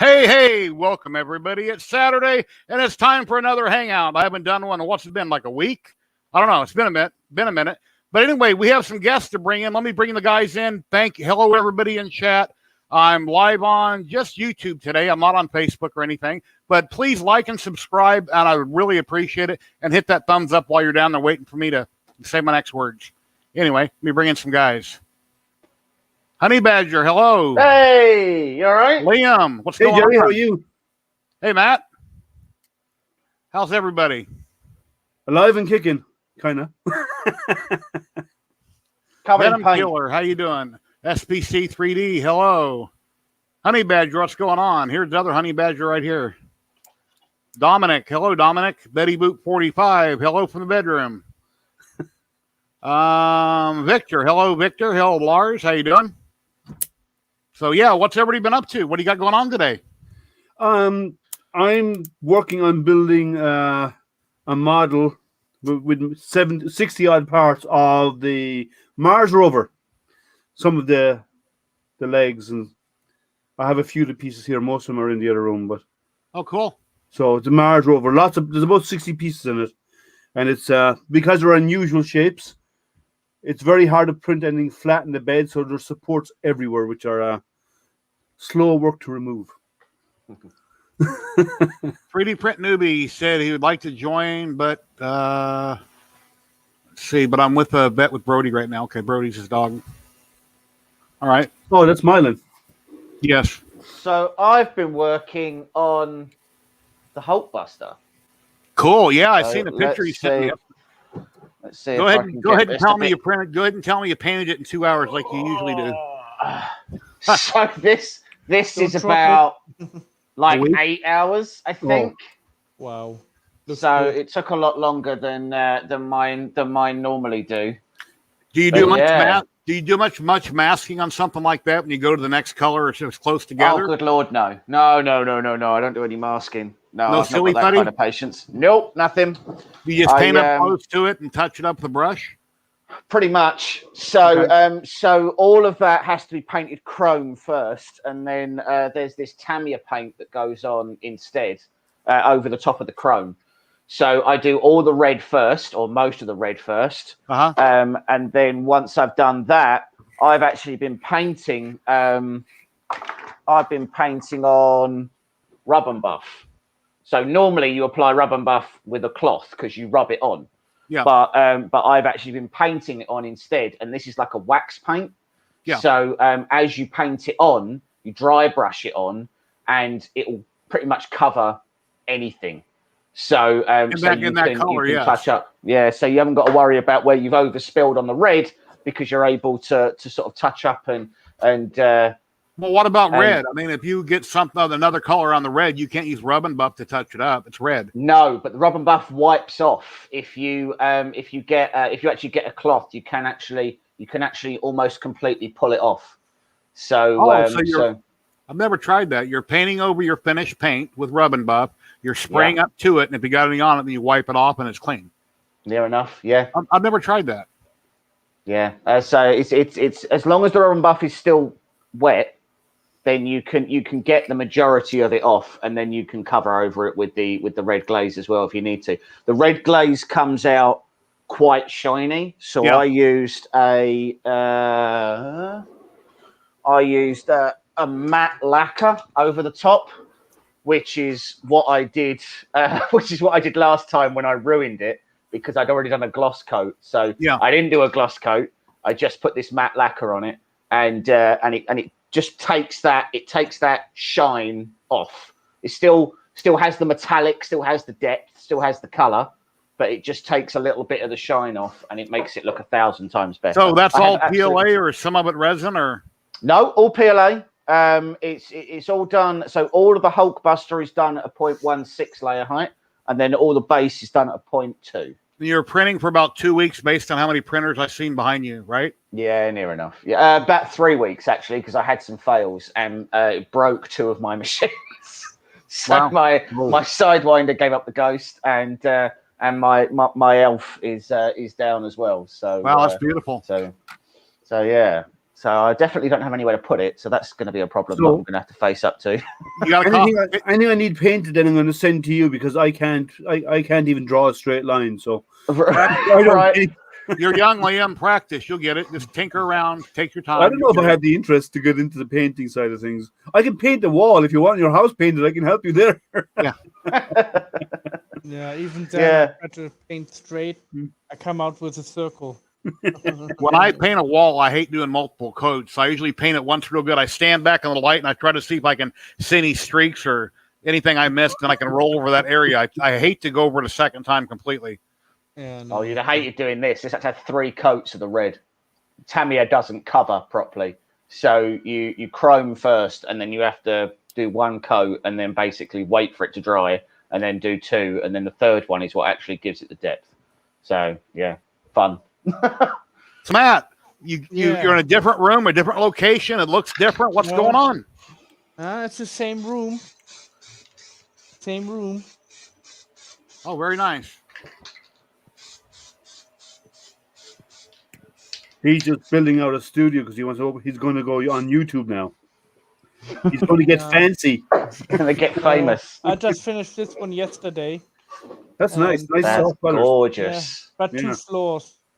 Hey, welcome everybody. It's Saturday and it's time for another hangout. I haven't done one in what's it been, like a week? I don't know. It's been a minute. But anyway, we have some guests to bring in. Let me bring the guys in. Hello everybody in chat. I'm live on just YouTube today. I'm not on Facebook or anything, but please like and subscribe, and I would really appreciate it. And hit that thumbs up while you're down there waiting for me to say my next words. Anyway, let me bring in some guys. Honey Badger, hello. Hey, you all right? Liam, what's Hey, going Jerry, on? how are you? Hey, Matt. How's everybody? Alive and kicking, kind of. Venom Killer, how you doing? SPC 3D, hello. Honey Badger, what's going on? Here's the other Honey Badger right here. Dominic, hello, Dominic. Betty Boot 45, hello from the bedroom. Victor, hello, Victor. Hello, Lars, how you doing? So, yeah, what's everybody been up to? What do you got going on today? I'm working on building a model with 60 odd parts of the Mars rover. Some of the legs, and I have a few of the pieces here. Most of them are in the other room, but Oh, cool. so it's a Mars rover. There's about 60 pieces in it, and it's because they're unusual shapes. It's very hard to print anything flat in the bed, so there's supports everywhere, which are slow work to remove. 3D Print Newbie said he would like to join, but let's see. But I'm with a bet with Brody right now. Okay, Brody's his dog. All right. Oh, that's Mylan. Yes. So I've been working on the Hulkbuster. Cool. Yeah, I So seen the picture you sent me. Let's see. Go ahead and tell me you printed. Go ahead and tell me you painted it in 2 hours like you usually do. So this is about like 8 hours, I think. Wow. So it took a lot longer than mine normally do. Do you do much Do you do much masking on something like that when you go to the next color or it's close together? Oh, good Lord, no. No. I don't do any masking. No, No I've silly not got that putty? kind of patience. Nope, nothing. You just paint up close to it and touch it up with a brush? Pretty much. So, Okay. So all of that has to be painted chrome first, and then there's this Tamiya paint that goes on instead over the top of the chrome. So I do all the red first, or most of the red first, and then once I've done that, I've actually been painting. I've been painting on rub and buff. So normally you apply rub and buff with a cloth because you rub it on. Yeah. But I've actually been painting it on instead, and this is like a wax paint. Yeah. So as you paint it on, you dry brush it on, and it will pretty much cover anything. So you can touch up. Yeah. So you haven't got to worry about where you've overspilled on the red because you're able to sort of touch up and. Well, what about red? I mean, if you get another color on the red, you can't use rub and buff to touch it up. It's red. No, but the rub and buff wipes off. If you actually get a cloth, you can actually almost completely pull it off. So, I've never tried that. You're painting over your finished paint with rub and buff. You're spraying up to it, and if you got anything on it, then you wipe it off, and it's clean. Near enough, yeah. I've never tried that. Yeah, so it's as long as the rub and buff is still wet, then you can get the majority of it off, and then you can cover over it with the red glaze as well if you need to. The red glaze comes out quite shiny, so yeah. I used a matte lacquer over the top, which is what I did. Last time when I ruined it because I'd already done a gloss coat. So yeah. I didn't do a gloss coat. I just put this matte lacquer on it, and it just takes that shine off. It still has the metallic, still has the depth, still has the color, but it just takes a little bit of the shine off, and it makes it look 1,000 times better. So that's all PLA, or some of it resin, or no, all PLA. It's all done. So all of the Hulkbuster is done at a 0.16 layer height, and then all the base is done at a 0.2. You're printing for about 2 weeks based on how many printers I've seen behind you, right? Yeah, near enough. Yeah, about 3 weeks actually, because I had some fails and it broke 2 of my machines. So wow. my Sidewinder gave up the ghost, and my elf is down as well. So wow, that's beautiful. So yeah. So I definitely don't have anywhere to put it. So that's going to be a problem that I'm going to have to face up to. You got anything I need painted, then I'm going to send to you because I can't even draw a straight line. So Right. You're young, Liam. Practice. You'll get it. Just tinker around. Take your time. I don't know if I had the interest to get into the painting side of things. I can paint the wall if you want your house painted. I can help you there. Yeah. Yeah, even then, I try to paint straight. I come out with a circle. When I paint a wall, I hate doing multiple coats. I usually paint it once real good. I stand back on the light and I try to see if I can see any streaks or anything I missed, and I can roll over that area. I hate to go over it a second time completely. Yeah, Oh, you'd have hated doing this. This had to have 3 coats of the red. Tamiya doesn't cover properly. So you chrome first, and then you have to do 1 coat and then basically wait for it to dry and then do 2. And then the third one is what actually gives it the depth. So, yeah, fun. So, Matt, you're in a different room, a different location. It looks different. What's going on? It's the same room. Same room. Oh, very nice. He's just building out a studio because he's going to go on YouTube now. He's going to get fancy. Going to get famous. I just finished this one yesterday. That's nice. Nice That's soft colors. gorgeous. Yeah, but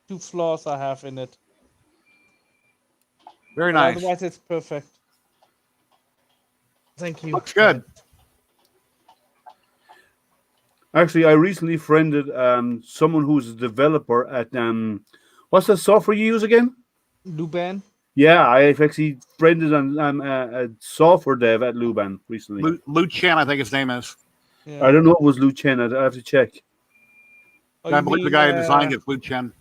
2 floors I have in it. Very nice. Otherwise, it's perfect. Thank you. Looks good. Actually, I recently friended someone who's a developer at what's the software you use again? Luban. Yeah, I've actually friended a software dev at Luban recently. Lu Chen, I think his name is. Yeah. I don't know if it was Lu Chen. I have to check. I believe the guy who designed it, Lu Chen.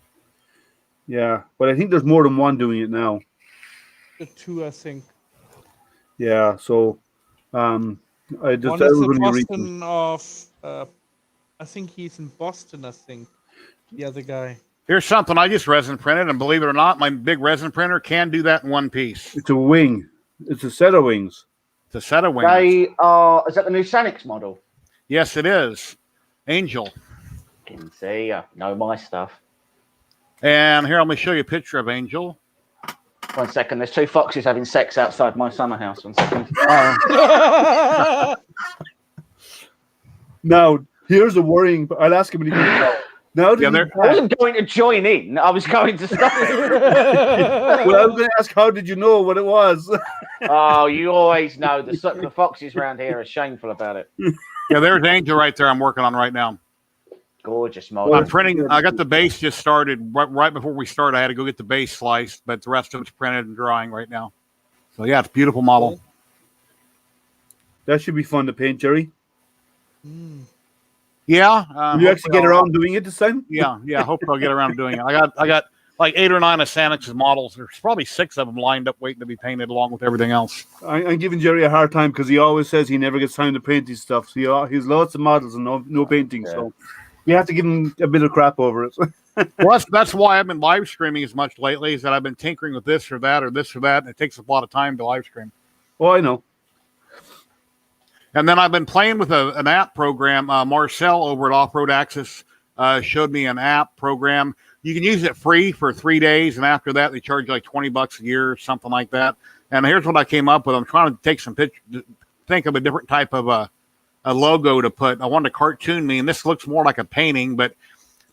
Yeah, but I think there's more than one doing it now. 2, I think. Yeah, so I just one is in Boston I think he's in Boston, I think. The other guy. Here's something I just resin printed, and believe it or not, my big resin printer can do that in one piece. It's a wing. It's a set of wings. It's a set of wings. Is that the new Sanix model? Yes, it is. Angel. Can see, I know my stuff. And here, let me show you a picture of Angel. 1 second, there's 2 foxes having sex outside my summer house. 1 second. Now, here's a worrying. I'll ask him when he comes out. Now, I wasn't going to join in. I was going to stop it. Well, I was going to ask, how did you know what it was? Oh, you always know. The foxes around here are shameful about it. Yeah, there's Angel right there I'm working on right now. Gorgeous model. I'm printing. I got the base just started. Right before we started, I had to go get the base sliced, but the rest of it's printed and drying right now. So, yeah, it's a beautiful model. That should be fun to paint, Jerry. Yeah. Will you actually get around doing it this time? Yeah. Hopefully I'll get around to doing it. I got like 8 or 9 of Sanix's models. There's probably 6 of them lined up waiting to be painted along with everything else. I'm giving Jerry a hard time because he always says he never gets time to paint his stuff. So he's lots of models and no painting. Yeah. So we have to give him a bit of crap over it. Well, that's why I've been live streaming as much lately, is that I've been tinkering with this or that, and it takes a lot of time to live stream. Oh, I know. And then I've been playing with an app program. Marcel over at Off-Road Access showed me an app program. You can use it free for 3 days, and after that, they charge you like $20 a year or something like that. And here's what I came up with. I'm trying to take some pictures, think of a different type of a logo to put. I wanted to cartoon me, and this looks more like a painting, but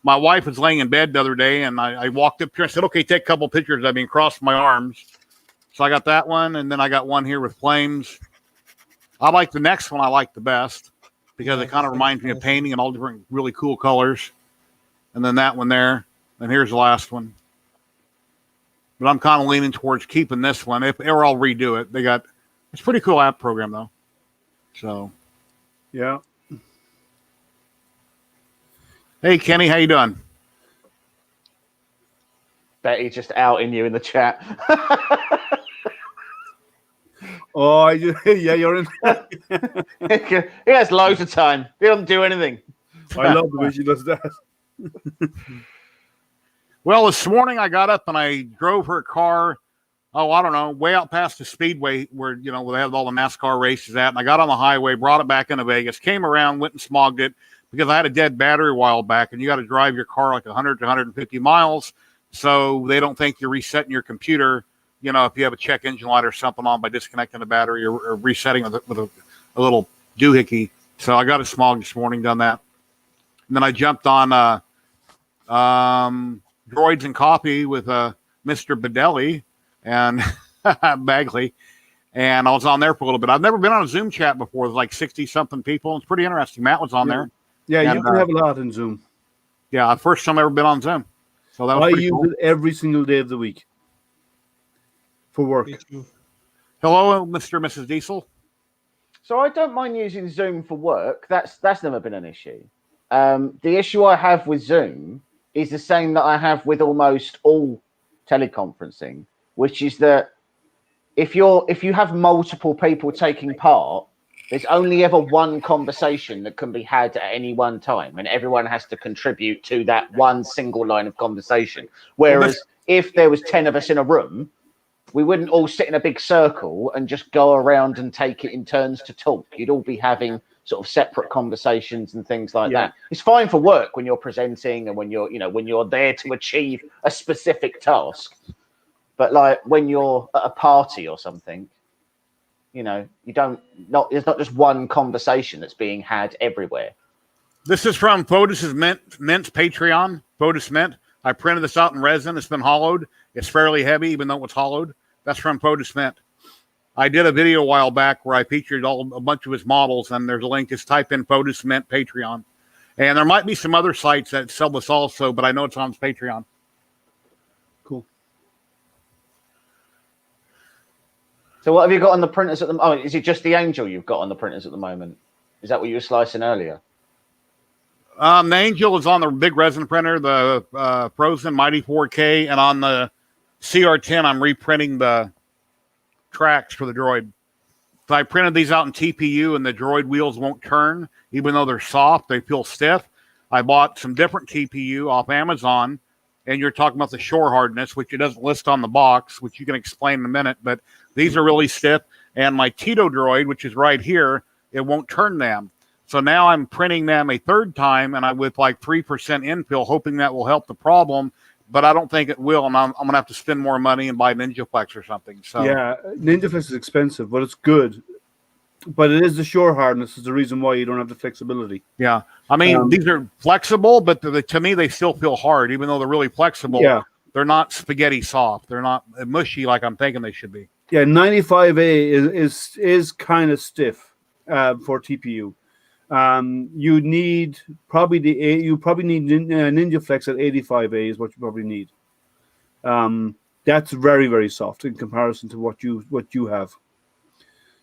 my wife was laying in bed the other day, and I walked up here and said, okay, take a couple pictures of me and crossed my arms. So I got that one, and then I got one here with flames. I like the next one. I like the best because it kind of reminds me of painting and all different really cool colors. And then that one there. And here's the last one. But I'm kind of leaning towards keeping this one. Or I'll redo it. It's a pretty cool app program though. So, yeah. Hey Kenny, how you doing? Betty's just outing you in the chat. Oh, yeah, you're in. He has loads of time. He doesn't do anything. I love the way she does that. Well, this morning I got up and I drove her car, I don't know, way out past the speedway where they have all the NASCAR races at. And I got on the highway, brought it back into Vegas, came around, went and smogged it because I had a dead battery a while back. And you got to drive your car like 100 to 150 miles. So they don't think you're resetting your computer you know, if you have a check engine light or something on by disconnecting the battery or resetting with a little doohickey. So I got a smog this morning, done that. And then I jumped on Droids and Coffee with Mr. Bedelli and Bagley. And I was on there for a little bit. I've never been on a Zoom chat before. There's like 60-something people. It's pretty interesting. Matt was on there. Yeah, and, you can have a lot in Zoom. Yeah, first time I've ever been on Zoom. So that was I pretty use cool. it every single day of the week for work. Me too. Hello, Mr. and Mrs. Diesel. So I don't mind using Zoom for work. That's never been an issue. The issue I have with Zoom is the same that I have with almost all teleconferencing, which is that if you have multiple people taking part, there's only ever one conversation that can be had at any one time, and everyone has to contribute to that one single line of conversation. Whereas if there was 10 of us in a room, we wouldn't all sit in a big circle and just go around and take it in turns to talk. You'd all be having sort of separate conversations and things like that. It's fine for work when you're presenting and when you're there to achieve a specific task. But like when you're at a party or something, you know, there's not just one conversation that's being had everywhere. This is from Fotis Mint's Patreon. Fotis Mint. I printed this out in resin. It's been hollowed. It's fairly heavy, even though it's hollowed. That's from Fotis Mint. I did a video a while back where I featured a bunch of his models, and there's a link. Just type in Fotis Mint Patreon. And there might be some other sites that sell this also, but I know it's on his Patreon. Cool. So what have you got on the printers at the moment? Oh, is it just the Angel you've got on the printers at the moment? Is that what you were slicing earlier? The Angel is on the big resin printer, the Frozen Mighty 4K, and on the CR10, I'm reprinting the tracks for the Droid. So I printed these out in TPU, and the Droid wheels won't turn, even though they're soft. They feel stiff. I bought some different TPU off Amazon, and you're talking about the shore hardness, which it doesn't list on the box, which you can explain in a minute, but these are really stiff. And my Tito Droid, which is right here, it won't turn them. So now I'm printing them a third time, and with like 3% infill, hoping that will help the problem. But I don't think it will, and I'm going to have to spend more money and buy NinjaFlex or something. So yeah, NinjaFlex is expensive, but it's good. But it is the shore hardness is the reason why you don't have the flexibility. Yeah, I mean these are flexible, but to me they still feel hard, even though they're really flexible. Yeah, they're not spaghetti soft. They're not mushy like I'm thinking they should be. Yeah, 95A is kind of stiff for TPU. You need probably NinjaFlex at 85A is what you probably need. That's very, very soft in comparison to what you have.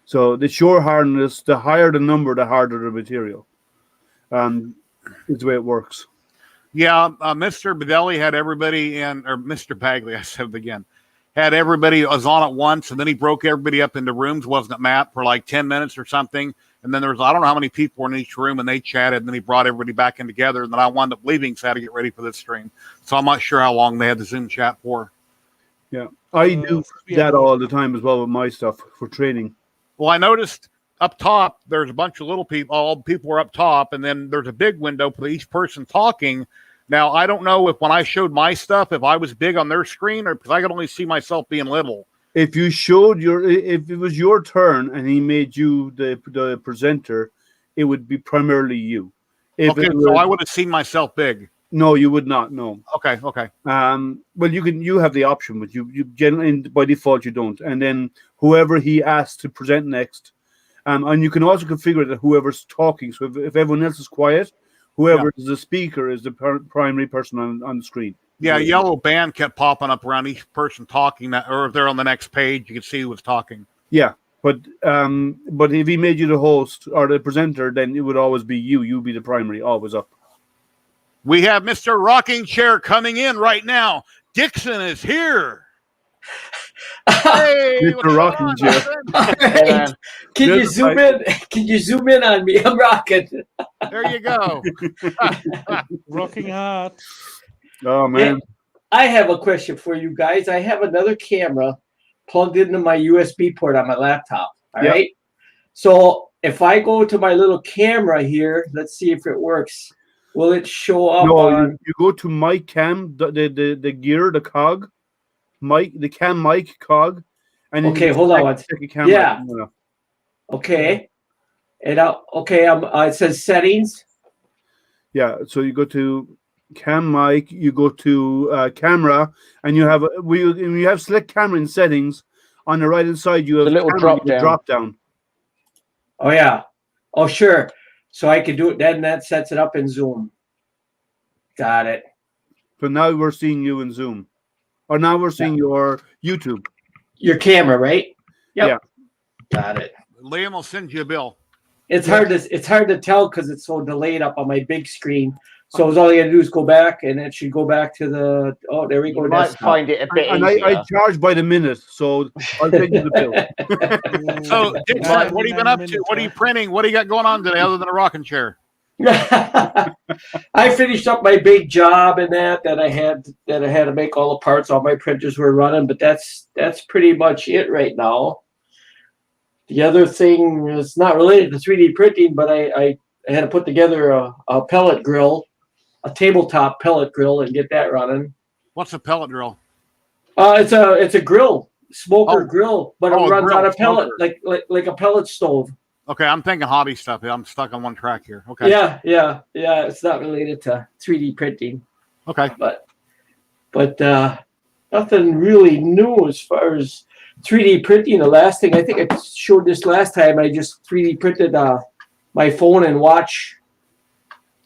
So the shore hardness, the higher the number, the harder the material. Is the way it works. Yeah, Mr. Bedelli had everybody in, or Mr. Bagley, I said it again, had everybody was on at once, and then he broke everybody up into rooms, wasn't it, Matt, for like 10 minutes or something. And then there was, I don't know how many people were in each room, and they chatted, and then he brought everybody back in together, and then I wound up leaving, so I had to get ready for this stream. So I'm not sure how long they had the Zoom chat for. Yeah, I do that all the time as well with my stuff for training. Well, I noticed up top, there's a bunch of little people, all the people are up top, and then there's a big window for each person talking. Now, I don't know if when I showed my stuff, if I was big on their screen, or because I could only see myself being little. If it was your turn and he made you the presenter, it would be primarily you. So I would have seen myself big. No, you would not. No. Okay. Well, you have the option, but you generally by default you don't. And then whoever he asks to present next, and you can also configure that whoever's talking. So if everyone else is quiet, whoever is the speaker is the primary person on the screen. Yeah, a yellow band kept popping up around each person talking, or if they're on the next page, you can see who was talking. Yeah, but if he made you the host or the presenter, then it would always be you. You'd be the primary, always up. We have Mr. Rocking Chair coming in right now. Dixon is here. Hey, Mr. Rocking Chair. Right. Can you zoom in? Can you zoom in on me? I'm rocking. There you go. Rocking hard. Oh man. Hey, I have a question for you guys. I have another camera plugged into my USB port on my laptop. All right. So if I go to my little camera here, let's see if it works. Will it show up? No, you go to my cam, the gear, the cog, mic, the cam mic cog, and then Okay, you hold on. check your camera. Yeah. Okay. And it says settings. Yeah, so you go to cam mic, you go to camera, and you have when you have select camera in settings. On the right hand side, you have The little camera, drop down. Oh yeah. Oh sure. So I can do it. Then that sets it up in Zoom. Got it. But now we're seeing you in Zoom, or now we're seeing your YouTube. Your camera, right? Yep. Yeah. Got it. Liam will send you a bill. It's hard to tell because it's so delayed up on my big screen. So all you gotta do is go back, and it should go back to the. Oh, there we go. You might find it a bit easier. I charge by the minute, so I'll send you the bill. So, Dixon, what have you been up to? What are you printing? What do you got going on today other than a rocking chair? I finished up my big job and that I had to make all the parts. All my printers were running, but that's pretty much it right now. The other thing is not related to 3D printing, but I had to put together a pellet grill, a tabletop pellet grill, and get that running. What's a pellet drill? It's a grill, smoker grill, but it runs on a pellet, like a pellet stove. Okay, I'm thinking hobby stuff. I'm stuck on one track here. Okay. Yeah. It's not related to 3D printing. Okay. But nothing really new as far as 3D printing. The last thing I think I showed this last time, I just 3D printed my phone and watch.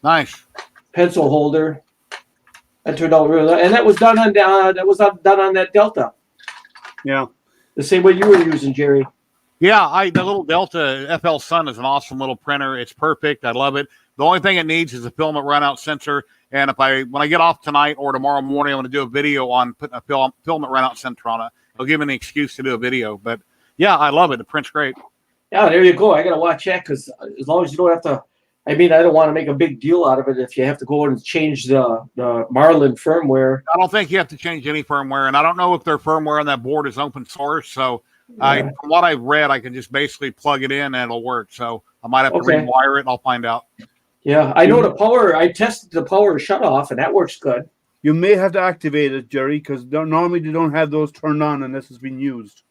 Nice. Pencil holder. That turned out really, and that was done on that Delta. Yeah. The same way you were using, Jerry. Yeah, the little Delta FL Sun is an awesome little printer. It's perfect. I love it. The only thing it needs is a filament runout sensor. And when I get off tonight or tomorrow morning, I'm going to do a video on putting a filament runout sensor on it. It'll give me an excuse to do a video. But yeah, I love it. The print's great. Yeah, there you go. I got to watch that because as long as you don't have to. I mean, I don't want to make a big deal out of it if you have to go and change the Marlin firmware. I don't think you have to change any firmware, and I don't know if their firmware on that board is open source. So, from what I've read, I can just basically plug it in and it'll work. So I might have to rewire it, and I'll find out. Yeah, I know the power. I tested the power shut off, and that works good. You may have to activate it, Jerry, because normally they don't have those turned on unless it's been used.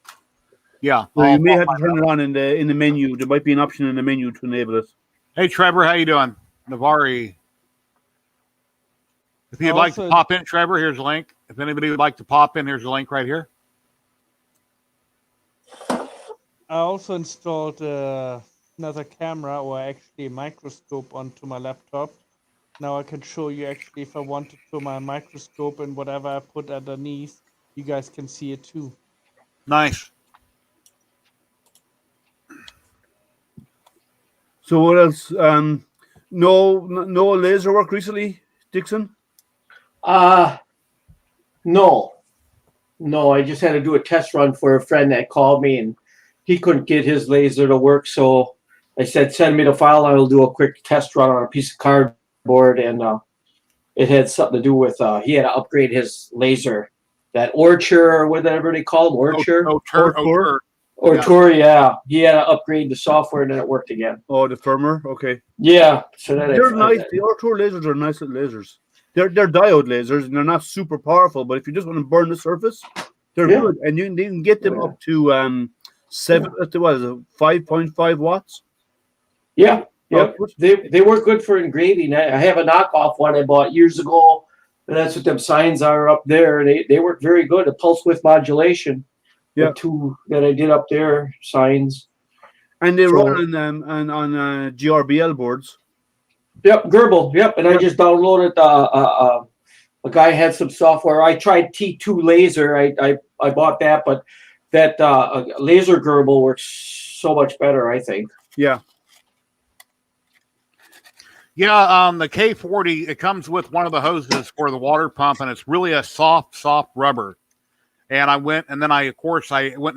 Yeah, so you may have to turn it on in the menu. There might be an option in the menu to enable it. Hey, Trevor, how you doing? Navari. If you'd like to pop in, Trevor, here's a link. If anybody would like to pop in, here's a link right here. I also installed another camera, or actually a microscope, onto my laptop. Now I can show you actually if I wanted to my microscope and whatever I put underneath, you guys can see it too. Nice. So what else? No laser work recently, Dixon? No. I just had to do a test run for a friend that called me, and he couldn't get his laser to work. So I said, send me the file. I will do a quick test run on a piece of cardboard, and it had something to do with he had to upgrade his laser, that Orchard or whatever they call them, Orchard. Tour, yeah. He had to upgrade the software and then it worked again. Oh, the firmware, okay. Yeah, so they're nice. The Orchard lasers are nice little lasers. They're diode lasers and they're not super powerful, but if you just want to burn the surface, they're good. And you can get them up to 5.5 watts. Yeah, they work good for engraving. I have a knockoff one I bought years ago, and that's what them signs are up there. They work very good. A pulse width modulation. Yeah, the two that I did up there, signs. And they run on GRBL boards. Yep, Gerbil. Yep, and I just downloaded. A guy had some software. I tried T2 laser. I bought that, but that laser Gerbil works so much better, I think. Yeah. Yeah, the K40, it comes with one of the hoses for the water pump, and it's really a soft rubber. And I went and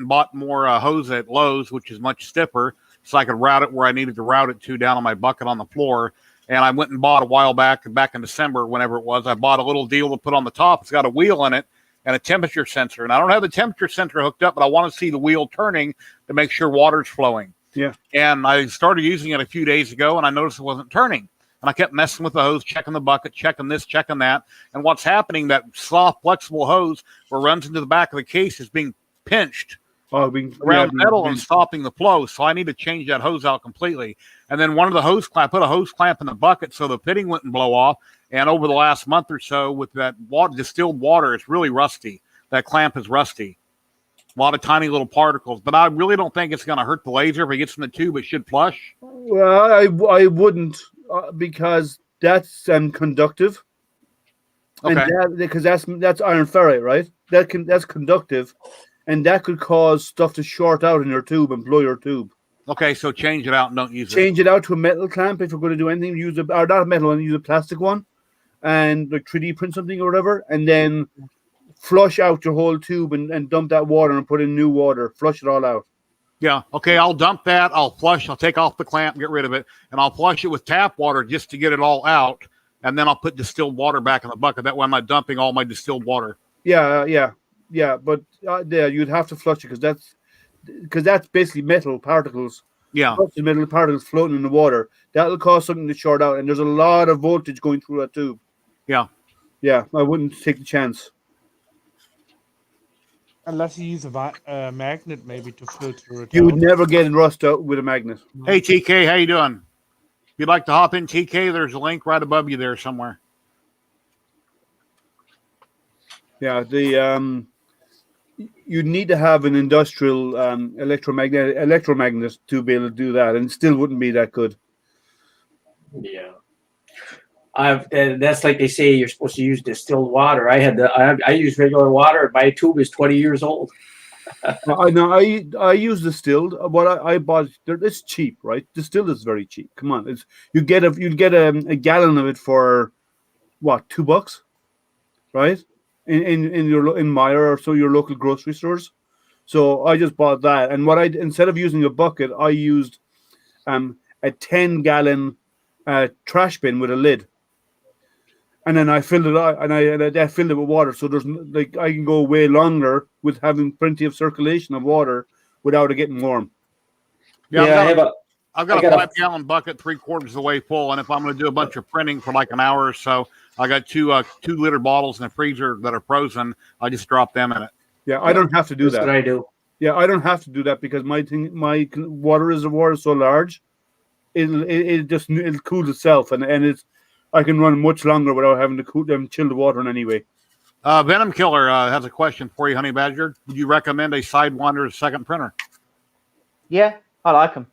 bought more hose at Lowe's, which is much stiffer, so I could route it where I needed to route it to down on my bucket on the floor. And I went and bought a while back in December, whenever it was, I bought a little deal to put on the top. It's got a wheel in it and a temperature sensor. And I don't have the temperature sensor hooked up, but I want to see the wheel turning to make sure water's flowing. Yeah. And I started using it a few days ago, and I noticed it wasn't turning. And I kept messing with the hose, checking the bucket, checking this, checking that. And what's happening, that soft, flexible hose where it runs into the back of the case is being pinched around the metal and stopping the flow. So I need to change that hose out completely. And then one of the hose clamp, put a hose clamp in the bucket so the pitting wouldn't blow off. And over the last month or so with that water, distilled water, it's really rusty. That clamp is rusty. A lot of tiny little particles. But I really don't think it's going to hurt the laser. If it gets in the tube, it should flush. Well, I wouldn't because that's conductive. Okay. And because that's iron ferrite, right? That's conductive. And that could cause stuff to short out in your tube and blow your tube. Okay, so change it out and don't use it. Change it out to a metal clamp if you're going to do anything. Use or not a metal one, use a plastic one, and like 3D print something or whatever, and then flush out your whole tube and dump that water and put in new water. Flush it all out. Yeah. Okay, I'll dump that. I'll flush. I'll take off the clamp, get rid of it, and I'll flush it with tap water just to get it all out, and then I'll put distilled water back in the bucket. That way I'm not dumping all my distilled water. Yeah. But you'd have to flush it because that's basically metal particles. Yeah. Metal particles floating in the water. That'll cause something to short out, and there's a lot of voltage going through that tube. Yeah. Yeah, I wouldn't take the chance. Unless you use a magnet maybe to filter it You would out. never get rust out with a magnet. Hey, TK, how you doing? If you'd like to hop in, TK, there's a link right above you there somewhere. Yeah, you need to have an industrial electromagnet to be able to do that, and it still wouldn't be that good. Yeah. That's like they say you're supposed to use distilled water. I use regular water. My tube is 20 years old. I use distilled. What I bought, it's cheap, right? Distilled is very cheap. Come on, you'd get a gallon of it for what, $2, right? In Meijer or so, your local grocery stores. So I just bought that, and instead of using a bucket, I used a 10-gallon trash bin with a lid. And then I filled it out, and I filled it with water. So there's I can go way longer with having plenty of circulation of water without it getting warm. Yeah, I've got a 5-gallon bucket 3/4 of the way full, and if I'm going to do a bunch of printing for like an hour or so, I got 2-liter bottles in the freezer that are frozen. I just drop them in it. Yeah, I don't have to do that. That's what I do. Yeah, I don't have to do that because my water reservoir is so large, it'll cool itself, and I can run much longer without having to chill the water in any way. Venom Killer has a question for you, Honey Badger. Would you recommend a Sidewinder second printer? Yeah, I like them.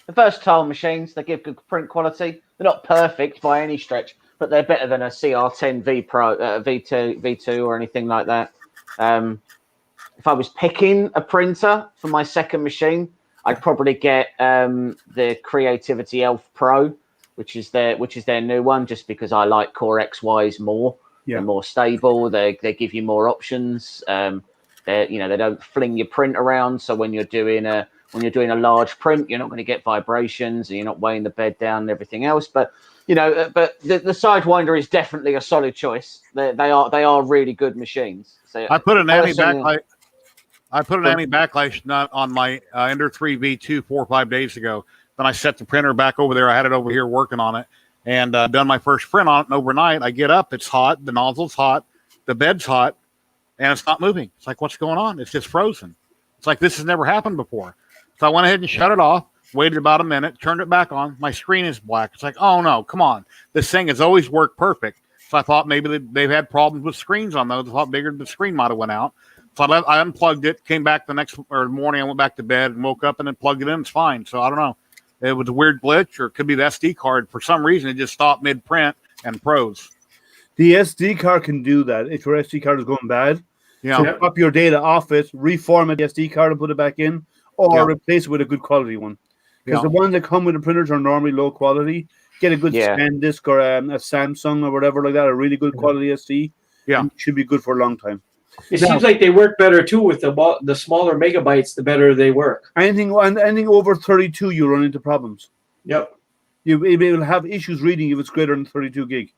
The versatile machines, they give good print quality. They're not perfect by any stretch, but they're better than a CR10 V Pro, V2 or anything like that. If I was picking a printer for my second machine, I'd probably get the Creativity Elf Pro, which is their new one, just because I like Core XYs more. Yeah. They're more stable. They give you more options. They don't fling your print around. So when you're doing a large print, you're not going to get vibrations, and you're not weighing the bed down and everything else. But the Sidewinder is definitely a solid choice. They are really good machines. So I put an anti-backlight. Nut on my Ender 3 V2 4 or 5 days ago. Then I set the printer back over there. I had it over here working on it, and done my first print on it. And overnight, I get up, it's hot, the nozzle's hot, the bed's hot, and it's not moving. It's like, what's going on? It's just frozen. It's like this has never happened before. So I went ahead and shut it off, waited about a minute, turned it back on. My screen is black. It's like, oh no, come on. This thing has always worked perfect. So I thought maybe they've had problems with screens on those. I thought bigger the screen might have went out. So I unplugged it, came back the next morning. I went back to bed and woke up and then plugged it in. It's fine. So I don't know. It was a weird glitch, or it could be the SD card. For some reason, it just stopped mid-print and froze. The SD card can do that if your SD card is going bad. Yeah. So pop your data off it, reformat the SD card and put it back in, or replace it with a good quality one. Because the ones that come with the printers are normally low quality. Get a good SanDisk or a Samsung or whatever like that, a really good quality SD. Yeah. It should be good for a long time. It seems like they work better too with the smaller megabytes. The better they work. Anything over 32, you run into problems. Yep. You will have issues reading if it's greater than 32 gig.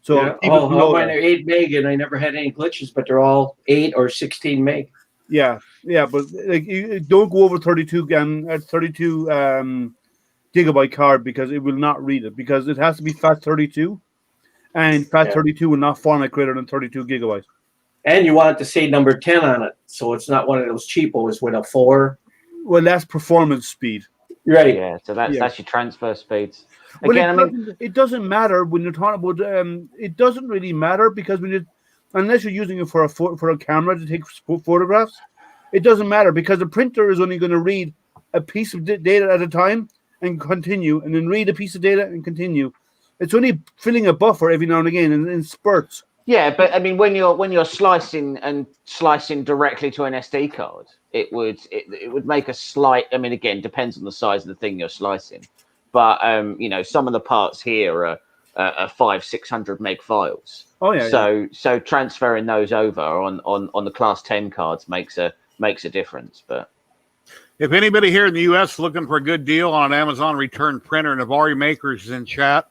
So mine are 8 meg, and I never had any glitches, but they're all 8 or 16 meg. Yeah, but like you don't go over 32 gigabyte card because it will not read it because it has to be FAT32, and FAT32 will not format greater than 32 gigabytes. And you want it to say number 10 on it, so it's not one of those cheapos with a 4. Well, that's performance speed. Right. Yeah, so that's your transfer speeds. Well, Again, it doesn't matter when you're talking about. It doesn't really matter because unless you're using it for a camera to take photographs, it doesn't matter because the printer is only going to read a piece of data at a time and continue, and then read a piece of data and continue. It's only filling a buffer every now and again in spurts. Yeah, but I mean, when you're slicing directly to an SD card, it would make a slight. I mean, again, depends on the size of the thing you're slicing, but some of the parts here are 500-600 meg files. Oh yeah. So transferring those over on the Class 10 cards makes a difference. But if anybody here in the U.S. is looking for a good deal on an Amazon return printer, Navari Makers is in chat.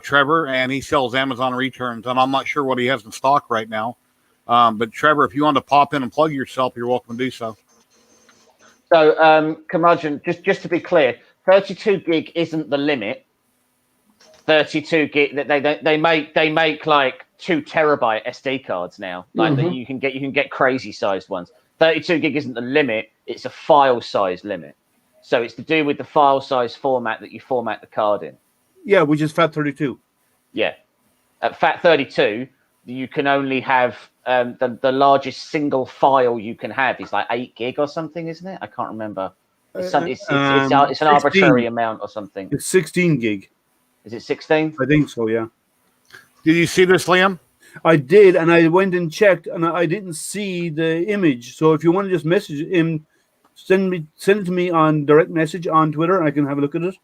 Trevor, and he sells Amazon returns, and I'm not sure what he has in stock right now. But Trevor, if you want to pop in and plug yourself, you're welcome to do so. So, Curmudgeon, just to be clear, 32 gig isn't the limit. 32 gig, they make like 2 terabyte SD cards now. Like that you can get crazy sized ones. 32 gig isn't the limit; it's a file size limit. So it's to do with the file size format that you format the card in. Yeah, which is FAT32. Yeah. At FAT32, you can only have the largest single file you can have is like 8 gig or something, isn't it? I can't remember. It's an arbitrary amount or something. It's 16 gig. Is it 16? I think so, yeah. Did you see this, Liam? I did, and I went and checked, and I didn't see the image. So if you want to just message him, send it to me on direct message on Twitter, and I can have a look at it.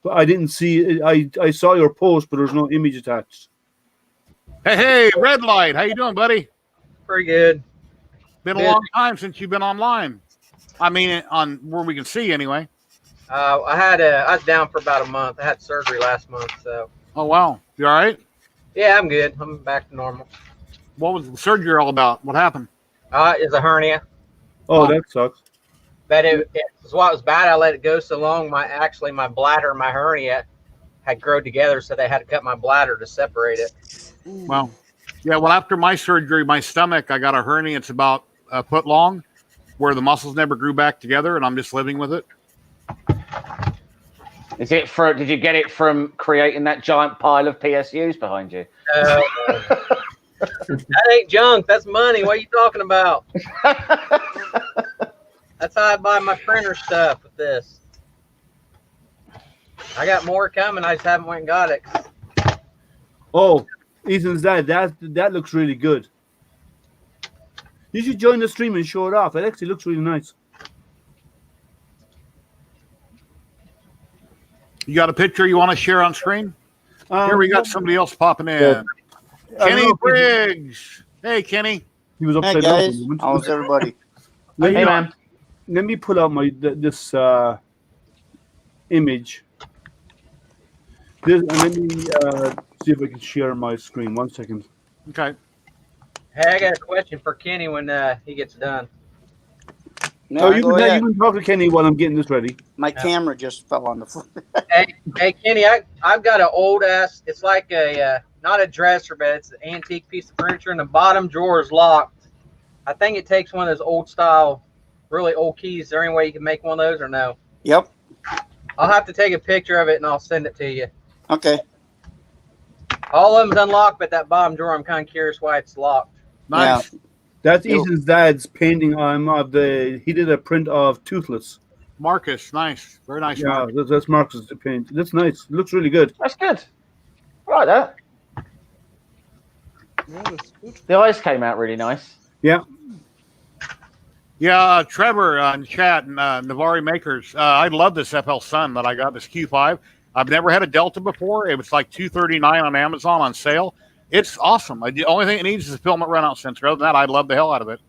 But I didn't see it. I saw your post, but there's no image attached. Hey, Red Light. How you doing, buddy? Pretty good. Been a long time since you've been online. I mean, on where we can see anyway. I was down for about a month. I had surgery last month, so. Oh, wow. You all right? Yeah, I'm good. I'm back to normal. What was the surgery all about? What happened? It's a hernia. Oh, that sucks. But it was what was bad. I let it go so long. My bladder and my hernia had grown together, so they had to cut my bladder to separate it. Well, yeah. Well, after my surgery, my stomach, I got a hernia. It's about a foot long, where the muscles never grew back together, and I'm just living with it. Did you get it from creating that giant pile of PSUs behind you? That ain't junk. That's money. What are you talking about? That's how I buy my printer stuff with this. I got more coming. I just haven't went and got it. Oh, Ethan's dad. That looks really good. You should join the stream and show it off. It actually looks really nice. You got a picture you want to share on screen? Here we got somebody else popping in. Kenny Briggs. Hey, Kenny. He was upside guys. down. How's everybody? Hey, man. Let me pull out this image. And let me see if I can share my screen. 1 second. Okay. Hey, I got a question for Kenny when he gets done. No, you can talk to Kenny while I'm getting this ready. My camera just fell on the floor. Hey, Kenny, I've got an old ass. It's like a not a dresser, but it's an antique piece of furniture, and the bottom drawer is locked. I think it takes one of those old style, really old keys. Is there any way you can make one of those or no? Yep. I'll have to take a picture of it and I'll send it to you. Okay. All of them's unlocked, but that bottom drawer, I'm kind of curious why it's locked. Nice. Yeah. That's Ethan's dad's painting he did a print of Toothless. Marcus, nice. Very nice. Yeah, Marcus. that's Marcus' paint. That's nice. It looks really good. That's good. I like that. Yeah, that's good. The eyes came out really nice. Yeah. Yeah, Trevor in chat and Navari Makers. I love this FL Sun that I got, this Q5. I've never had a Delta before. It was like $239 on Amazon on sale. It's awesome. The only thing it needs is a filament runout sensor. Other than that, I'd love the hell out of it.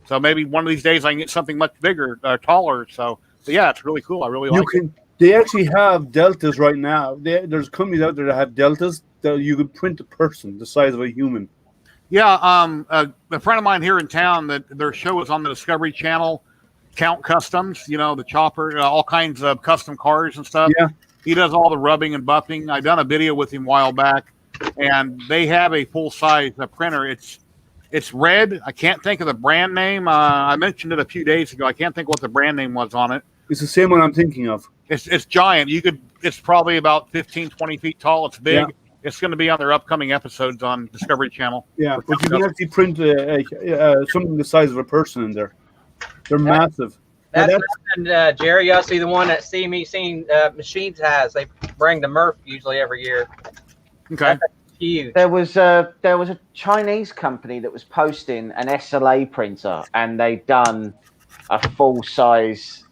So maybe one of these days I can get something much bigger, taller. So yeah, it's really cool. I really like it. They actually have Deltas right now. There's companies out there that have Deltas that you could print a person the size of a human. Yeah, a friend of mine here in town, that their show was on the Discovery Channel. Count Customs, the chopper, all kinds of custom cars and stuff. Yeah. He does all the rubbing and buffing. I done a video with him a while back, and they have a full size printer. It's red. I can't think of the brand name. I mentioned it a few days ago. I can't think what the brand name was on it. It's the same one I'm thinking of. It's giant. It's probably about 15, 20 feet tall. It's big. Yeah. It's going to be on their upcoming episodes on Discovery Channel. Yeah, but you can actually print something the size of a person in there. They're massive. That's something, Jerry. Y'all see the one that CME Machines has. They bring the Murph usually every year. Okay. That's huge. There was a Chinese company that was posting an SLA printer, and they'd done a full size.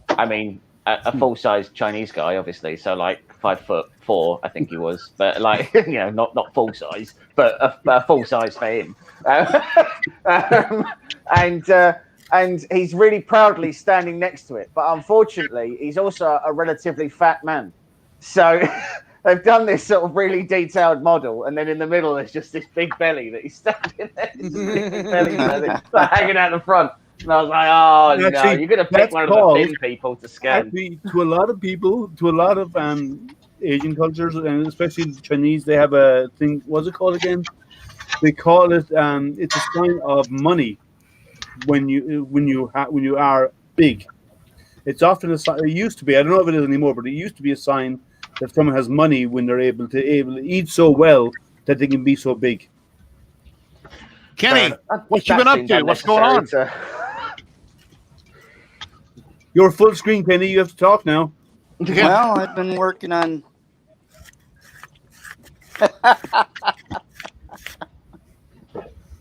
I mean, a full size Chinese guy, obviously. So like 5'4", I think he was, but like not full size, but a full size for him. And he's really proudly standing next to it. But unfortunately, he's also a relatively fat man. So they've done this sort of really detailed model, and then in the middle there's just this big belly that he's standing there, this big belly like hanging out the front. And I was like, oh no, you're going to pick one of the thin people to scan. Actually, to a lot of people, to a lot of Asian cultures, and especially the Chinese, they have a thing. What's it called again? They call it. It's a sign of money when you are big. It's often a sign. It used to be. I don't know if it is anymore, but it used to be a sign that someone has money when they're able to eat so well that they can be so big. Kenny, what you been up to? What's going on? You're full screen, Kenny. You have to talk now. Well, I've been working on.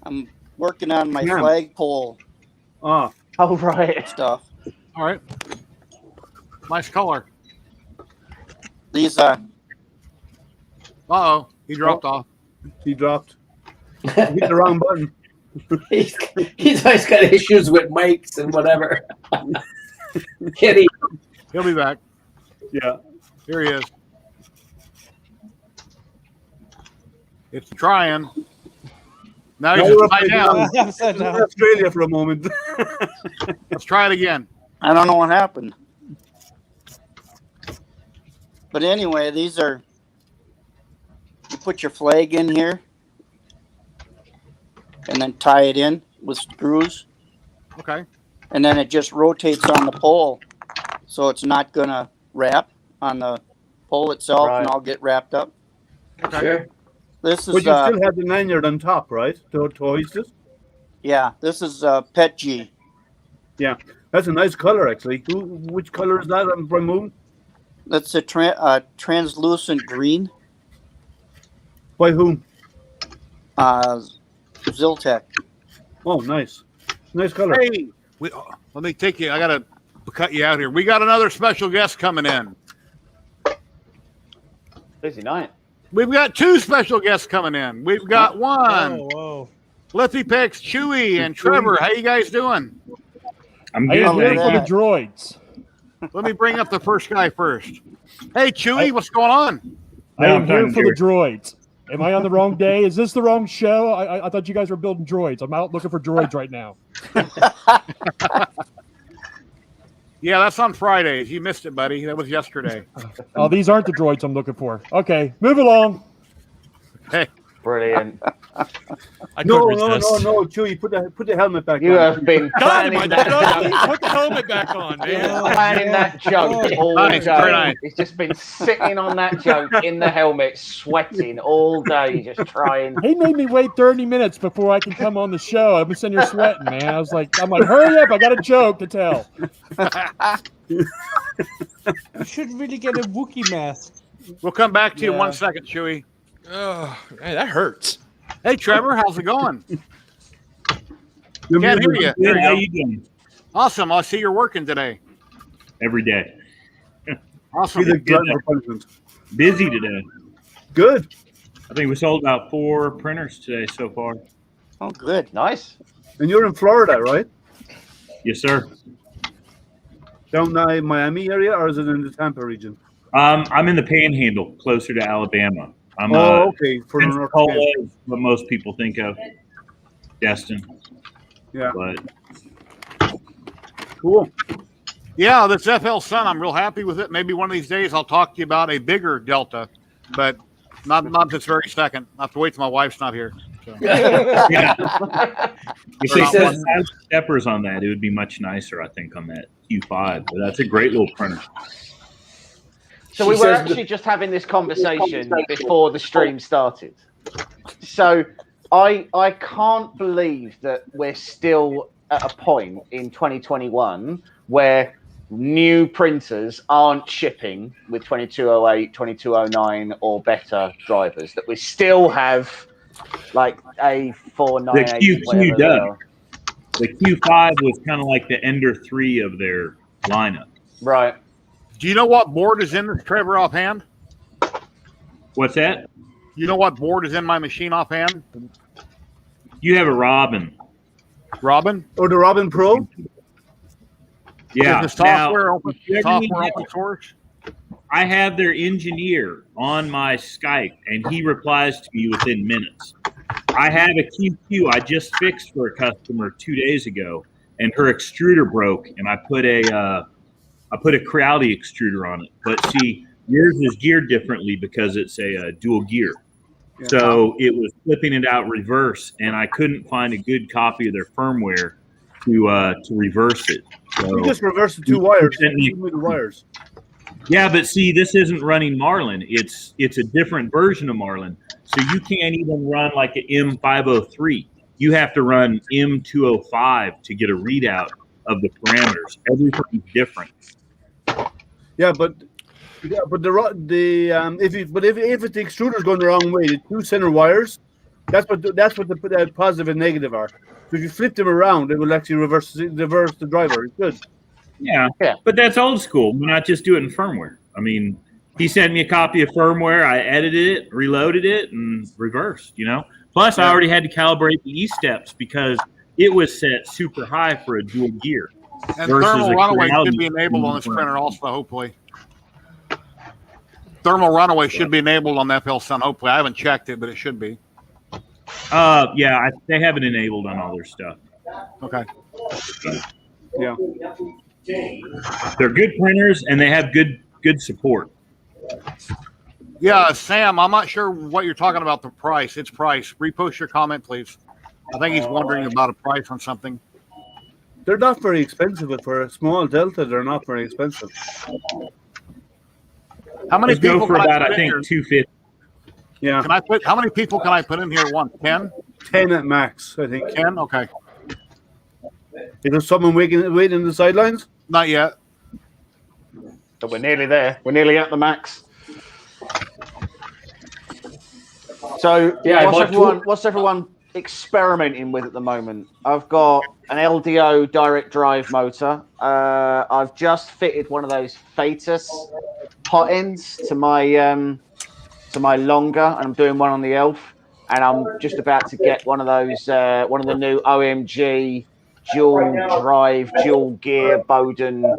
I'm working on my flagpole. Oh, right. Stuff. All right. Nice color. These Uh-oh. He dropped off. He dropped. He hit the wrong button. He's always got issues with mics and whatever. Kenny. He'll be back. Yeah. Here he is. It's trying. Now he's upside down. Upside down. Australia for a moment. Let's try it again. I don't know what happened. But anyway, these are, you put your flag in here and then tie it in with screws. Okay. And then it just rotates on the pole. So it's not going to wrap on the pole itself and all get wrapped up. Okay. Sure. This is, but you still have the lanyard on top, right? To hoist it? Yeah, this is Pet G. Yeah, that's a nice color, actually. Which color is that on Moon? That's a translucent green. By whom? ZYLTECH. Oh, nice. Nice color. Hey, let me take you. I got to cut you out here. We got another special guest coming in. Busy night. We've got two special guests coming in. We've got one. Whoa. Liffy Picks, Chewy, and Trevor. How you guys doing? I'm good. am Thank here you. for the droids. Let me bring up the first guy first. Hey, Chewy, what's going on? I am here for the droids. Am I on the wrong day? Is this the wrong show? I thought you guys were building droids. I'm out looking for droids right now. Yeah, that's on Fridays. You missed it, buddy. That was yesterday. Oh, these aren't the droids I'm looking for. Okay, move along. Hey, brilliant. No, Chewy, put the helmet back on. You have been God, planning that. put the helmet back on, man. Planning that joke all Nice, day. very nice. He's just been sitting on that joke in the helmet, sweating all day, just trying. He made me wait 30 minutes before I can come on the show. I've been sitting here sweating, man. I'm like, hurry up! I got a joke to tell. You should really get a Wookiee mask. We'll come back to you in 1 second, Chewy. Oh, man, that hurts. Hey, Trevor, how's it going? You're Can't hear muted. you. There How you you doing? go. Awesome. I see you're working today. Every day. Awesome. Be the glutton for punishment. Busy today. Good. I think we sold about 4 printers today so far. Oh, good. Nice. And you're in Florida, right? Yes, sir. Down in Miami area, or is it in the Tampa region? I'm in the Panhandle, closer to Alabama. I'm okay. For Pensacola is what most people think of. Destin. Yeah. But Cool. Yeah, this FL Sun, I'm real happy with it. Maybe one of these days I'll talk to you about a bigger Delta, but not this very second. I have to wait till my wife's not here. So. Yeah. If She they says- said steppers on that, it would be much nicer, I think, on that Q5. But that's a great little printer. So we were actually just having this conversation before the stream started. So I can't believe that we're still at a point in 2021 where new printers aren't shipping with 2208, 2209 or better drivers, that we still have like a 498. The QQ does. The Q5 was kind of like the Ender 3 of their lineup. Right. Do you know what board is in this, Trevor, offhand? What's that? You know what board is in my machine offhand? You have a Robin. Robin? Or the Robin Pro? Yeah. Is the software Now, open, if you ever need software help, open source? I have their engineer on my Skype, and he replies to me within minutes. I have a QQ I just fixed for a customer 2 days ago, and her extruder broke, and I put a Crowley extruder on it. But see, yours is geared differently because it's a dual gear. Yeah. So it was flipping it out reverse, and I couldn't find a good copy of their firmware to reverse it. So You just reverse the two wires. sent me- The wires. Yeah, but see, this isn't running Marlin. It's a different version of Marlin. So you can't even run like an M503. You have to run M205 to get a readout of the parameters. Everything's different. Yeah, but if the extruder's going the wrong way, the two center wires, that's what the positive and negative are. So if you flip them around, it will actually reverse the driver. It's good. Yeah, but that's old school. Why not just do it in firmware? I mean, he sent me a copy of firmware. I edited it, reloaded it, and reversed, Plus, I already had to calibrate the E-steps because it was set super high for a dual gear. And versus thermal a runaway Crowley. should be enabled on this printer also, hopefully. Thermal runaway should be enabled on the FL Sun, hopefully. I haven't checked it, but it should be. Yeah, they have it enabled on all their stuff. Okay. Yeah. They're good printers, and they have good support. Yeah, Sam, I'm not sure what you're talking about, the price. It's price. Repost your comment, please. I think he's wondering about a price on something. They're not very expensive, but for a small Delta, they're not very expensive. How many Let's go people for can about, I I put in think, here? 250. Yeah. How many people can I put in here at once? 10? 10 at max, I think. 10? Okay. Is there someone waiting in the sidelines? Not yet. But we're nearly there. We're nearly at the max. So Yeah, what's everyone experimenting with at the moment? I've got an LDO direct drive motor. I've just fitted one of those Fatus hot ends to my longer, and I'm doing one on the Elf, and I'm just about to get one of those one of the new OMG dual drive, dual gear Bowden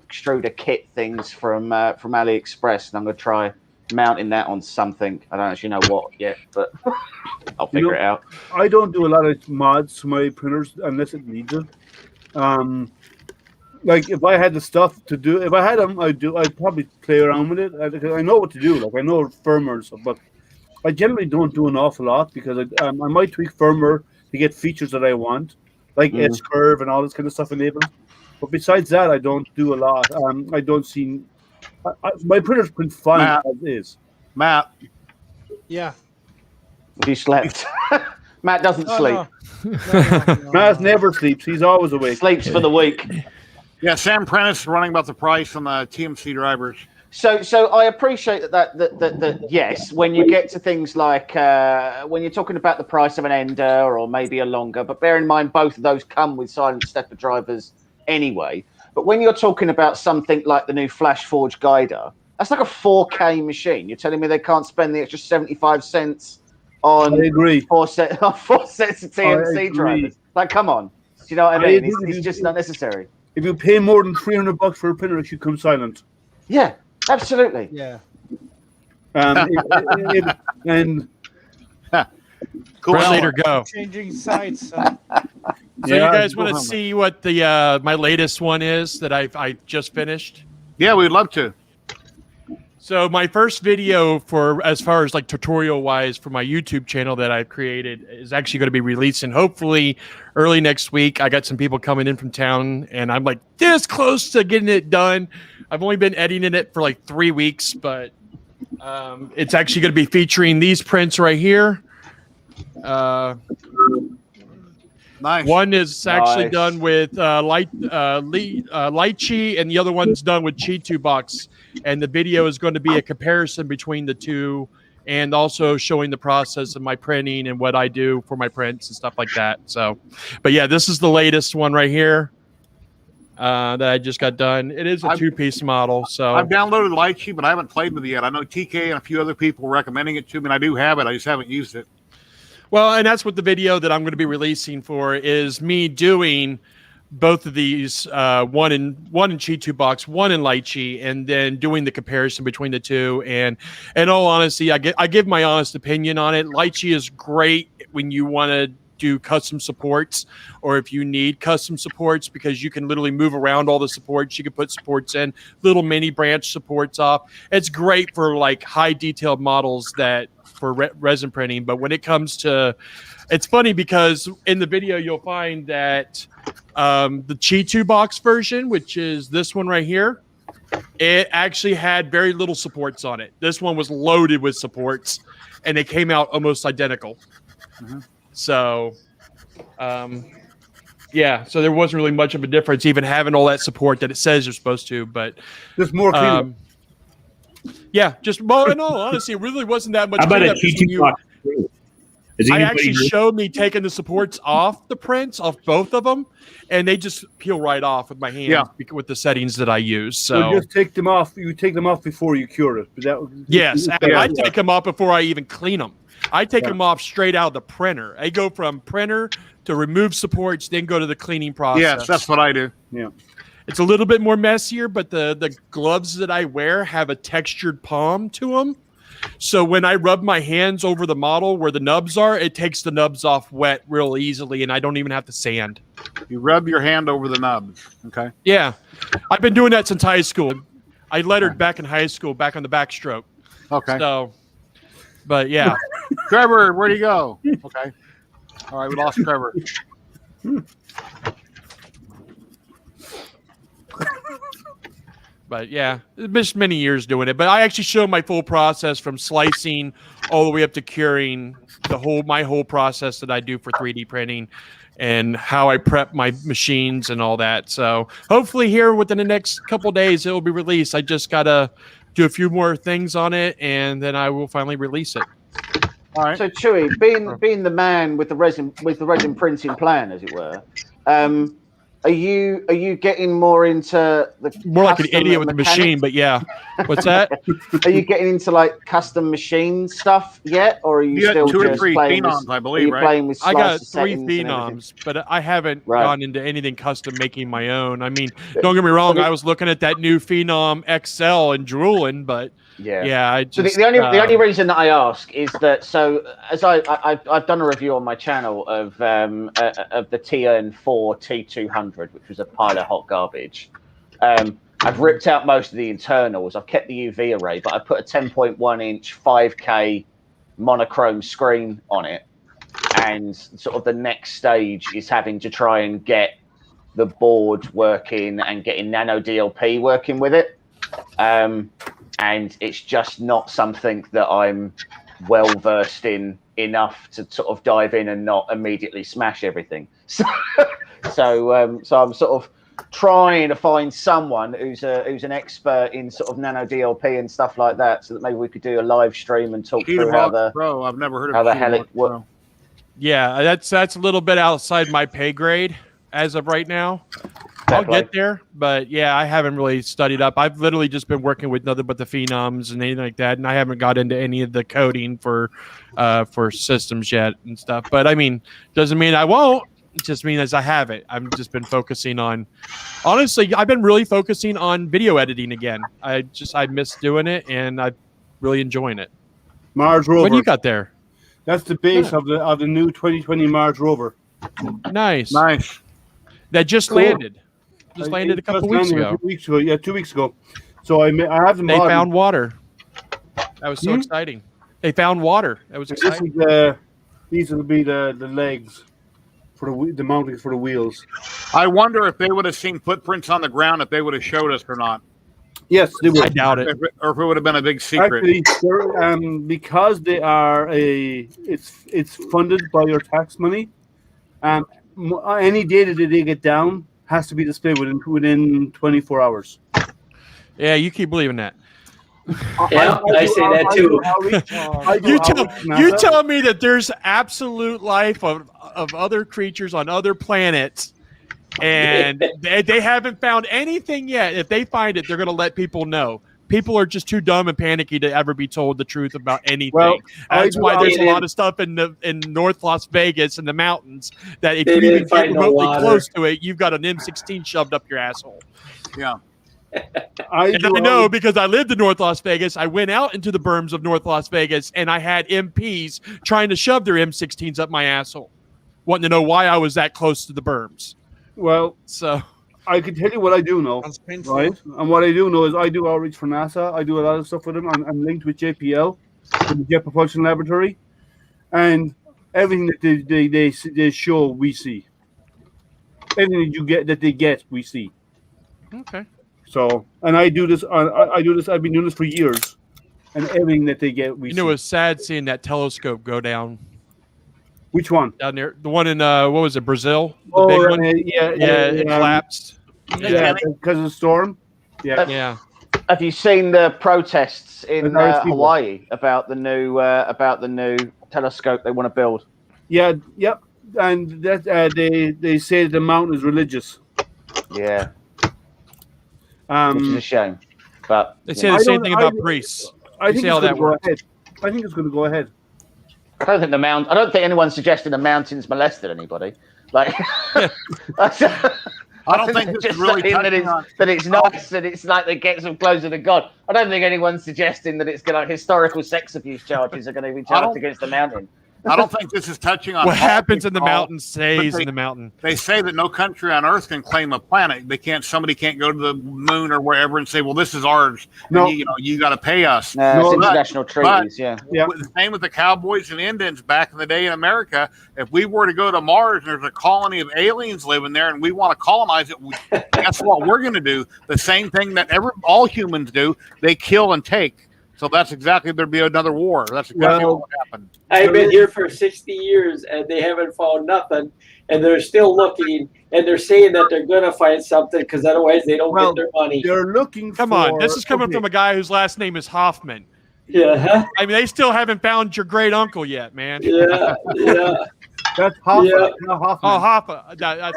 extruder kit things from AliExpress, and I'm going to try mounting that on something. I don't actually know what yet, but I'll figure it out. I don't do a lot of mods to my printers unless it needs it. Like if I had the stuff to do, if I had them, I'd probably play around with it. I know what to do. Like I know firmware and stuff, but I generally don't do an awful lot because I might tweak firmware to get features that I want, like S curve and all this kind of stuff enabled. But besides that, I don't do a lot. I don't see. My printers print fine Matt. as is. Matt. Yeah. You slept. Matt doesn't sleep. No. Matt never sleeps. He's always awake. Sleeps for the week. Yeah, Sam Prentice running about the price on the TMC drivers. So I appreciate that yes, when you get to things like when you're talking about the price of an Ender or maybe a longer, but bear in mind both of those come with silent stepper drivers anyway. But when you're talking about something like the new Flash Forge Guider, that's like a 4K machine. You're telling me they can't spend the extra 75 cents on I agree. four sets of TMC drivers? Like, come on. Do you know what I mean? It's just not necessary. If you pay more than $300 for a printer, it should come silent. Yeah, absolutely. Yeah. Cool. Red leader, go. Changing sides. So Yeah, you guys go want to on, man. see what the my latest one is that I just finished? Yeah, we'd love to. So my first video for as far as like tutorial wise for my YouTube channel that I've created is actually going to be releasing hopefully early next week. I got some people coming in from town and I'm like this close to getting it done. I've only been editing it for like 3 weeks, but it's actually going to be featuring these prints right here. Nice. One is actually Nice. done with Lychee, and the other one's done with Chi2 Box. And the video is going to be a comparison between the two, and also showing the process of my printing and what I do for my prints and stuff like that. So, but yeah, this is the latest one right here that I just got done. It is a 2-piece model. So I've downloaded Lychee, but I haven't played with it yet. I know TK and a few other people were recommending it to me, and I do have it. I just haven't used it. well, and that's what the video that I'm going to be releasing for is me doing both of these, one in Chi2 Box, one in Lychee, and then doing the comparison between the two. And in all honesty, I give my honest opinion on it. Lychee is great when you want to do custom supports, or if you need custom supports, because you can literally move around all the supports. You can put supports in, little mini branch supports off. It's great for like high detailed models that for resin printing. But when it comes to, it's funny because in the video you'll find that the Chi2 Box version, which is this one right here, it actually had very little supports on it. This one was loaded with supports, and they came out almost identical. Mhm. So, yeah, so there wasn't really much of a difference, even having all that support that it says you're supposed to. But Just more cleanup. yeah, just well, in all honesty, it really wasn't that much. How about a cleanup, 'cause when Chi2 you- Box? Is I anybody actually here? showed me taking the supports off the prints, off both of them, and they just peel right off with my hands Yeah. with the settings that I use. So So just take them off. You take them off before you cure it. But yes, yeah. I take them off before I even clean them. I take Yeah. them off straight out of the printer. I go from printer to remove supports, then go to the cleaning process. Yes, that's what I do. It's a little bit more messier, but the gloves that I wear have a textured palm to them. So when I rub my hands over the model where the nubs are, it takes the nubs off wet real easily, and I don't even have to sand. You rub your hand over the nubs. Okay. Yeah. I've been doing that since high school. I lettered back in high school, back on the backstroke. Okay. So, but yeah. Trevor, where'd he go? Okay. All right, we lost Trevor. But yeah, it's been many years doing it. But I actually show my full process from slicing all the way up to curing my whole process that I do for 3D printing and how I prep my machines and all that. So hopefully here within the next couple of days it will be released. I just gotta do a few more things on it and then I will finally release it. All right. So Chewy, being the man with the resin printing plan, as it were, are you getting more into the More like an custom idiot with the mechanics? machine, but yeah. What's that? Are you getting into like custom machine stuff yet, or are you You got still 2 or just 3 playing phenoms, with, I are believe, you right? playing with I got slicer 3 settings and everything? phenoms, but I haven't Right. gone into anything custom making my own. I mean, don't get me wrong, I was looking at that new Phenom XL and drooling, but yeah, I So just the only reason that I ask is that as I've done a review on my channel of the TN4 T200, which was a pile of hot garbage. I've ripped out most of the internals. I've kept the UV array, but I put a 10.1 inch 5K monochrome screen on it. And sort of the next stage is having to try and get the board working and getting nano DLP working with it. And it's just not something that I'm well versed in enough to sort of dive in and not immediately smash everything. So I'm sort of trying to find someone who's an expert in sort of nano DLP and stuff like that, so that maybe we could do a live stream and talk through how the Pro. I've never heard of how the hell it works. yeah, that's a little bit outside my pay grade as of right now. I'll get there, but yeah, I haven't really studied up. I've literally just been working with nothing but the phenoms and anything like that, and I haven't got into any of the coding for systems yet and stuff. But I mean, doesn't mean I won't. It just means I haven't. I've just been focusing on. Honestly, I've been really focusing on video editing again. I miss doing it, and I'm really enjoying it. Mars Rover. What do you got there? That's the base of the new 2020 Mars Rover. Nice. Nice. That just Cool. landed. Just landed a couple weeks ago. 2 weeks ago. Yeah, 2 weeks ago. So I have them. They found water. That was so Hmm? exciting. They found water. That was exciting. These will be the legs for the mountings for the wheels. I wonder if they would have seen footprints on the ground, if they would have showed us or not. Yes, they will. I doubt it. Or if it would have been a big secret. Actually, because they are it's funded by your tax money. Any data that they get down has to be displayed within 24 hours. Yeah, you keep believing that. Yeah, I say that too. You tell me that there's absolute life of other creatures on other planets, and they haven't found anything yet. If they find it, they're going to let people know. People are just too dumb and panicky to ever be told the truth about anything. Well, that's why there's a lot of stuff in North Las Vegas in the mountains that if you even get remotely close to it, you've got an M16 shoved up your asshole. Yeah. I know because I lived in North Las Vegas. I went out into the berms of North Las Vegas, and I had MPs trying to shove their M16s up my asshole, wanting to know why I was that close to the berms. Well, so I can tell you what I do know, right? And what I do know is I do outreach for NASA. I do a lot of stuff with them. I'm linked with JPL, the Jet Propulsion Laboratory, and everything that they show, we see. Everything that they get, we see. Okay. So, and I do this. I do this. I've been doing this for years, and everything that they get, we see. It was sad seeing that telescope go down. Which one? Down there, the one in what was it, Brazil? The big one? It collapsed. Yeah, because of the storm. Yeah. Have you seen the protests in Hawaii about the new telescope they want to build? Yeah. Yep. And that they say the mountain is religious. Yeah. Which is a shame, but they say the same thing about priests. I think it's going to go ahead. I think it's going to go ahead. I don't think anyone's suggesting the mountains molested anybody. Like, I don't think it's really that it's nice and it's like they get some closer to God. I don't think anyone's suggesting that it's going to historical sex abuse charges are going to be charged against the mountain. I don't think this is touching on what happens in the mountain stays in the mountain. They say that no country on Earth can claim a planet. Somebody can't go to the moon or wherever and say, "Well, this is ours." No, you got to pay us. No, it's international treaties. Yeah. The same with the cowboys and Indians back in the day in America. If we were to go to Mars and there's a colony of aliens living there and we want to colonize it, guess what we're going to do? The same thing that all humans do. They kill and take. So that's exactly, there'd be another war. That's exactly what would happen. I've been here for 60 years and they haven't found nothing, and they're still looking, and they're saying that they're going to find something because otherwise they don't get their money. They're looking Come on, this is coming from a guy whose last name is Hoffman. Yeah. I mean, they still haven't found your great uncle yet, man. Yeah. That's Hoffman. Yeah. Oh, Hoffa. That's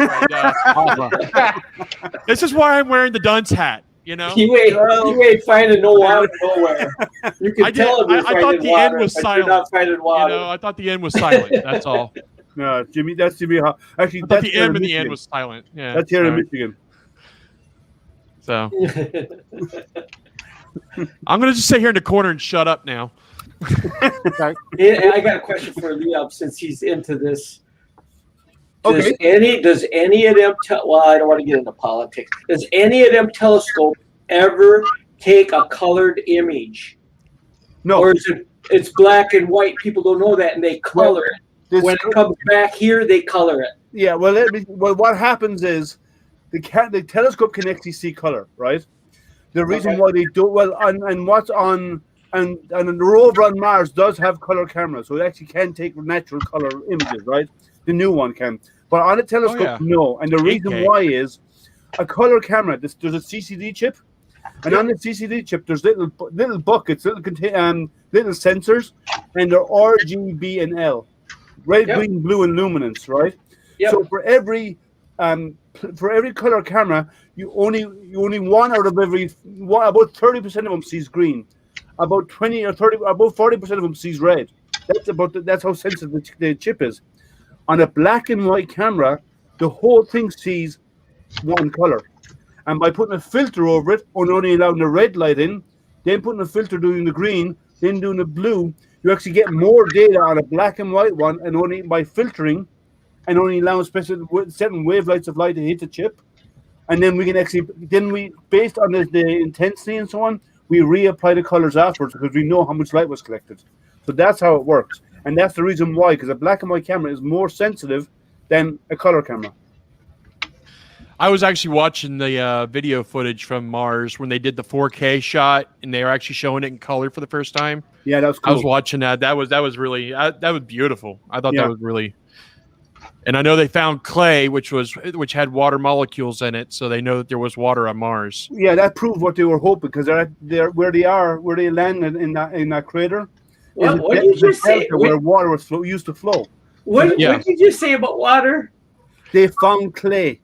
right. This is why I'm wearing the dunce hat. You know, you ain't finding no water nowhere. You can tell I thought the end was silent. Not finding water. You know, I thought the end was silent. That's all. No, Jimmy. That's Jimmy. Actually, that's the M and the end was silent. Yeah, that's here in Michigan. So I'm gonna just sit here in the corner and shut up now. I got a question for Liam since he's into this. Okay. Does any of them well, I don't want to get into politics. Does any of them telescope ever take a colored image? No. Or is it's black and white? People don't know that, and they color it. When it comes back here, they color it. Yeah. Well, what happens is the telescope can actually see color, right? The reason why they do and what's on and the rover on Mars does have color cameras, so it actually can take natural color images, right? The new one can, but on a telescope, no. And the reason why is a color camera. There's a CCD chip, and on the CCD chip, there's little buckets, little sensors, and they're RGB and L, red, green, blue, and luminance, right? Yep. So for every color camera, you only one out of every about 30% of them sees green, about 20 or 30, about 40% of them sees red. That's how sensitive the chip is. On a black and white camera, the whole thing sees one color. And by putting a filter over it, and only allowing the red light in, then putting a filter doing the green, then doing the blue, you actually get more data on a black and white one, and only by filtering and only allow certain wavelengths of light to hit the chip. And then we can actually, based on the intensity and so on, we reapply the colors afterwards because we know how much light was collected. So that's how it works. And that's the reason why, because a black and white camera is more sensitive than a color camera. I was actually watching the video footage from Mars when they did the 4K shot, and they were actually showing it in color for the first time. Yeah, that was cool. I was watching that. That was really that was beautiful. I thought that was really. And I know they found clay, which had water molecules in it, so they know that there was water on Mars. Yeah, that proved what they were hoping, because they're where they landed in that crater. What did you say? Where water used to flow. What did you say about water? They found clay.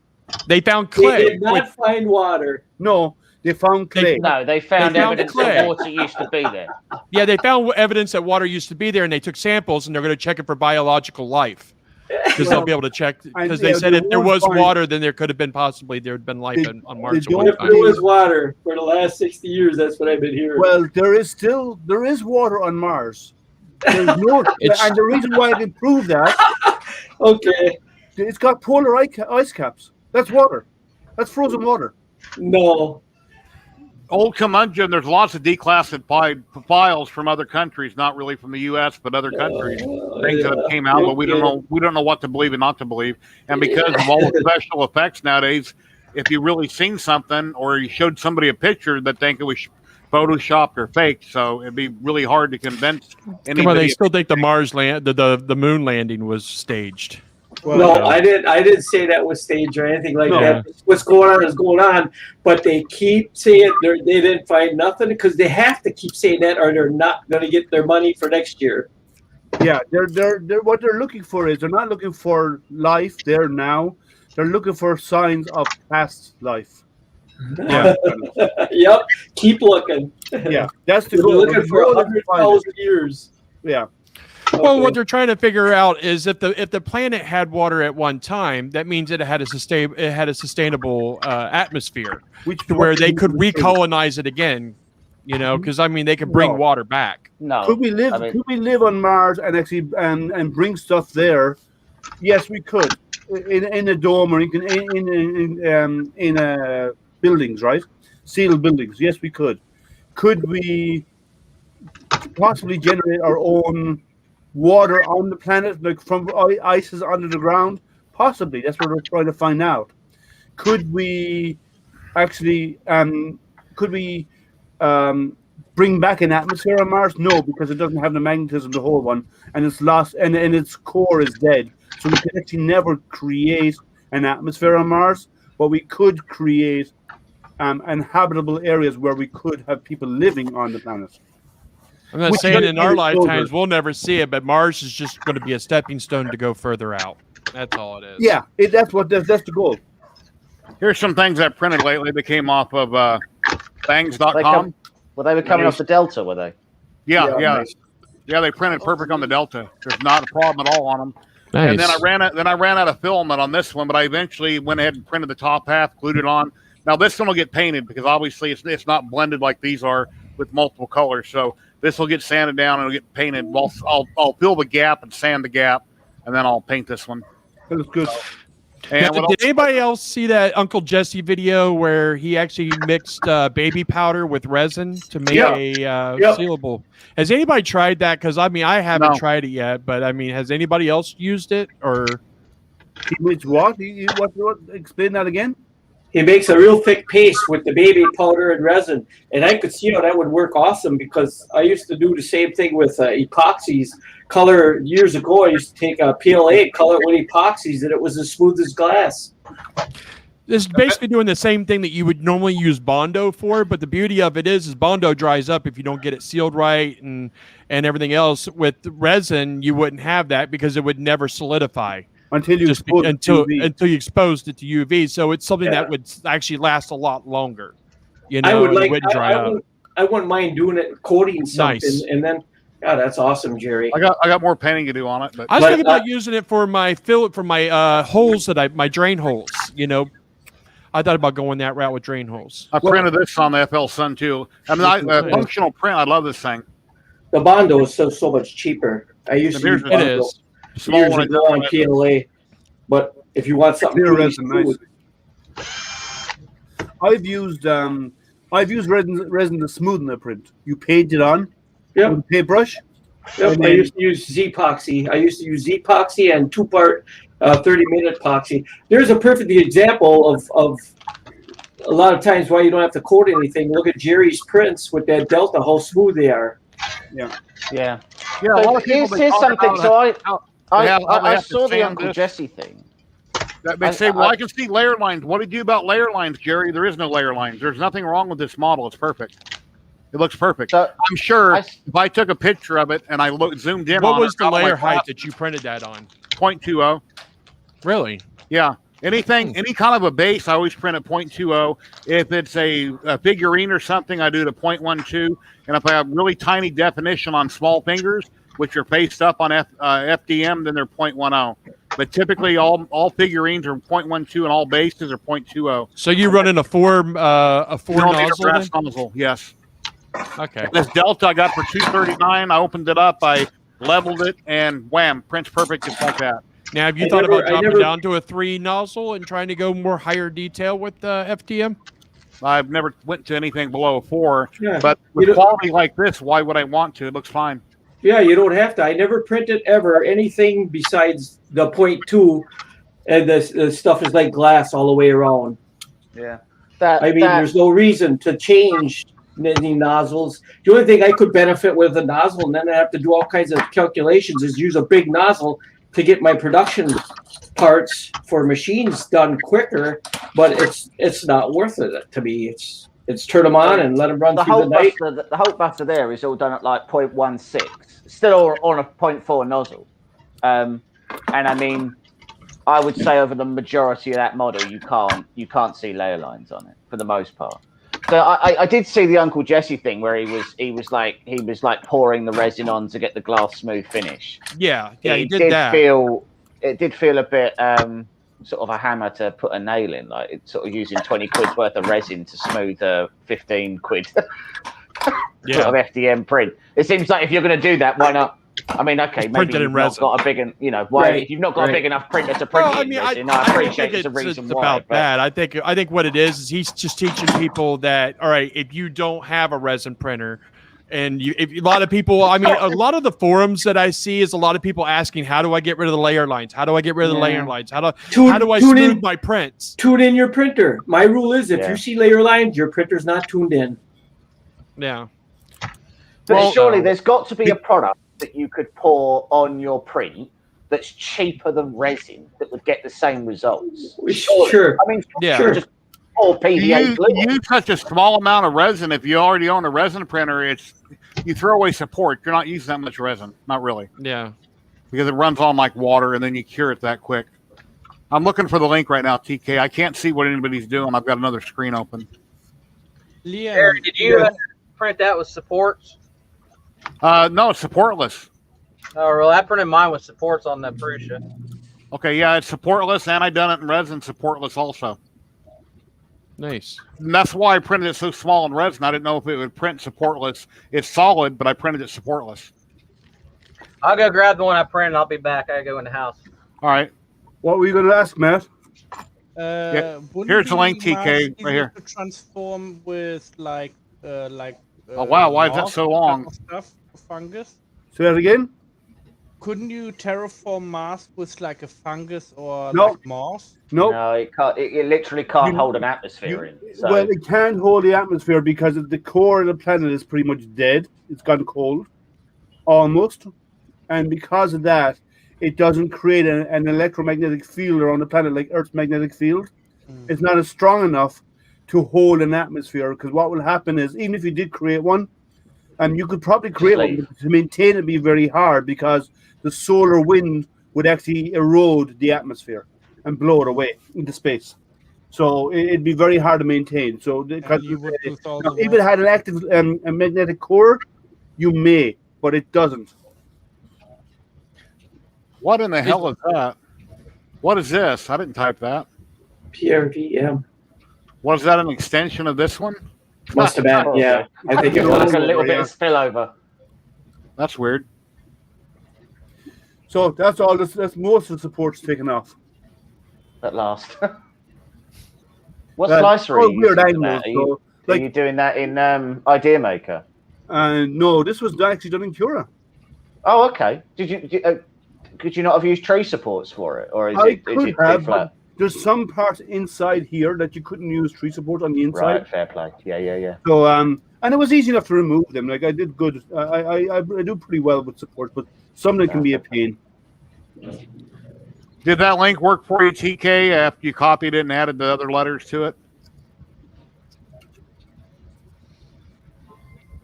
They found clay. They did not find water. No, they found clay. They found evidence that water used to be there. Yeah, they found evidence that water used to be there, and they took samples, and they're going to check it for biological life. Because they'll be able to check. Because they said if there was water, then there could have been there had been life on Mars. If there was water for the last 60 years, that's what I've been hearing. Well, there is water on Mars. There's no, and the reason why I can prove that, okay, it's got polar ice caps. That's water. That's frozen water. No. Old curmudgeon, there's lots of declassified files from other countries, not really from the U.S., but other countries, things that have came out, but we don't know what to believe and not to believe. And because of all the special effects nowadays, if you really seen something or you showed somebody a picture, that think it was photoshopped or faked, so it'd be really hard to convince anybody. Well, they still think the moon landing was staged. Well, no, I didn't say that was staged or anything like that. What's going on is going on, but they keep saying they didn't find nothing because they have to keep saying that, or they're not going to get their money for next year. Yeah, they're what they're looking for is they're not looking for life there now. They're looking for signs of past life. Yeah. Yep. Keep looking. Yeah, that's the goal. We're looking for 100,000 years. Yeah. Well, what they're trying to figure out is if the planet had water at one time, that means it had a sustainable atmosphere, to where they could recolonize it again. You know, because I mean, they could bring water back. No. Could we live? Could we live on Mars and actually and bring stuff there? Yes, we could. In a dome or in buildings, right? Sealed buildings. Yes, we could. Could we possibly generate our own water on the planet, like from ices under the ground? Possibly. That's what we're trying to find out. Could we actually bring back an atmosphere on Mars? No, because it doesn't have the magnetism to hold one, and it's lost, and its core is dead. So we can actually never create an atmosphere on Mars, but we could create inhabitable areas where we could have people living on the planet. I'm not saying in our lifetimes we'll never see it, but Mars is just going to be a stepping stone to go further out. That's all it is. Yeah, that's the goal. Here's some things I printed lately that came off of bangs.com. They were coming off the Delta, were they? Yeah. Nice. Yeah, they printed perfect on the Delta. There's not a problem at all on them. Nice. And then I ran out of filament on this one, but I eventually went ahead and printed the top half, glued it on. Now this one will get painted because obviously it's not blended like these are with multiple colors. So this will get sanded down and it'll get painted. I'll fill the gap and sand the gap, and then I'll paint this one. That looks good. Now, did anybody else see that Uncle Jesse video where he actually mixed baby powder with resin to make a sealable? Has anybody tried that? Because I mean, I haven't tried it yet, but I mean, has anybody else used it? Or he makes what? What? Explain that again. He makes a real thick paste with the baby powder and resin, and I could see how that would work awesome because I used to do the same thing with epoxies. Color years ago, I used to take a PLA, color it with epoxies, and it was as smooth as glass. This is basically doing the same thing that you would normally use Bondo for, but the beauty of it is Bondo dries up if you don't get it sealed right and everything else. With resin, you wouldn't have that because it would never solidify until you exposed it to UV. So it's something that would actually last a lot longer. You know, it wouldn't dry up. I wouldn't mind doing it, coating something, and then. God, that's awesome, Jerry. I got more painting to do on it. But I was thinking about using it for my holes my drain holes. You know, I thought about going that route with drain holes. I printed this on the FL Sun too. I mean, functional print. I love this thing. The Bondo is so much cheaper. I used to use Bondo it is years ago on PLA. But if you want something Clear really resin, nice. I've used resin to smoothen the print. You paint it on with a paintbrush. Yep, I used to use Z-epoxy. I used to use Z-epoxy and 2-part 30-minute epoxy. There's a perfect example of a lot of times why you don't have to coat anything. Look at Jerry's prints with that Delta, how smooth they are. Yeah. Yeah. So A lot of people here's something. So I saw the sand Uncle this. Jesse thing. They say, well, I can see layer lines. What did you do about layer lines, Jerry? There is no layer lines. There's nothing wrong with this model. It's perfect. It looks perfect. So I'm sure if I took a picture of it and I zoomed in on it. What was the layer height that you printed that on? 0.20. Really? Yeah. Any kind of a base, I always print at 0.20. If it's a figurine or something, I do it at 0.12. And if I have really tiny definition on small fingers, which are faced up on FDM, then they're 0.10. But typically, all figurines are 0.12 and all bases are 0.20. So you run in a four nozzle? Yes. Okay. This Delta I got for $239. I opened it up, I leveled it, and wham, prints perfect just like that. Now, have you thought about dropping down to a 3 nozzle and trying to go more higher detail with FDM? I've never went to anything below a 4, Yeah. but with quality like this, why would I want to? It looks fine. Yeah, you don't have to. I never printed ever anything besides the 0.2, and the stuff is like glass all the way around. Yeah. There's no reason to change any nozzles. The only thing I could benefit with a nozzle, and then I have to do all kinds of calculations, is use a big nozzle to get my production parts for machines done quicker. But it's not worth it to me. It's turn them on and let them run through the night. The whole butter there is all done at like 0.16, still on a 0.4 nozzle. And I mean, I would say over the majority of that model, you can't see layer lines on it for the most part. So I did see the Uncle Jesse thing where he was like pouring the resin on to get the glass smooth finish. Yeah, he did that. It did feel a bit sort of a hammer to put a nail in, like it's sort of using 20 quid's worth of resin to smooth a 15 quid sort of FDM print. It seems like if you're going to do that, why not? I mean, okay, maybe you've not got a big, if you've not got a big enough printer to print it in resin, I appreciate there's a reason why. About that. I think what it is he's just teaching people that, all right, if you don't have a resin printer, and a lot of people, I mean, a lot of the forums that I see is a lot of people asking, how do I get rid of the layer lines? How do I get rid of the layer lines? How do I smooth my prints? Tune in your printer. My rule is if you see layer lines, your printer's not tuned in. Yeah. But surely there's got to be a product that you could pour on your print that's cheaper than resin that would get the same results. Sure. I mean, just pour PVA glue. You use such a small amount of resin. If you already own a resin printer, you throw away support. You're not using that much resin. Not really. Yeah. Because it runs on like water, and then you cure it that quick. I'm looking for the link right now, TK. I can't see what anybody's doing. I've got another screen open. Gary, did you print that with supports? No, it's supportless. Oh, well, I printed mine with supports on the Prusa. Okay, yeah, it's supportless, and I done it in resin supportless also. Nice. And that's why I printed it so small in resin. I didn't know if it would print supportless. It's solid, but I printed it supportless. I'll go grab the one I printed. I'll be back. I gotta go in the house. All right. What were you going to ask, Matt? Here's the link, TK, right here. To transform with oh wow, why is that so long? Stuff for fungus. Say that again. Couldn't you terraform Mars with like a fungus or like moss? Nope. No, it can't. It literally can't hold an atmosphere in. So. Well, it can't hold the atmosphere because the core of the planet is pretty much dead. It's gone cold, almost, and because of that, it doesn't create an electromagnetic field around the planet like Earth's magnetic field. It's not as strong enough to hold an atmosphere, because what will happen is, even if you did create one, and you could probably create one, to maintain it would be very hard, because the solar wind would actually erode the atmosphere and blow it away into space. So it'd be very hard to maintain. So because if it had an active a magnetic core, you may, but it doesn't. What in the hell is that? What is this? I didn't type that. PRVM. Was that an extension of this one? Must have been, yeah. I think it was like a little bit of spillover. That's weird. So that's all. That's most of the support's taken off. at last. What slicer are you weird using for angles. that? So, Are you doing that in Idea Maker? No, this was actually done in Cura. Oh, okay. Could you not have used tree supports for it, or is it too flat? There's some parts inside here that you couldn't use tree support on the inside. Right, fair play. Yeah. So and it was easy enough to remove them. Like I did good. I do pretty well with support, but some of them can be a pain. Did that link work for you, TK, after you copied it and added the other letters to it?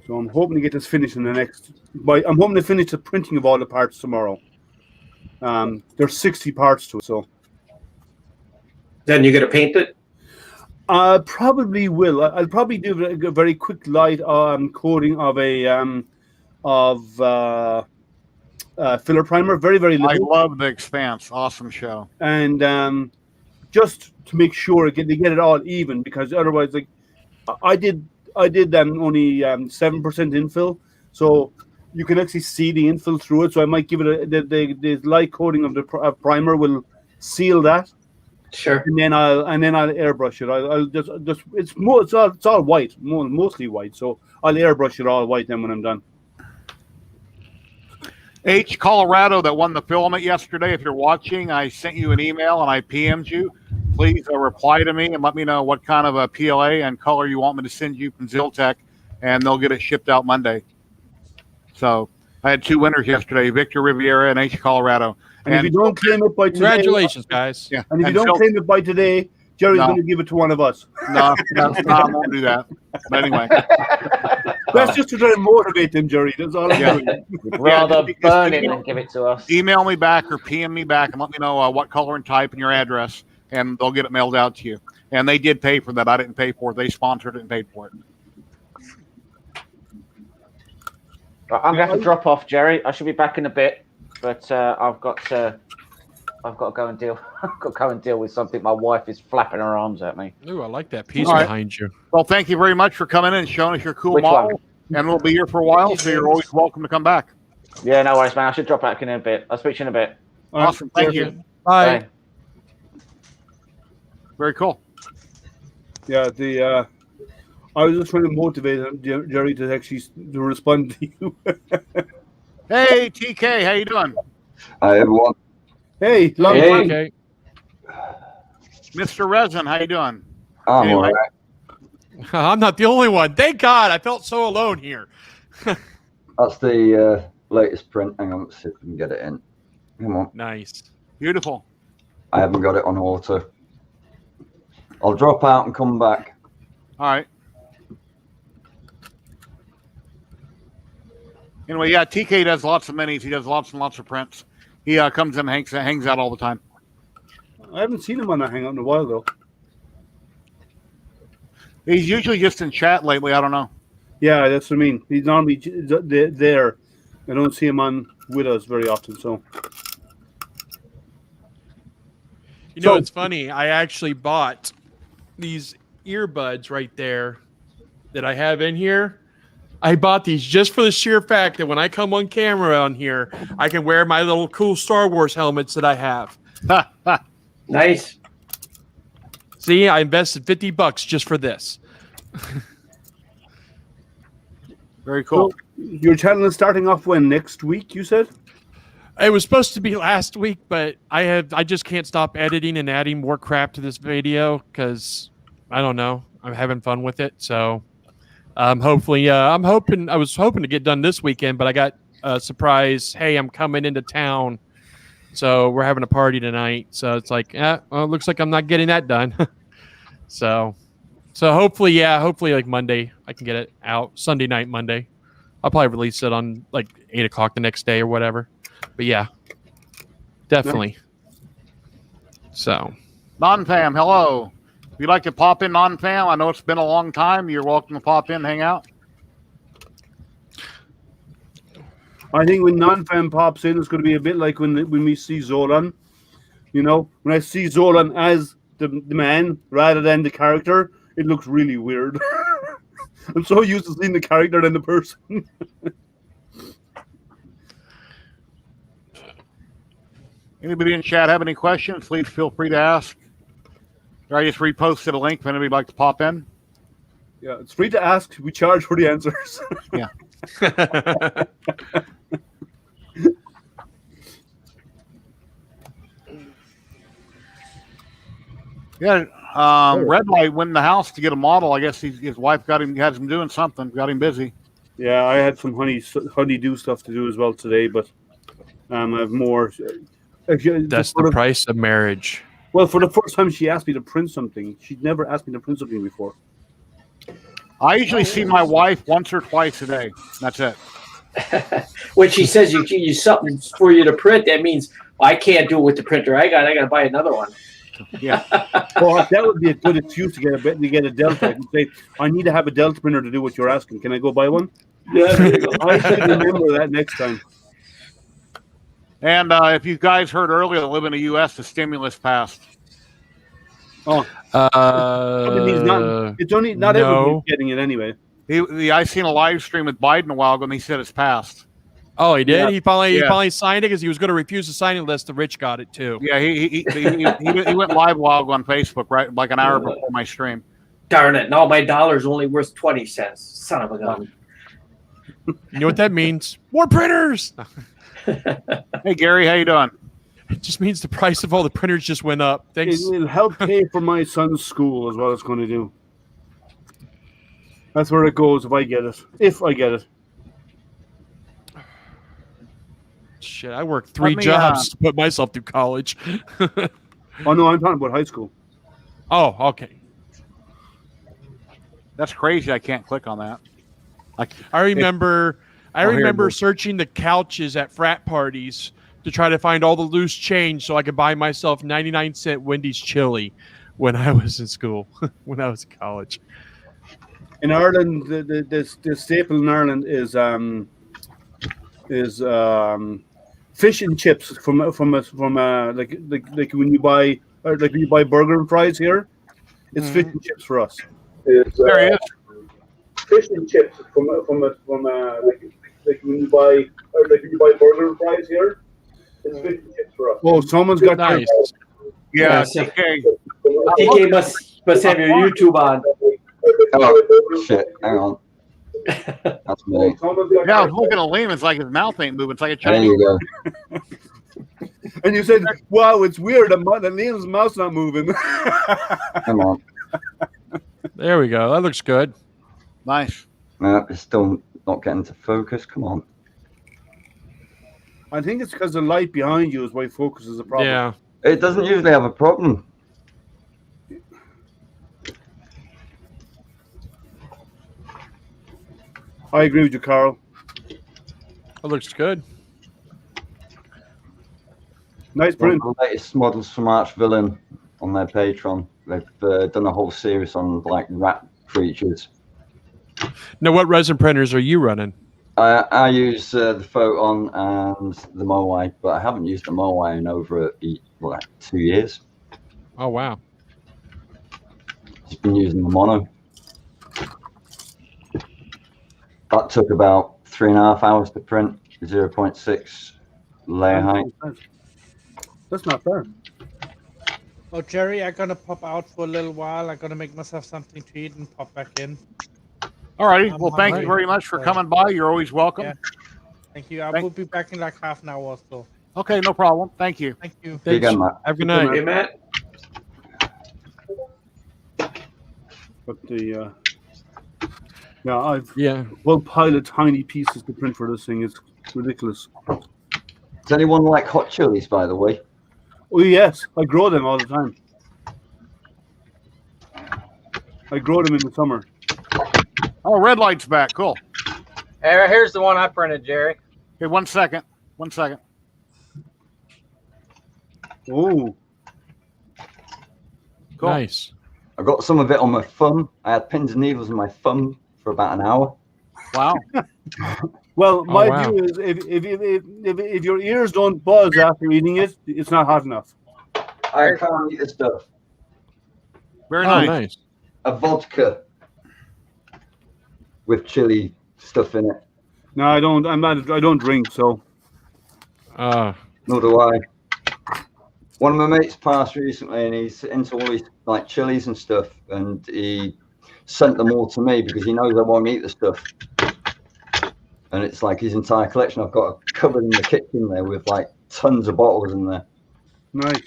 So I'm hoping to get this finished in the next. I'm hoping to finish the printing of all the parts tomorrow. There's 60 parts to it, so. Then you're gonna paint it? I probably will. I'll probably do a very quick light coating of a filler primer. Very, very little. I love The Expanse. Awesome show. And just to make sure they get it all even, because otherwise, like I did only 7% infill, so you can actually see the infill through it. So I might give it the light coating of the primer will seal that. Sure. And then I'll airbrush it. I'll just it's all white, mostly white. So I'll airbrush it all white then when I'm done. H Colorado that won the filament yesterday. If you're watching, I sent you an email and I PM'd you. Please reply to me and let me know what kind of a PLA and color you want me to send you from ZYLTECH, and they'll get it shipped out Monday. So I had 2 winners yesterday: Victor Riviera and H Colorado. And if you don't claim it by today, congratulations, guys. Yeah. And if you don't claim it by today, Jerry's going to give it to one of us. No, I won't do that. But anyway, that's just to try to motivate them, Jerry. That's all I'm doing. Rather burn it than give it to us. Email me back or PM me back and let me know what color and type and your address, and they'll get it mailed out to you. And they did pay for that. I didn't pay for it. They sponsored it and paid for it. I'm going to have to drop off, Jerry. I should be back in a bit, but I've got to go and deal. I've got to go and deal with something. My wife is flapping her arms at me. Ooh, I like that piece All right. behind you. Well, thank you very much for coming in and showing us your cool Which model. one? And we'll be here for a while, so you're always welcome to come back. Yeah, no worries, man. I should drop back in a bit. I'll speak to you in a bit. Awesome. Thank you. Bye. Very cool. Yeah, I was just trying to motivate Jerry to actually to respond to you. Hey, TK, how you doing? Hi, everyone. Hey, long Hey, time. okay. Mr. Resin, how you doing? I'm Anyway. all right. I'm not the only one. Thank God. I felt so alone here. That's the latest print. Hang on, let's see if we can get it in. Come on. Nice. Beautiful. I haven't got it on auto. I'll drop out and come back. All right. Anyway, yeah, TK does lots of minis. He does lots and lots of prints. He comes in and hangs out all the time. I haven't seen him on that hangout in a while, though. He's usually just in chat lately. I don't know. Yeah, that's what I mean. He's normally there. I don't see him on with us very often, so. You know, it's funny. I actually bought these earbuds right there that I have in here. I bought these just for the sheer fact that when I come on camera on here, I can wear my little cool Star Wars helmets that I have. Nice. See, I invested $50 just for this. Very cool. So your channel is starting off when? Next week, you said? It was supposed to be last week, but I just can't stop editing and adding more crap to this video because I don't know. I'm having fun with it. So I was hoping to get done this weekend, but I got a surprise. Hey, I'm coming into town. So we're having a party tonight. So it's like, well, it looks like I'm not getting that done. So hopefully like Monday I can get it out. Sunday night, Monday. I'll probably release it on like 8 o'clock the next day or whatever. But yeah, definitely. So Non-fam, hello. If you'd like to pop in, non-fam, I know it's been a long time. You're welcome to pop in, hang out. I think when non-fan pops in, it's going to be a bit like when we see Zolan. You know, when I see Zolan as the man rather than the character, it looks really weird. I'm so used to seeing the character than the person. Anybody in chat have any questions? Please feel free to ask. I just reposted a link if anybody would like to pop in. Yeah, it's free to ask. We charge for the answers. Yeah. Yeah, Red Light went in the house to get a model. I guess his wife had him doing something, got him busy. Yeah, I had some honeydew stuff to do as well today, but I have more. That's the price of marriage. Well, for the first time, she asked me to print something. She'd never asked me to print something before. I usually see my wife once or twice a day. That's it. When she says you use something for you to print, that means I can't do it with the printer I got to buy another one. Yeah. Well, that would be a good excuse to get a Delta. I can say, I need to have a Delta printer to do what you're asking. Can I go buy one? Yeah, there you go. I should remember that next time. And if you guys heard earlier that live in the U.S., the stimulus passed. Oh. It's only not everyone's getting it anyway. I seen a live stream with Biden a while ago, and he said it's passed. Oh, he did. Yeah. He finally signed it because he was going to refuse to sign it unless the rich got it too. Yeah, he went live a while ago on Facebook, right, like an hour before my stream. Darn it! Now my dollar's only worth 20 cents. Son of a gun. You know what that means? More printers. Hey Gary, how you doing? It just means the price of all the printers just went up. Thanks. It'll help pay for my son's school is what it's going to do. That's where it goes if I get it. If I get it. Shit, I worked 3 jobs to put myself through college. Oh, no, I'm talking about high school. Oh, okay. That's crazy. I can't click on that. I remember searching the couches at frat parties to try to find all the loose change so I could buy myself 99-cent Wendy's chili when I was in school, when I was in college. In Ireland, the staple in Ireland is fish and chips from like when you buy burger and fries here. It's fish and chips for us. There he is. Fish and chips from like when you buy burger and fries here. It's fish and chips for us. Oh, someone's got nice. Yeah, TK. TK must have your YouTube on. Oh shit! Hang on. That's me. Yeah, I was looking at Liam. It's like his mouth ain't moving. It's like a There Chinese. you go. And you said, "Wow, it's weird. The Liam's mouth's not moving." Come on. There we go. That looks good. Nice. No, it's still not getting to focus. Come on. I think it's because the light behind you is why focus is a problem. Yeah. It doesn't usually have a problem. I agree with you, Carl. That looks good. Nice One print. of the latest models from Archvillain on their Patreon. They've done a whole series on like rat creatures. Now, what resin printers are you running? I use the Photon and the Moai, but I haven't used the Moai in over like 2 years. Oh, wow. Just been using the Mono. That took about 3.5 hours to print, 0.6 layer height. That's not bad. Oh, Jerry, I'm gonna pop out for a little while. I'm gonna make myself something to eat and pop back in. All righty. Well, thank you very much for coming by. You're always welcome. Yeah. Thank you. I will be back in like half an hour or so. Okay, no problem. Thank you. Thank you. See you again, Matt. Have a good night. Hey, Matt. But the I've Yeah. one pile of tiny pieces to print for this thing. It's ridiculous. Does anyone like hot chilies, by the way? Oh yes, I grow them all the time. I grow them in the summer. Oh, red light's back. Cool. Hey, here's the one I printed, Jerry. Okay, 1 second. 1 second. Oh, Cool. Nice. I got some of it on my thumb. I had pins and needles in my thumb for about an hour. Wow. well, my wow. view is if your ears don't buzz after eating it, it's not hot enough. I can't eat this stuff. Very Oh, nice. nice. A vodka with chili stuff in it. No, I don't. I don't drink, so Uh, Nor do I. One of my mates passed recently, and he's into all these like chilies and stuff, and he sent them all to me because he knows I won't eat the stuff. And it's like his entire collection. I've got covered in the kitchen there with like tons of bottles in there. Nice.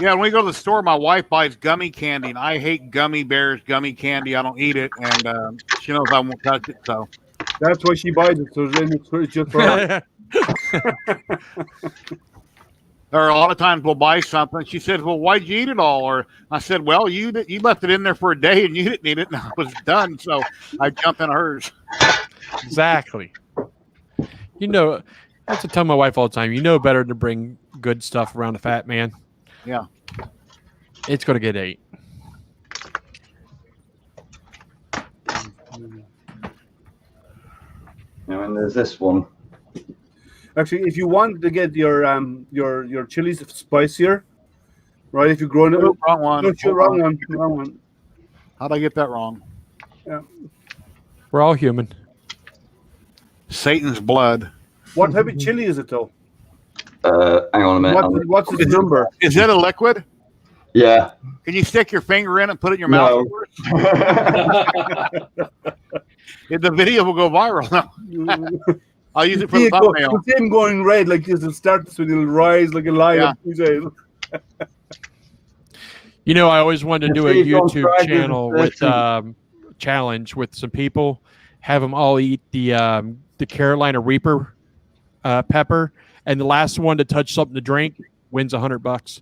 Yeah, when we go to the store, my wife buys gummy candy, and I hate gummy bears, gummy candy. I don't eat it, and she knows I won't touch it. So that's why she buys it. So then it's just for her. There are a lot of times we'll buy something. She said, "Well, why'd you eat it all?" Or I said, "Well, you left it in there for a day, and you didn't eat it, and I was done, so I jumped in hers." Exactly. You know, I have to tell my wife all the time. You know better to bring good stuff around a fat man. Yeah. It's going to get ate. And there's this one. Actually, if you want to get your chilies spicier, right? If you're growing it, wrong one. No, wrong one. How'd I get that wrong? Yeah. We're all human. Satan's blood. What type of chili is it though? Hang on a minute. What's its number? Is that a liquid? Yeah. Can you stick your finger in and put it in your mouth? The video will go viral. No. I'll use it for the thumbnail. It's him going red like this. It'll start so it'll rise like a lion. Yeah. You know, I always wanted to do a YouTube channel with challenge with some people. Have them all eat the Carolina Reaper pepper, and the last one to touch something to drink wins $100.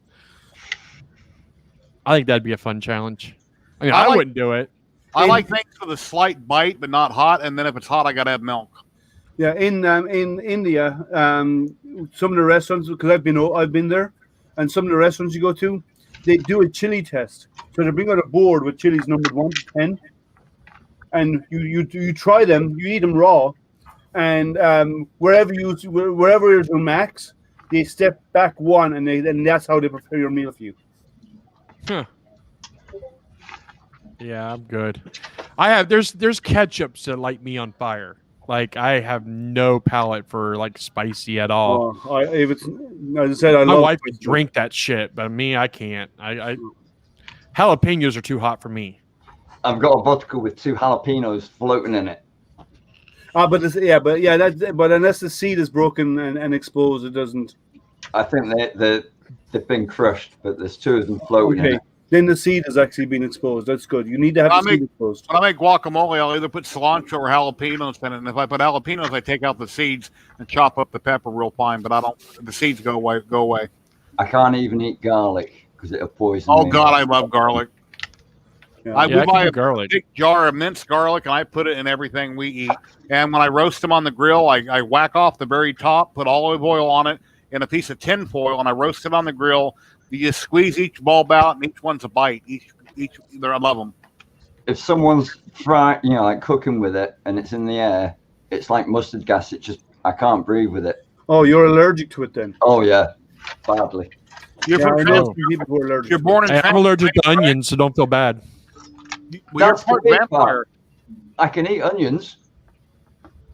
I think that'd be a fun challenge. I mean, I wouldn't do it. I like things with a slight bite, but not hot. And then if it's hot, I gotta have milk. Yeah, in India, some of the restaurants, because I've been there, and some of the restaurants you go to, they do a chili test. So they bring out a board with chilies numbered 1 to 10, and you try them, you eat them raw, and wherever there's a max, they step back one, and that's how they prepare your meal for you. Huh. Yeah, I'm good. There's ketchups that light me on fire. Like I have no palate for like spicy at all. If it's, as I said, my wife can drink that shit, but me, I can't. I jalapenos are too hot for me. I've got a vodka with 2 jalapenos floating in it. But unless the seed is broken and exposed, it doesn't. I think they've been crushed, but there's 2 of them floating in it. Then the seed has actually been exposed. That's good. You need to have the seed exposed. When I make guacamole, I'll either put cilantro or jalapenos in it. And if I put jalapenos, I take out the seeds and chop up the pepper real fine. But I don't. The seeds go away. I can't even eat garlic because it'll poison me. Oh God, I love garlic. Yeah. We buy a big jar of minced garlic, and I put it in everything we eat. And when I roast them on the grill, I whack off the very top, put olive oil on it, in a piece of tin foil, and I roast it on the grill. You just squeeze each bulb out, and each one's a bite. I love them. If someone's like cooking with it, and it's in the air, it's like mustard gas. I can't breathe with it. Oh, you're allergic to it then? Oh yeah, badly. You're born in. I'm allergic to onions, so don't feel bad. That's part vampire. I can eat onions.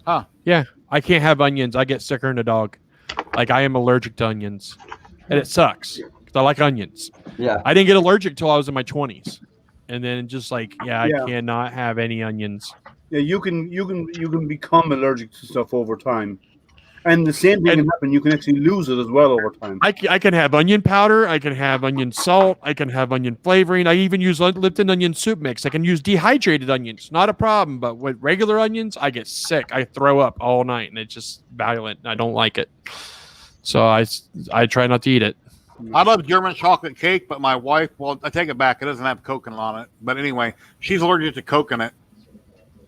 Huh? Yeah, I can't have onions. I get sicker than a dog. Like I am allergic to onions, and it sucks. I like onions. Yeah. I didn't get allergic till I was in my 20s. And then just like, I cannot have any onions. Yeah, you can become allergic to stuff over time. And the same thing can happen. You can actually lose it as well over time. I can have onion powder. I can have onion salt. I can have onion flavoring. I even use Lipton onion soup mix. I can use dehydrated onions. Not a problem. But with regular onions, I get sick. I throw up all night, and it's just violent. I don't like it. So I try not to eat it. I love German chocolate cake, but my wife, well, I take it back. It doesn't have coconut on it. But anyway, she's allergic to coconut.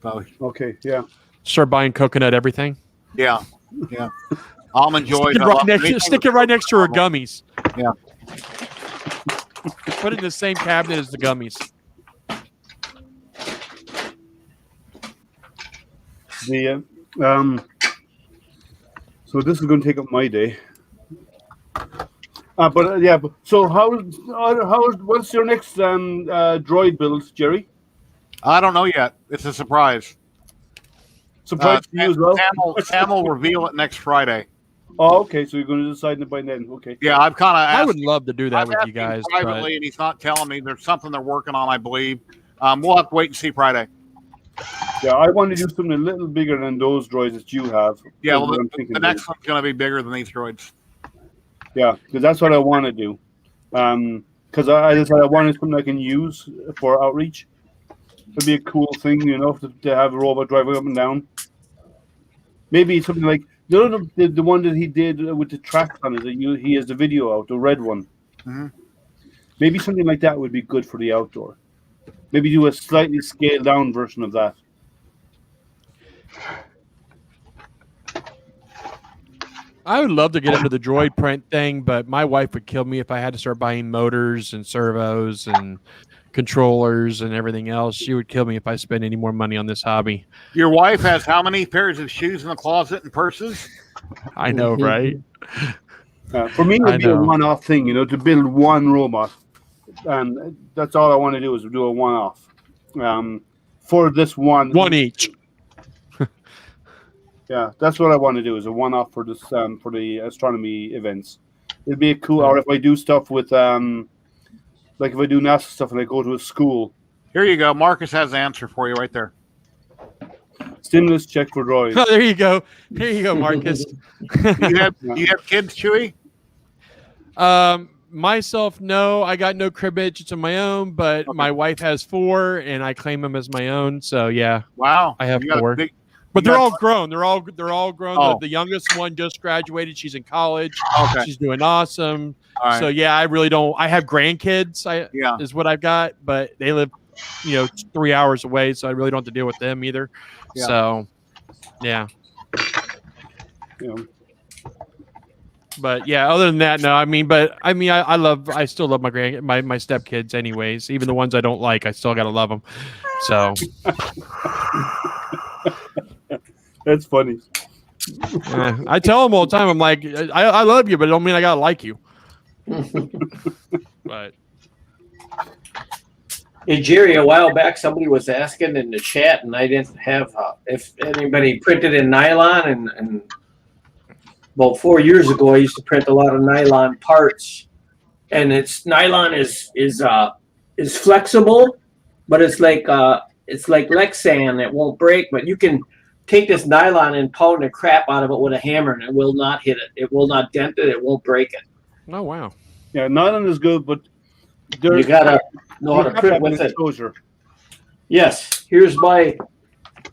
So, okay, yeah. Start buying coconut everything? Yeah. Almond Joy. Stick it right next to her gummies. Yeah. Put it in the same cabinet as the gummies. So this is going to take up my day. So what's your next droid build, Jerry? I don't know yet. It's a surprise. Surprise to you as well. Sam will reveal it next Friday. Oh, okay. So you're going to decide by then. Okay. Yeah, I've kind of. I would love to do that I've with asked you him guys. privately, and he's not telling me. There's something they're working on, I believe. We'll have to wait and see Friday. Yeah, I want to do something a little bigger than those droids that you have. Yeah, That's well, what I'm thinking the to do. next one's going to be bigger than these droids. Yeah, because that's what I want to do. Because I decided I wanted something I can use for outreach. It'd be a cool thing, you know, to have a robot driving up and down. Maybe something like the one that he did with the tracks on it. He has the video out, the red one. Mm-hmm. Maybe something like that would be good for the outdoor. Maybe do a slightly scaled down version of that. I would love to get into the droid print thing, but my wife would kill me if I had to start buying motors and servos and controllers and everything else. She would kill me if I spent any more money on this hobby. Your wife has how many pairs of shoes in the closet and purses? I know, right? For me, it would be a one-off thing, you know, to build one robot. And that's all I want to do is do a one-off. For this one. One each. Yeah, that's what I want to do is a one-off for this for the astronomy events. It'd be a cool, or if I do stuff with like if I do NASA stuff and I go to a school. Here you go. Marcus has the answer for you right there. Stimulus check for droids. Oh, there you go. There you go, Marcus. you have kids, Chewy? Myself, no. I got no cribbage of my own, but my wife has 4, and I claim them as my own. So yeah. Wow. I have You got a 4. big- But they're all grown. They're all grown. Oh. The youngest one just graduated. She's in college. Okay. She's doing awesome. All right. So yeah, I really don't. I have grandkids. Yeah. Is what I've got, but they live, 3 hours away, so I really don't have to deal with them either. Yeah. So, yeah. Yeah. But yeah, other than that, no. I still love my my stepkids, anyways. Even the ones I don't like, I still gotta love them. So. That's funny. I tell them all the time, I'm like, I love you, but it don't mean I gotta like you. But hey Jerry, a while back somebody was asking in the chat, and I didn't have if anybody printed in nylon, and about 4 years ago I used to print a lot of nylon parts, and nylon is flexible, but it's like Lexan, it won't break, but you can take this nylon and pound the crap out of it with a hammer, and it will not hit it. It will not dent it. It won't break it. Oh wow! Yeah, nylon is good, but you gotta know how to print with it. Exposure. Yes, here's my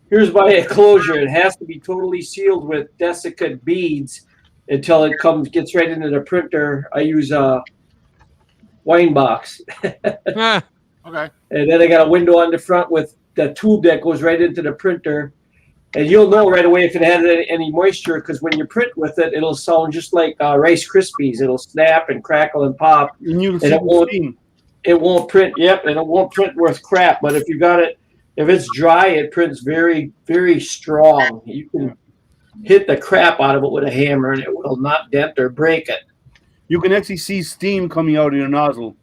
enclosure. It has to be totally sealed with desiccant beads until it gets right into the printer. I use a wine box. Okay. And then I got a window on the front with the tube that goes right into the printer. And you'll know right away if it has any moisture, because when you print with it, it'll sound just like Rice Krispies. It'll snap and crackle and pop. And you'll see it won't print. Yep, and it won't print worth crap. But if you got it, if it's dry, it prints very, very strong. You can hit the crap out of it with a hammer, and it will not dent or break it. You can actually see steam coming out of your nozzle.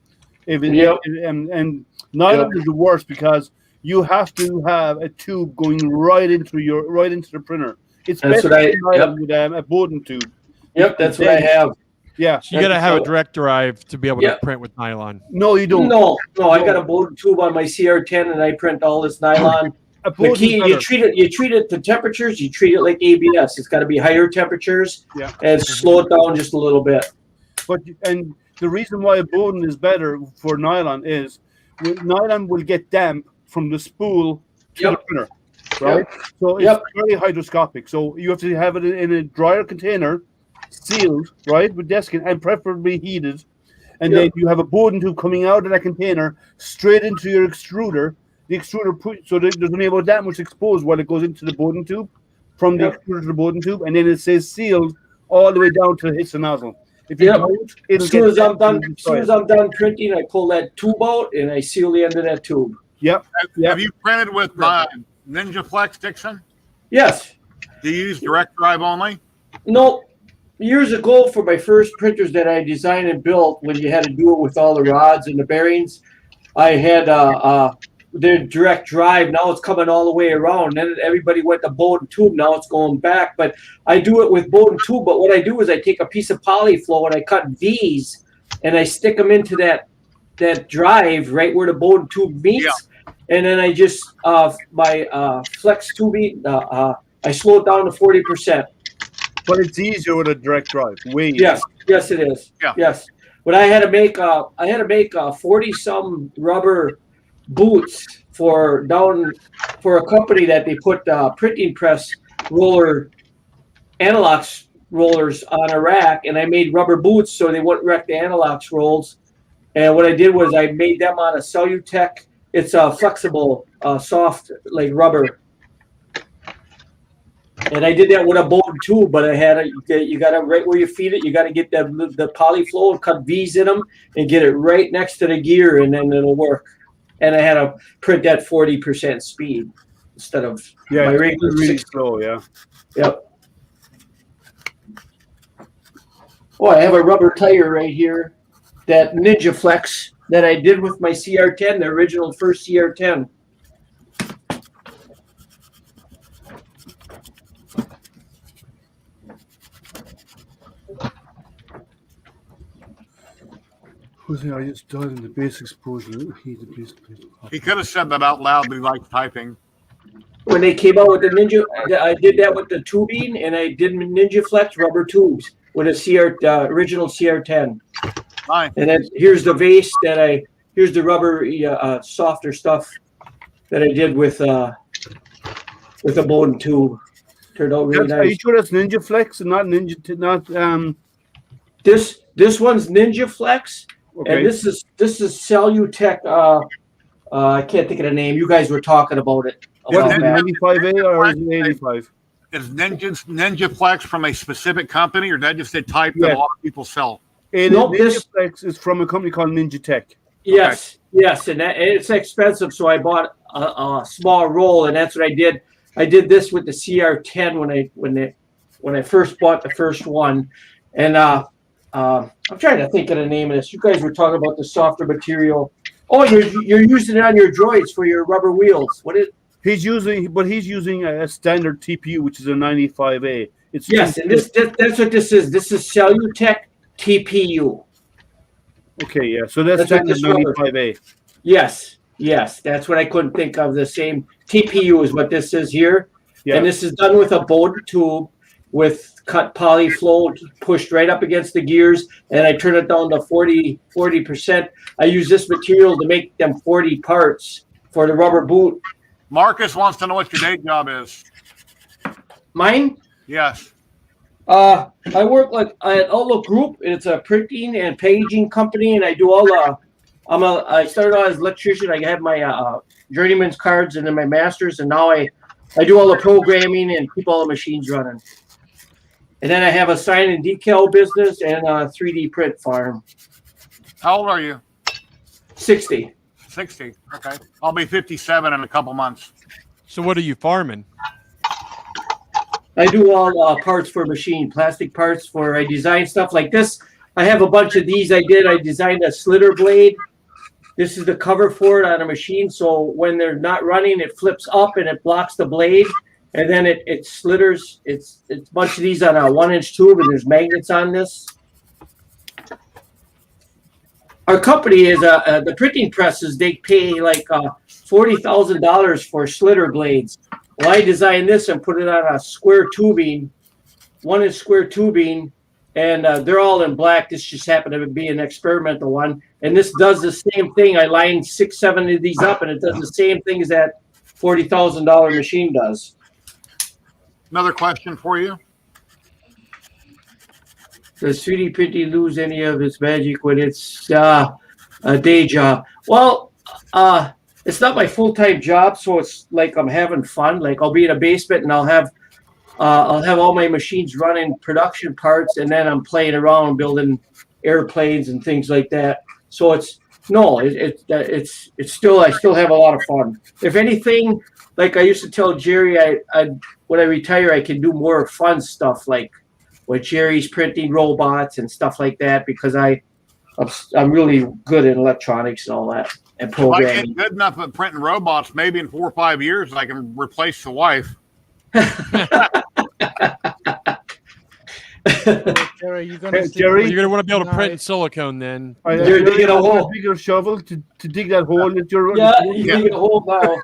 And nylon is the worst because you have to have a tube going right into the printer. It's that's better with a Bowden tube. Yep, that's what I have. Yeah, so you got to have a direct drive to be able to print with nylon. No, you don't. No, I got a Bowden tube on my CR10, and I print all this nylon. The key, you treat it to temperatures. You treat it like ABS. It's got to be higher temperatures, and slow it down just a little bit. And the reason why a Bowden is better for nylon is nylon will get damp from the spool to the printer, right? So it's very hydroscopic. So you have to have it in a drier container, sealed, right, with desiccant and preferably heated. And then you have a Bowden tube coming out of that container straight into your extruder. The extruder so there's only about that much exposed while it goes into the Bowden tube, from the extruder to the Bowden tube, and then it says sealed all the way down to it hits the nozzle. If you don't, as soon as I'm done printing, I pull that tube out and I seal the end of that tube. Yep. Have you printed with Ninja Flex, Dixon? Yes. Do you use direct drive only? No. Years ago, for my first printers that I designed and built, when you had to do it with all the rods and the bearings, I had the direct drive. Now it's coming all the way around. Then everybody went to bolt and tube. Now it's going back. But I do it with bolt and tube. But what I do is I take a piece of polyflow and I cut V's and I stick them into that drive right where the bolt and tube meets. Yeah. And then I just my flex tubing. I slow it down to 40%. But it's easier with a direct drive. Way Yes, yes, it is. Yeah. Yes, but I had to make 40-some rubber boots for a company that they put printing press roller analox rollers on a rack, and I made rubber boots so they wouldn't wreck the analox rolls. And what I did was I made them out of ZYLTECH. It's a flexible, soft like rubber. And I did that with a bolt and tube, but I had you got to right where you feed it. You got to get the polyflow and cut V's in them and get it right next to the gear, and then it'll work. And I had to print that 40% speed instead of my regular really slow. Yeah. Yep. Oh, I have a rubber tire right here, that Ninja Flex that I did with my CR10, the original first CR10. I just died in the base explosion. He could have said that out loud, but he likes typing. When they came out with the Ninja, I did that with the tubing, and I did Ninja Flex rubber tubes with a original CR10. Fine. And then here's the vase here's the rubber softer stuff that I did with a bolt and tube. Turned out really nice. Are you sure that's Ninja Flex and not This one's Ninja Flex. Okay. And this is ZYLTECH. I can't think of the name. You guys were talking about it. What is it, 95A or is it 85? Is Ninja Flex from a specific company, or did I just say type that a lot of people sell? Ninja Flex is from a company called Ninja Tech. Yes, yes, and it's expensive. So I bought a small roll, and that's what I did. I did this with the CR10 when I first bought the first one, and I'm trying to think of the name of this. You guys were talking about the softer material. Oh, you're using it on your droids for your rubber wheels. He's using a standard TPU, which is a 95A. Yes, and that's what this is. This is ZYLTECH TPU. Okay, yeah. So that's standard 95A. Yes, that's what I couldn't think of. The same TPU is what this is here. Yeah. And this is done with a bolt tube with cut polyflow pushed right up against the gears, and I turn it down to 40%. I use this material to make them 40 parts for the rubber boot. Marcus wants to know what your day job is. Mine? Yes. I work at Outlook Group. It's a printing and packaging company, and I do all I started out as an electrician. I have my journeyman's cards and then my master's, and now I do all the programming and keep all the machines running. And then I have a sign and decal business and a 3D print farm. How old are you? 60. 60. Okay. I'll be 57 in a couple months. So what are you farming? I do all parts for machine, plastic parts I design stuff like this. I have a bunch of these I designed a slitter blade. This is the cover for it on a machine. So when they're not running, it flips up and it blocks the blade. And then it slitters. It's a bunch of these on a 1-inch tube, and there's magnets on this. Our company is the printing presses. They pay like $40,000 for slitter blades. Well, I designed this and put it on a square tubing, 1-inch square tubing, and they're all in black. This just happened to be an experimental one, and this does the same thing. I lined 6-7 of these up, and it does the same thing as that $40,000 machine does. Another question for you. Does 3D printing lose any of its magic when it's a day job? Well, it's not my full-time job, so it's like I'm having fun. Like I'll be in a basement and I'll have all my machines running production parts, and then I'm playing around building airplanes and things like that. So it's still I still have a lot of fun. If anything, like I used to tell Jerry, when I retire, I can do more fun stuff like with Jerry's printing robots and stuff like that, because I'm really good at electronics and all that. and If I programming. get good enough at printing robots, maybe in 4 or 5 years, I can replace the wife. Jerry, you're gonna Hey, see- Jerry? You're going to want to be able to print in Nice. silicone then. You're digging a hole. A bigger shovel to dig that hole that you're. Yeah, you're digging a hole now.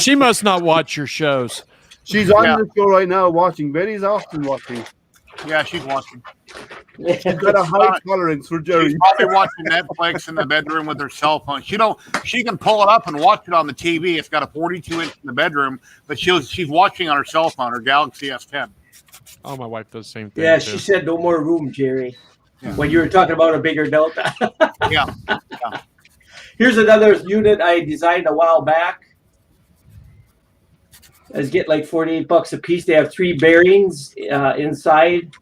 She must not watch your shows. She's on Yeah. the show right now watching. Betty's often watching. Yeah, she's watching. She's got a high tolerance for Jerry. She's probably watching Netflix in the bedroom with her cell phone. She can pull it up and watch it on the TV. It's got a 42-inch in the bedroom, but she's watching on her cell phone, her Galaxy S10. Oh, my wife does the same thing. Yeah, too. she said no more room, Jerry. Yeah. When you were talking about a bigger Delta. Yeah. Here's another unit I designed a while back. I was getting like $48 a piece. They have 3 bearings inside,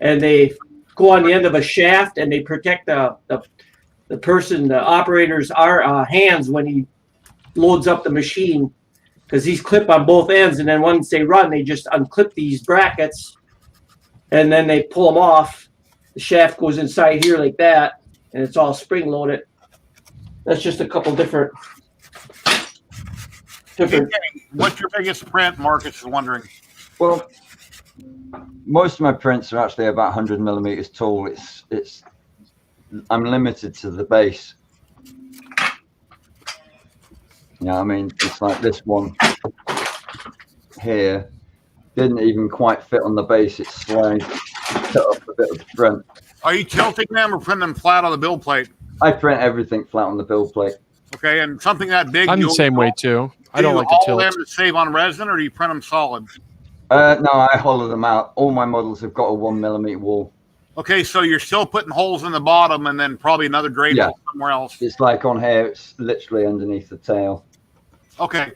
and they go on the end of a shaft, and they protect the person, the operator's hands when he loads up the machine, because these clip on both ends, and then once they run, they just unclip these brackets, and then they pull them off. The shaft goes inside here like that, and it's all spring loaded. That's just a couple different. What's your biggest print? Marcus is wondering. Well, most of my prints are actually about 100 millimeters tall. I'm limited to the base. Yeah, I mean, it's like this one here didn't even quite fit on the base. It's slides cut up a bit of the front. Are you tilting them or printing them flat on the build plate? I print everything flat on the build plate. Okay, and something that big. I'm the same way too. I don't like to tilt. Do you tilt. all them to save on resin, or do you print them solid? No, I hollow them out. All my models have got a 1 millimeter wall. Okay, so you're still putting holes in the bottom, and then probably another drain Yeah. hole somewhere else. It's like on here, it's literally underneath the tail. Okay.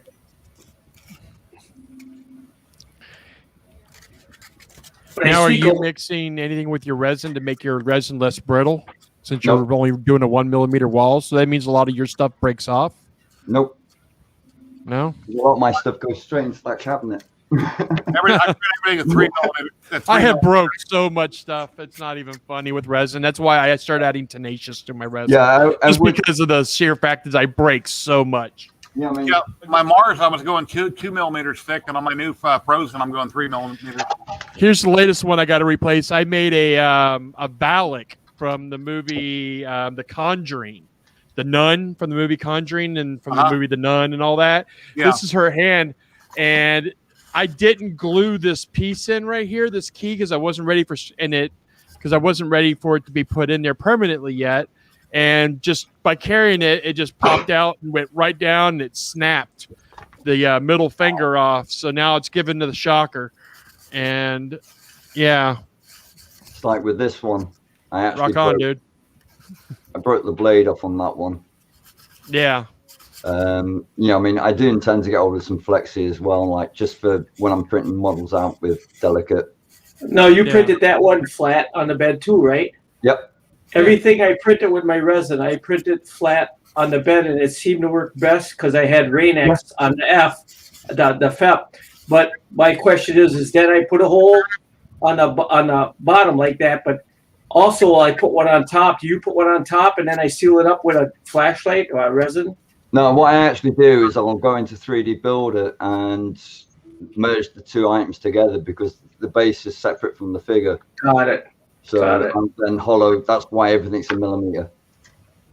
Now, are you mixing anything with your resin to make your resin less brittle? Since you're Nope. only doing a 1 millimeter wall, so that means a lot of your stuff breaks off. Nope. No, A lot of my stuff goes straight into that cabinet. I print everything at 3 millimeter. I have broke so much stuff. It's not even funny with resin. That's why I started adding tenacious to my resin. Yeah, I just would- because of the sheer fact that I break so much. Yeah, I mean, Yeah, my Mars, I was going 2 millimeters thick, and on my new Frozen, I'm going 3 millimeters. Here's the latest one I got to replace. I made a Valak from the movie The Conjuring, the Nun from the movie Conjuring, and from the movie The Nun and all that. Yeah. This is her hand, and I didn't glue this piece in right here, this key, because I wasn't ready for it to be put in there permanently yet. And just by carrying it, it just popped out and went right down, and it snapped the middle finger off. So now it's given to the shocker, and yeah, it's like with this one, I actually rock on, dude. I broke the blade off on that one. Yeah. Yeah, I mean, I do intend to get hold of some flexi as well, like just for when I'm printing models out with delicate. No, you printed that one flat on the bed too, right? Yep. Everything I printed with my resin, I printed flat on the bed, and it seemed to work best because I had Rain-X on the FEP. But my question is then I put a hole on the bottom like that, but also I put one on top. Do you put one on top and then I seal it up with a flashlight or a resin? No, what I actually do is I'll go into 3D Builder and merge the two items together because the base is separate from the figure. Got it. So Got it. and then hollow. That's why everything's a millimeter.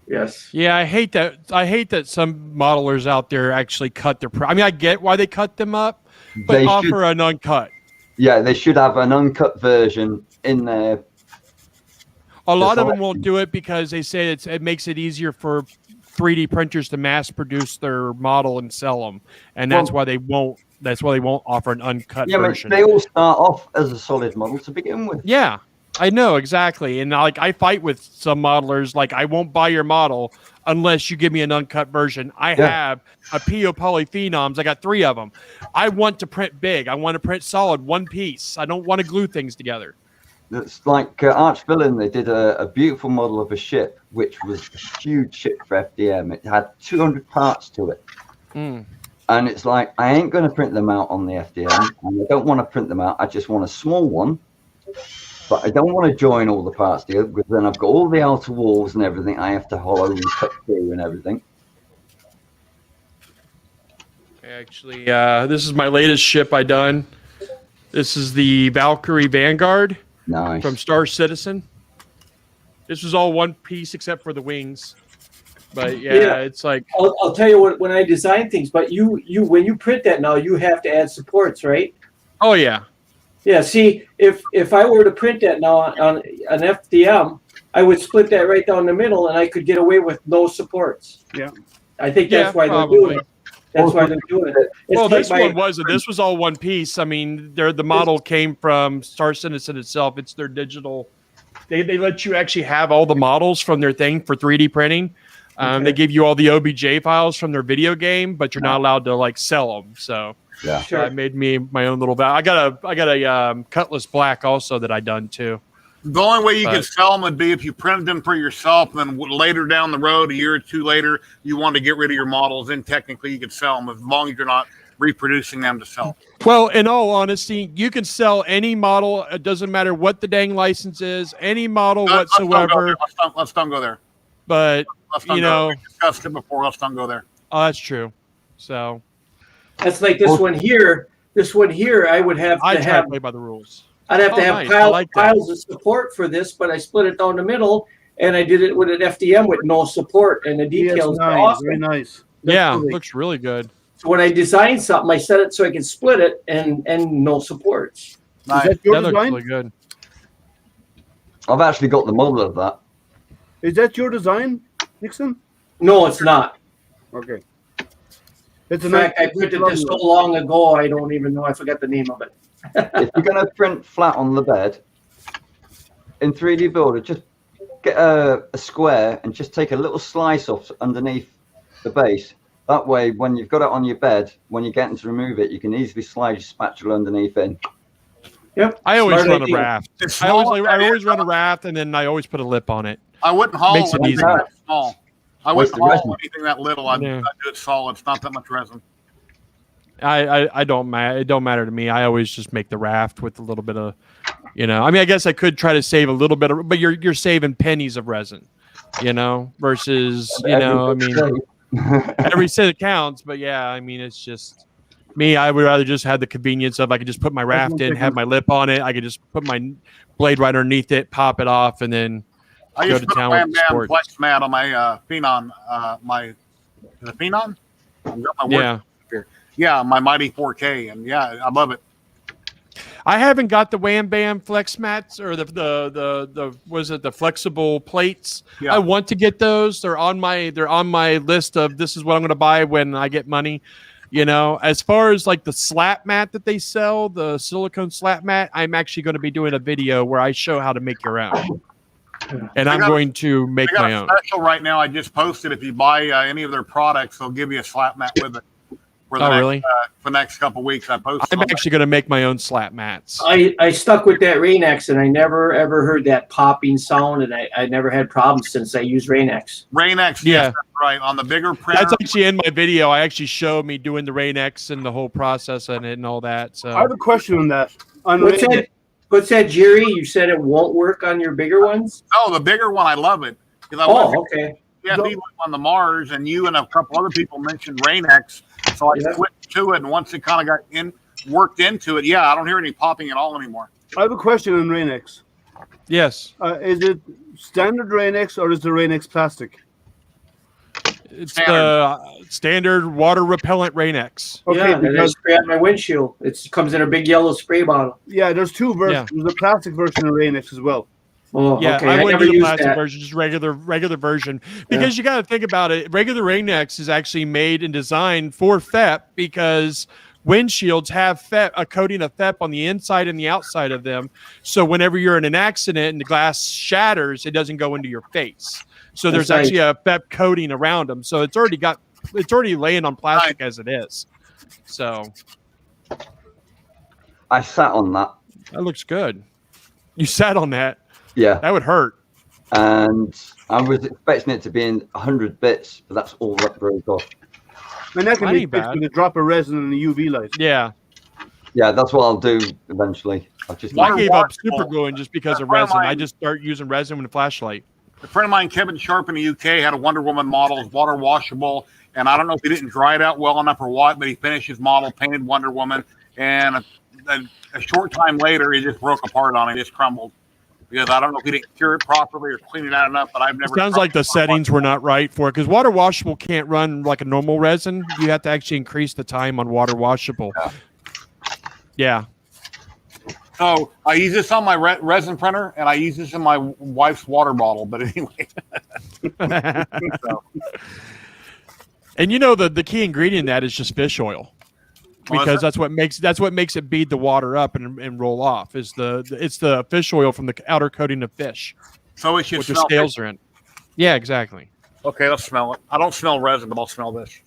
Yes. Yeah, I hate that. I hate that some modelers out there actually cut their. I mean, I get why they cut them up, but They offer should- an uncut. Yeah, they should have an uncut version in there. A lot of them selection. won't do it because they say it makes it easier for 3D printers to mass produce their model and sell them, and that's why they won't. That's why they won't offer an uncut Yeah, I mean, version. they all start off as a solid model to begin with. Yeah, I know exactly. And like I fight with some modelers, like I won't buy your model unless you give me an uncut version. I have a PO Polyphenoms. I got 3 of them. I want to print big. I want to print solid, one piece. I don't want to glue things together. It's like Archvillain, they did a beautiful model of a ship, which was a huge ship for FDM. It had 200 parts to it. Mm. And it's like, I ain't going to print them out on the FDM. And I don't want to print them out. I just want a small one But I don't want to join all the parts together because then I've got all the outer walls and everything I have to hollow and cut through and everything. Actually, this is my latest ship I done. This is the Valkyrie Vanguard Nice. from Star Citizen. This was all one piece except for the wings. But yeah. It's like I'll tell you what, when I design things, but you when you print that now, you have to add supports, right? oh yeah. Yeah, see, if I were to print that now on an FDM, I would split that right down the middle, and I could get away with no supports. Yeah. I think Yeah, that's why probably. they're doing it. That's why they're doing it. It's Well, like this one wasn't. This was all one piece. I mean, the model came from Star Citizen itself. It's their digital. They let you actually have all the models from their thing for 3D printing. They give you all the OBJ files from their video game, but you're not allowed to like sell them. So Yeah. Sure. I made me my own little. I got a Cutlass Black also that I done too. The only way you But- could sell them would be if you printed them for yourself, and then later down the road, a year or two later, you want to get rid of your models. Then technically, you could sell them as long as you're not reproducing them to sell. Well, in all honesty, you can sell any model. It doesn't matter what the dang license is, any model whatsoever. Let's don't go there. But Let's don't you go know, there. We discussed it before. Let's don't go there. oh, that's true. So That's like this one here. This one here, I would have I to try have. to play by the rules. I'd have to Oh, have nice. I like that. piles of support for this, but I split it down the middle, and I did it with an FDM with no support, and the details are nice. awesome. Very nice. Yeah, That's looks really good. So when I design something, I set it so I can split it and no supports. Nice. Is that your That looks design? really good. I've actually got the model of that. Is that your design, Nixon? No, it's not. Okay. It's a In fact, I printed this so long ago, I don't even know. I forgot the name of it. If you're going to print flat on the bed in 3D Builder, just get a square and just take a little slice off underneath the base. That way, when you've got it on your bed, when you're getting to remove it, you can easily slide your spatula underneath in. Yep. I always Smart run a idea. raft. It's I small. always run a raft, and then I always put a lip on it. I wouldn't haul Makes it anything easier. that small. I What's wouldn't the haul resin? anything that little. I'd Yeah. do it solid. It's not that much resin. I don't matter. It don't matter to me. I always just make the raft with a little bit of, you know. I mean, I guess I could try to save a little bit of, but you're saving pennies of resin, you know, versus you know. I mean, every cent counts. But yeah, I mean, it's just me. I would rather just have the convenience of I could just put my raft in, have my lip on it. I could just put my blade right underneath it, pop it off, and then I go used to to put a town Wham with the Bam sport. flex mat on my Phenom. The Phenom? I've got my work Yeah. here. Yeah, my Mighty 4K, and yeah, I love it. I haven't got the Wham Bam flex mats or the was it the flexible plates. Yeah. I want to get those. They're on my list of this is what I'm going to buy when I get money. You know, as far as like the slat mat that they sell, the silicone slat mat, I'm actually going to be doing a video where I show how to make your own. And I'm going to make I got my a own. special right now. I just posted. If you buy any of their products, they'll give you a slap mat with it. For the Oh, next, really? for the next couple of weeks, I posted. I'm on actually going to make my own slat mats. I stuck with that Rain-X, and I never ever heard that popping sound, and I never had problems since I used Rain-X. Rain-X, Yeah. yes, that's right. On the bigger printer. That's actually in my video. I actually show me doing the Rain-X and the whole process in it and all that. So I have a question on that. On What's that, Jerry? You said it won't work on your bigger ones? Oh, the bigger one, I love it. 'Cause I Oh, wasn't- okay. Yeah, he went on the Mars, and you and a couple other people mentioned Rain-X, so I switched to it. And once it kind of got worked into it, yeah, I don't hear any popping at all anymore. I have a question on Rain-X. yes, Is it standard Rain-X or is the Rain-X plastic? it's Standard. the standard water repellent Rain-X. Okay, Yeah, and I because spray on my windshield. It comes in a big yellow spray bottle. yeah, there's two versions. There's a plastic version of Rain-X as well. Oh, Yeah, okay. I wouldn't never do the used plastic that. version, just regular version. Because you got to think about it. Regular Rain-X is actually made and designed for FEP because windshields have FEP, a coating of FEP on the inside and the outside of them. So whenever you're in an accident and the glass shatters, it doesn't go into your face. So there's That's actually a FEP coating around them. So it's already laying on plastic as it is. So I sat on that. that looks good. You sat on that. Yeah. That would hurt. And I was expecting it to be in 100 bits, but that's all that broke off. And that can That be ain't fixed bad. with a drop of resin and a UV light. Yeah. Yeah, that's what I'll do eventually. I'll just I gave up super gluing just because of resin. I just start using resin with a flashlight. A friend of mine, Kevin Sharp in the UK, had a Wonder Woman model, it's water washable, and I don't know if he didn't dry it out well enough or what, but he finished his model, painted Wonder Woman, and a short time later, it just broke apart on it, it just crumbled. Because I don't know if he didn't cure it properly or clean it out enough, but I've never. It sounds like the settings were not right for it, because water washable can't run like a normal resin. You have to actually increase the time on water washable. Yeah. So I use this on my resin printer, and I use this in my wife's water bottle. But anyway. So. And you know the key ingredient in that is just fish oil, because that's what makes it bead the water up and roll off. It's the fish oil from the outer coating of fish. So it should with smell the scales are in. Yeah, exactly. Okay, let's smell it. I don't smell resin, but I'll smell this.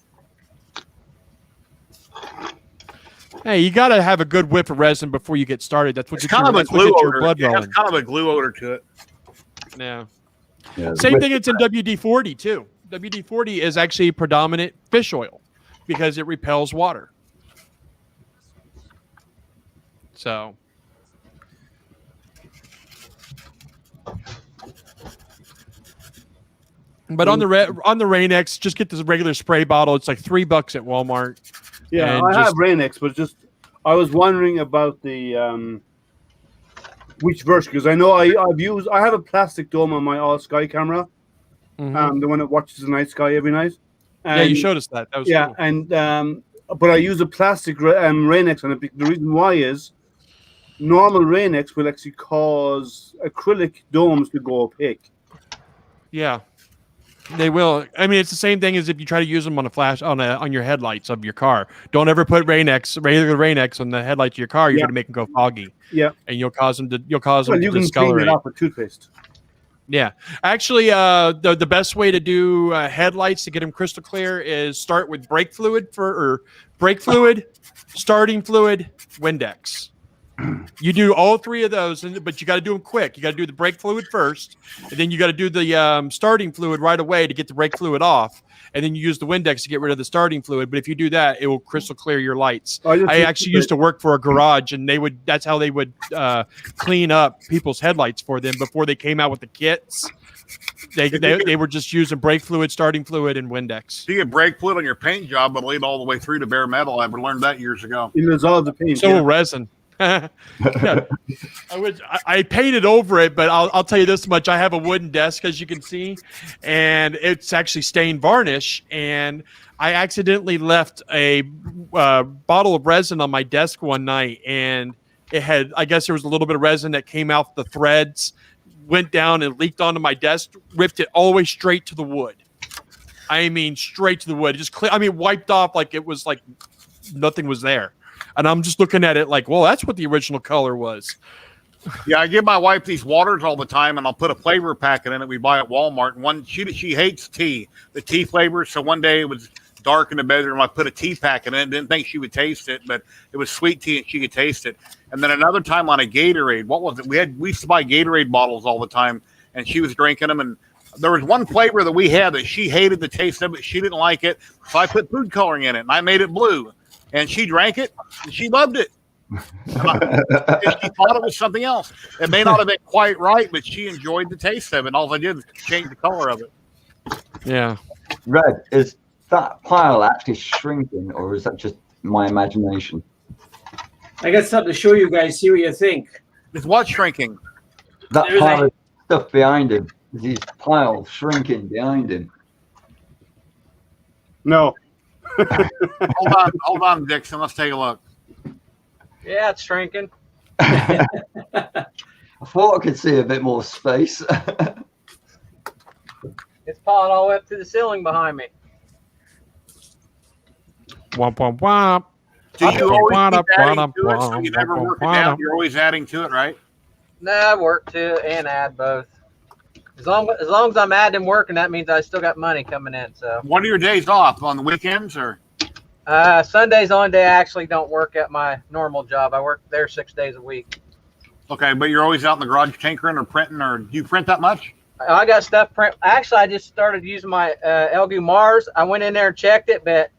Hey, you got to have a good whiff of resin before you get started. That's what It's kind of a glue odor. Blood Yeah, rolling. it's kind of a glue odor to it. Yeah. Yeah, Same thing. It's in WD-40 too. WD-40 is actually predominant fish oil because it repels water. So. But on the Rain-X, just get this regular spray bottle. It's like $3 at Walmart. Yeah, And I just- have Rain-X, but just I was wondering about the which version, because I know I have a plastic dome on my all sky camera, Mhm. the one that watches the night sky every night. Yeah, you And- showed us that. That was yeah, cool. and but I use a plastic Rain-X on it. The reason why is normal Rain-X will actually cause acrylic domes to go opaque. Yeah, they will. I mean, it's the same thing as if you try to use them on a flash on your headlights of your car. Don't ever put regular Rain-X on the headlights of your car. You're Yeah. going to make them go foggy. Yeah, and you'll cause them to well, to you can clean discolorate. it off with toothpaste. Yeah, actually, the best way to do headlights to get them crystal clear is start with brake fluid, starting fluid, Windex. You do all three of those, but you got to do them quick. You got to do the brake fluid first, and then you got to do the starting fluid right away to get the brake fluid off, and then you use the Windex to get rid of the starting fluid. But if you do that, it will crystal clear your lights. I actually used to work for a garage, and that's how they would clean up people's headlights for them before they came out with the kits. They were just using brake fluid, starting fluid, and Windex. You get brake fluid on your paint job, but lead all the way through to bare metal. I learned that years ago. It dissolves the paint. So will resin. Yeah. I painted over it, but I'll tell you this much: I have a wooden desk, as you can see, and it's actually stained varnish. And I accidentally left a bottle of resin on my desk one night, and I guess there was a little bit of resin that came out the threads, went down and leaked onto my desk, ripped it all the way straight to the wood. I mean, straight to the wood. Just wiped off like it was like nothing was there. And I'm just looking at it like, well, that's what the original color was. Yeah, I give my wife these waters all the time, and I'll put a flavor packet in it we buy at Walmart. And she hates tea, the tea flavor. So one day it was dark in the bedroom. I put a tea packet in it. Didn't think she would taste it, but it was sweet tea, and she could taste it. And then another time on a Gatorade, what was it? We used to buy Gatorade bottles all the time, and she was drinking them. And there was one flavor that we had that she hated the taste of it. She didn't like it, so I put food coloring in it, and I made it blue. And she drank it, and she loved it. She thought it was something else. It may not have been quite right, but she enjoyed the taste of it. And all I did was change the color of it. Yeah. Red, is that pile actually shrinking, or is that just my imagination? I got something to show you guys. See what you think. It's what shrinking? That There's pile a- of stuff behind him. Is his pile shrinking behind him? No. Hold on, Dixon. Let's take a look. Yeah, it's shrinking. I thought I could see a bit more space. It's piling all the way up to the ceiling behind me. Womp womp womp. Do you always keep adding Womp, to it, so you never work it down? womp. You're always adding to it, right? No, I work to and add both. As long as I'm adding working, that means I still got money coming in. So What are your days off? On the weekends or? Sunday's the only day I actually don't work at my normal job. I work there 6 days a week. Okay, but you're always out in the garage tinkering or printing, or do you print that much? I got stuff print. Actually, I just started using my Elgu Mars. I went in there and checked it, but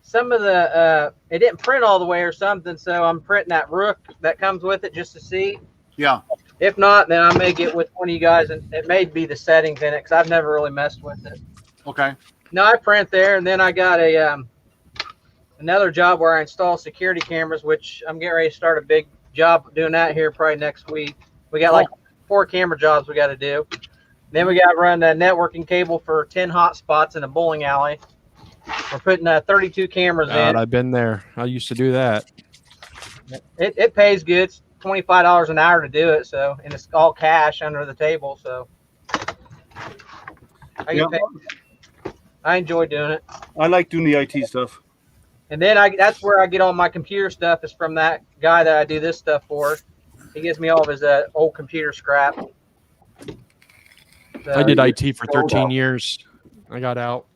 some of the it didn't print all the way or something, so I'm printing that rook that comes with it just to see. Yeah. If not, then I may get with one of you guys, and it may be the settings in it because I've never really messed with it. Okay. No, I print there, and then I got a another job where I install security cameras, which I'm getting ready to start a big job doing that here probably next week. We got like 4 camera jobs we got to do. Then we got to run a networking cable for 10 hotspots in a bowling alley. We're putting 32 cameras in. I've been there. I used to do that. It pays good. It's $25 an hour to do it. So, and it's all cash under the table. So I get paid. I enjoy doing it. I like doing the IT stuff. And then that's where I get all my computer stuff is from that guy that I do this stuff for. He gives me all of his old computer scrap. So, I did IT for 13 years. I got out.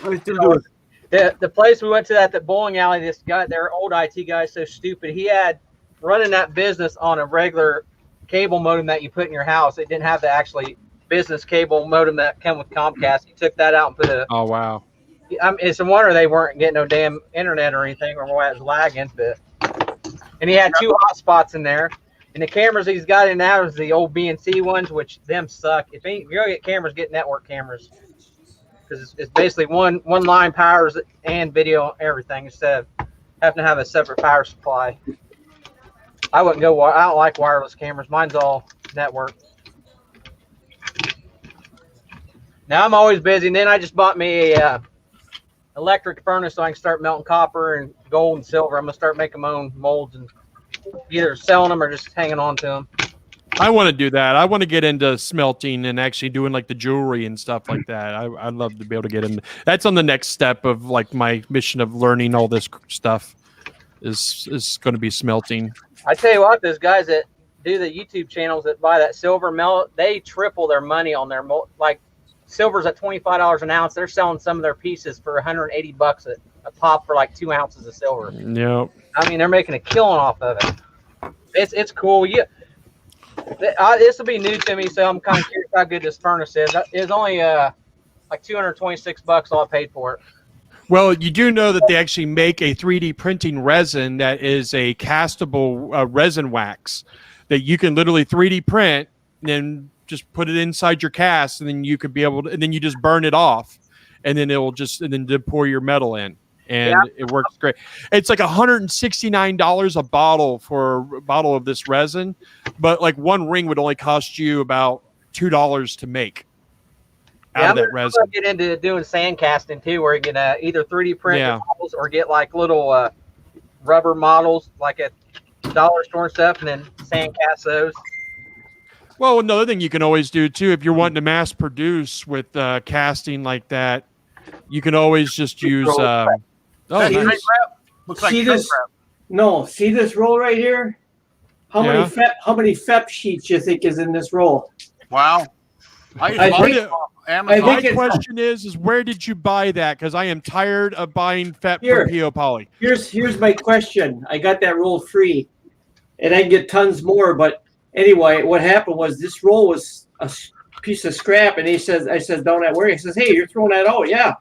I still do it. The place we went to at the bowling alley, this guy, their old IT guy, is so stupid. He had running that business on a regular cable modem that you put in your house. It didn't have the actually business cable modem that come with Comcast. He took that out and put a. Oh wow! It's a wonder they weren't getting no damn internet or anything, or why it was lagging. But and he had 2 hotspots in there, and the cameras he's got in now is the old BNC ones, which them suck. If you're gonna get cameras, get network cameras, because it's basically one line powers and video everything instead of having to have a separate power supply. I wouldn't go. I don't like wireless cameras. Mine's all network. Now I'm always busy, and then I just bought me a electric furnace so I can start melting copper and gold and silver. I'm gonna start making my own molds and either selling them or just hanging on to them. I want to do that. I want to get into smelting and actually doing like the jewelry and stuff like that. I'd love to be able to get in. That's on the next step of like my mission of learning all this stuff is going to be smelting. I tell you what, those guys that do the YouTube channels that buy that silver melt, they triple their money on their like. Silver's at $25 an ounce. They're selling some of their pieces for $180 a pop for like 2 ounces of silver. Yep. I mean, they're making a killing off of it. It's cool. Yeah, this will be new to me, so I'm kind of curious how good this furnace is. It's only like $226 all I paid for it. Well, you do know that they actually make a 3D printing resin that is a castable resin wax that you can literally 3D print and then just put it inside your cast, and then you could be able to, and then you just burn it off, and then it will just, and then pour your metal in, and it works great. It's like $169 a bottle for a bottle of this resin, but like one ring would only cost you about $2 to make out of that resin. I'm gonna get into doing sand casting too, where you can either 3D print models or get like little rubber models like at dollar store and stuff, and then sand cast those. Well, another thing you can always do too, if you're wanting to mass produce with casting like that, you can always just use. Looks like see this? No, see this roll right here? How many FEP sheets you think is in this roll? Wow. My question is where did you buy that? Because I am tired of buying FEP from PO Poly. Here's my question. I got that roll free, and I can get tons more, but. Anyway, what happened was this roll was a piece of scrap, and I said, down at work, he says, hey, you're throwing that out. Yeah.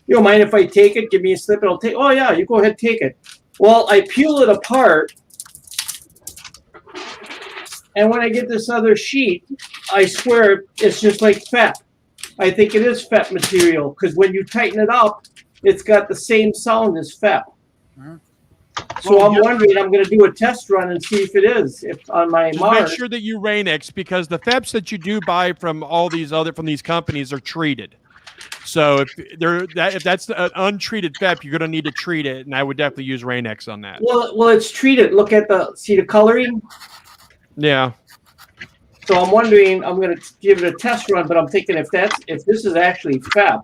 You don't mind if I take it? Give me a slip and I'll take it. Oh, yeah, you go ahead, take it. Well, I peel it apart, and when I get this other sheet, I swear it's just like FEP. I think it is FEP material, because when you tighten it up, it's got the same sound as FEP. So I'm wondering, I'm going to do a test run and see if it is on my Mars. Make sure that you Rain-X, because the FEPs that you do buy from all these from these companies are treated. So if that's an untreated FEP, you're going to need to treat it, and I would definitely use Rain-X on that. Well, it's treated. Look at see the coloring. Yeah. So I'm wondering, I'm going to give it a test run, but I'm thinking if this is actually FEP.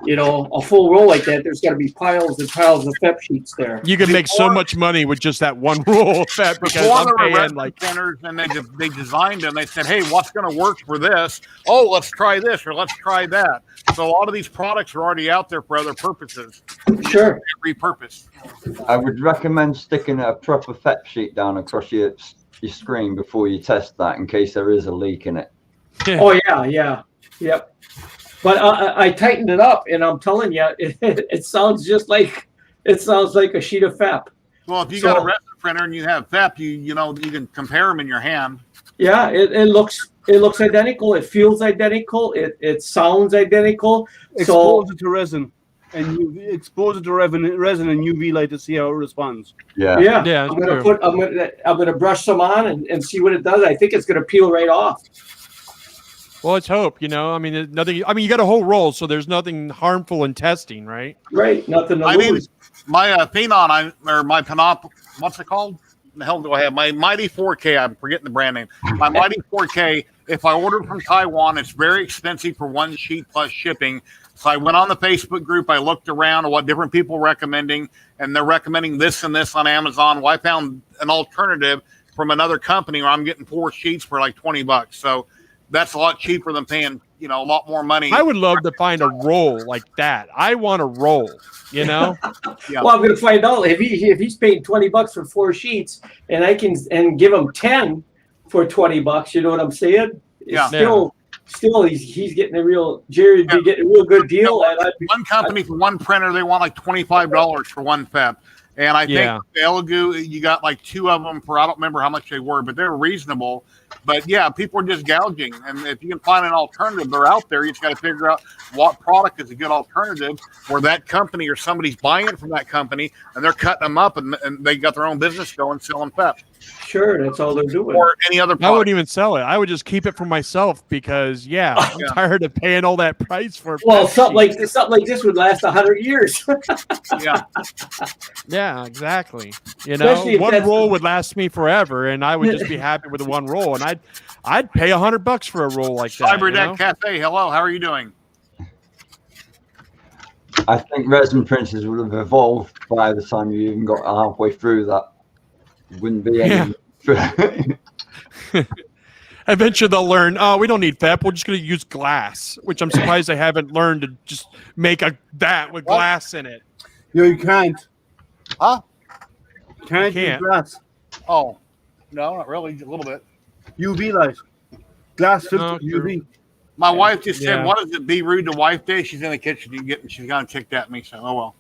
You know, a full roll like that, there's got to be piles and piles of FEP sheets there. You can make so much money with just that one roll of FEP, because I'm paying like centers, and they designed them. They said, "Hey, what's going to work for this? Oh, let's try this or let's try that." So a lot of these products are already out there for other purposes. Sure, repurposed. I would recommend sticking a proper FEP sheet down across your screen before you test that, in case there is a leak in it. Oh yeah, yep. But I tightened it up, and I'm telling you, it sounds just like a sheet of FEP. Well, if you got a resin printer and you have FEP, you know you can compare them in your hand. Yeah, it looks identical. It feels identical. It sounds identical. Expose it to resin, and you expose it to resin and UV light to see how it responds. Yeah. I'm gonna brush some on and see what it does. I think it's gonna peel right off. Well, let's hope. You know, I mean, nothing. I mean, you got a whole roll, so there's nothing harmful in testing, right? Right. Nothing to lose. My Phenon, or my Panop, what's it called? The hell do I have? My Mighty 4K. I'm forgetting the brand name. My Mighty 4K. If I ordered from Taiwan, it's very expensive for one sheet plus shipping. So I went on the Facebook group. I looked around at what different people are recommending, and they're recommending this and this on Amazon. Well, I found an alternative from another company where I'm getting 4 sheets for like $20. So that's a lot cheaper than paying, a lot more money. I would love to find a roll like that. I want a roll, Yeah. Well, I'm going to find out if he's paying $20 for 4 sheets, and I can give him 10 for $20. You know what I'm saying? Yeah. Still, he's getting a real Jerry'd be getting a real good deal. One company for one printer, they want like $25 for one FEP. And I think the Elegoo, you got like 2 of them for, I don't remember how much they were, but they're reasonable. But yeah, people are just gouging. And if you can find an alternative, they're out there. You just got to figure out what product is a good alternative where that company or somebody's buying it from that company and they're cutting them up and they got their own business going selling FEP. Sure, that's all they're doing. Or any other product. I wouldn't even sell it. I would just keep it for myself because, I'm tired of paying all that price for it. Well, something like this would last 100 years. Yeah, exactly. Especially if one roll would last me forever, and I would just be happy with the one roll. And I'd pay $100 for a roll like that. CyberDeck Cafe, hello. How are you doing? I think resin printers would have evolved by the time you even got halfway through that. Wouldn't be any. Eventually they'll learn, we don't need FEP. We're just going to use glass, which I'm surprised they haven't learned to just make that with glass in it. No, you can't. Huh? Can't use glass. Oh, no, not really. A little bit. UV light. Glass filter UV. My wife just said, "What is it? Be rude to wife day." She's in the kitchen. She's gonna ticked at me. So, oh well.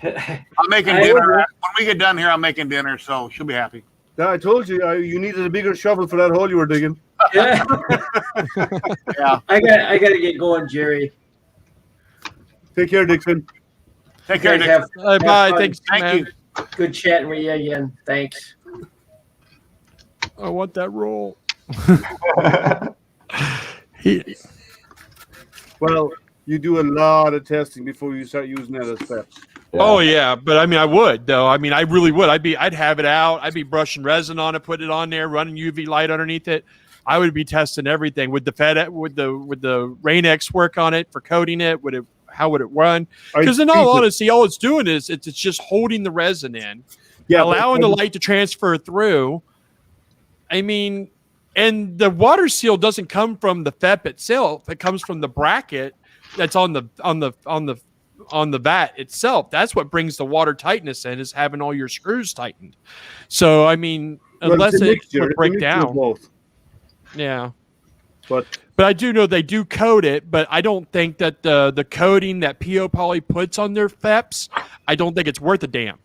I'm making dinner. When we get done here, I'm making dinner, so she'll be happy. I told you you needed a bigger shovel for that hole you were digging. Yeah. I got to get going, Jerry. Take care, Dixon. Take care, Dixon. Bye. Thanks, Thank you. Good chatting with you again. Thanks. I want that roll. Well, you do a lot of testing before you start using that as FEP. Yeah. Oh yeah, but I mean, I would though. I mean, I really would. I'd have it out. I'd be brushing resin on it, put it on there, running UV light underneath it. I would be testing everything. Would the Rain-X work on it for coating it? How would it run? Because in all honesty, all it's doing is it's just holding the resin in, allowing the light to transfer through. I mean, and the water seal doesn't come from the FEP itself. It comes from the bracket that's on the vat itself. That's what brings the water tightness in, is having all your screws tightened. So I mean, unless it would break down. Yeah. But I do know they do coat it, but I don't think that the coating that PO Poly puts on their FEPs, I don't think it's worth a damn.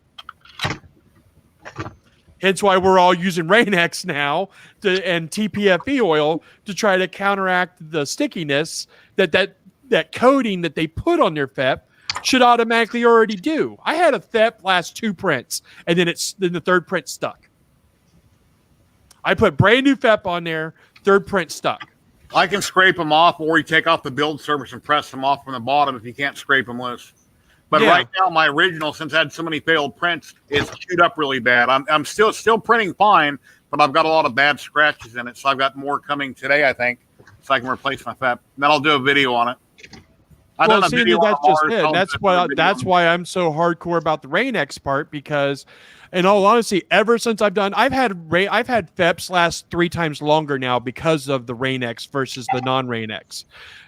Hence why we're all using Rain-X now and TPFE oil to try to counteract the stickiness that coating that they put on their FEP should automatically already do. I had a FEP last 2 prints, and then the third print stuck. I put brand new FEP on there, third print stuck. I can scrape them off, or you take off the build surface and press them off from the bottom if you can't scrape them loose. But right now, my original, since I had so many failed prints, it's chewed up really bad. I'm still printing fine, but I've got a lot of bad scratches in it. So I've got more coming today, I think, so I can replace my FEP. And then I'll do a video on it. I've done a video on Mars. That's why I'm so hardcore about the Rain-X part, because in all honesty, ever since I've had FEPs last 3 times longer now because of the Rain-X versus the non-Rain-X.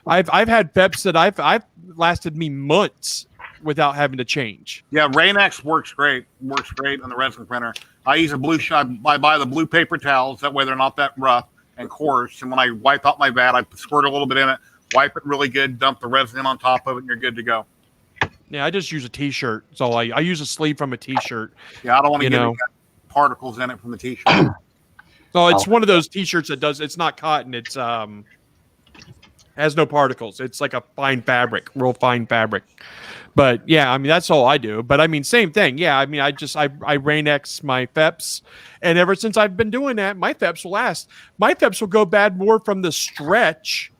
I've had FEPs that I've lasted me months without having to change. Yeah, Rain-X works great. Works great on the resin printer. I use a blue shot. I buy the blue paper towels. That way they're not that rough and coarse. And when I wipe out my vat, I squirt a little bit in it, wipe it really good, dump the resin on top of it, and you're good to go. Yeah, I just use a T-shirt. That's all I use a sleeve from a T-shirt. Yeah, I don't want to get any particles in it from the T-shirt. So it's one of those T-shirts that does. It's not cotton. It's has no particles. It's like a fine fabric, real fine fabric. But yeah, I mean that's all I do. But I mean same thing. Yeah, I mean I Rain-X my FEPs, and ever since I've been doing that, my FEPs will last. My FEPs will go bad more from the stretch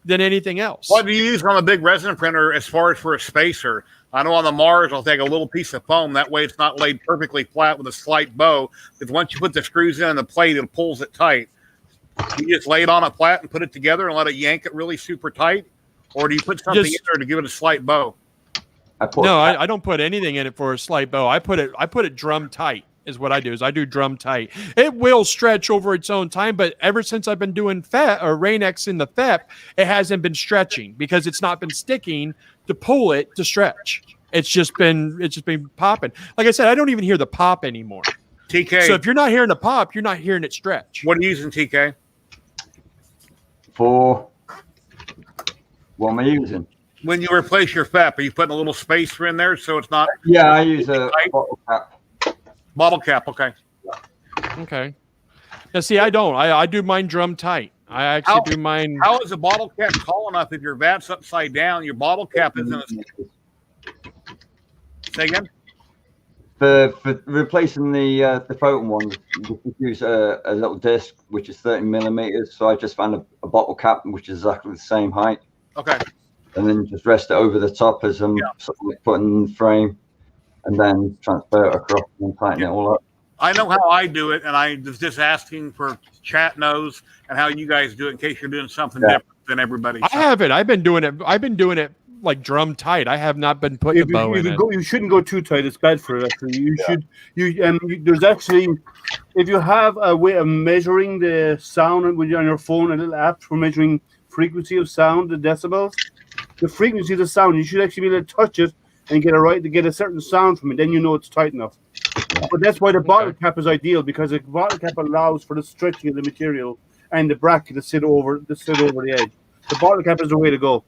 than anything else. What do you use on a big resin printer as far as for a spacer? I know on the Mars, I'll take a little piece of foam. That way it's not laid perfectly flat with a slight bow. Because once you put the screws in the plate, it pulls it tight. You just lay it on it flat and put it together and let it yank it really super tight? Or do you put something in there to give it a slight bow? I don't put anything in it for a slight bow. I put it drum tight is what I do. Is I do drum tight. It will stretch over its own time, but ever since I've been doing Rain-X in the FEP, it hasn't been stretching because it's not been sticking to pull it to stretch. It's just been popping. Like I said, I don't even hear the pop anymore. TK. So if you're not hearing the pop, you're not hearing it stretch. What are you using, TK? For what am I using? When you replace your FEP, are you putting a little spacer in there so it's not? Yeah, I use a bottle cap. Bottle cap, okay. Okay. Now, see, I don't. I do mine drum tight. I actually do mine. How is a bottle cap tall enough if your vat's upside down? Your bottle cap isn't as. Say again? For replacing the photon one, we use a little disc which is 30 millimeters. So I just found a bottle cap which is exactly the same height. Okay. And then just rest it over the top as I'm sort of like putting in the frame, and then transfer it across and tighten it all up. I know how I do it, and I was just asking for chat knows and how you guys do it in case you're doing something different than everybody. I haven't. I've been doing it like drum tight. I have not been putting a bow in it. You shouldn't go too tight. It's bad for it. Actually, there's actually, if you have a way of measuring the sound on your phone, a little app for measuring frequency of sound, the decibels, the frequency of the sound, you should actually be able to touch it and get a certain sound from it. Then you know it's tight enough. But that's why the bottle cap is ideal, because the bottle cap allows for the stretching of the material and the bracket to sit over the edge. The bottle cap is the way to go.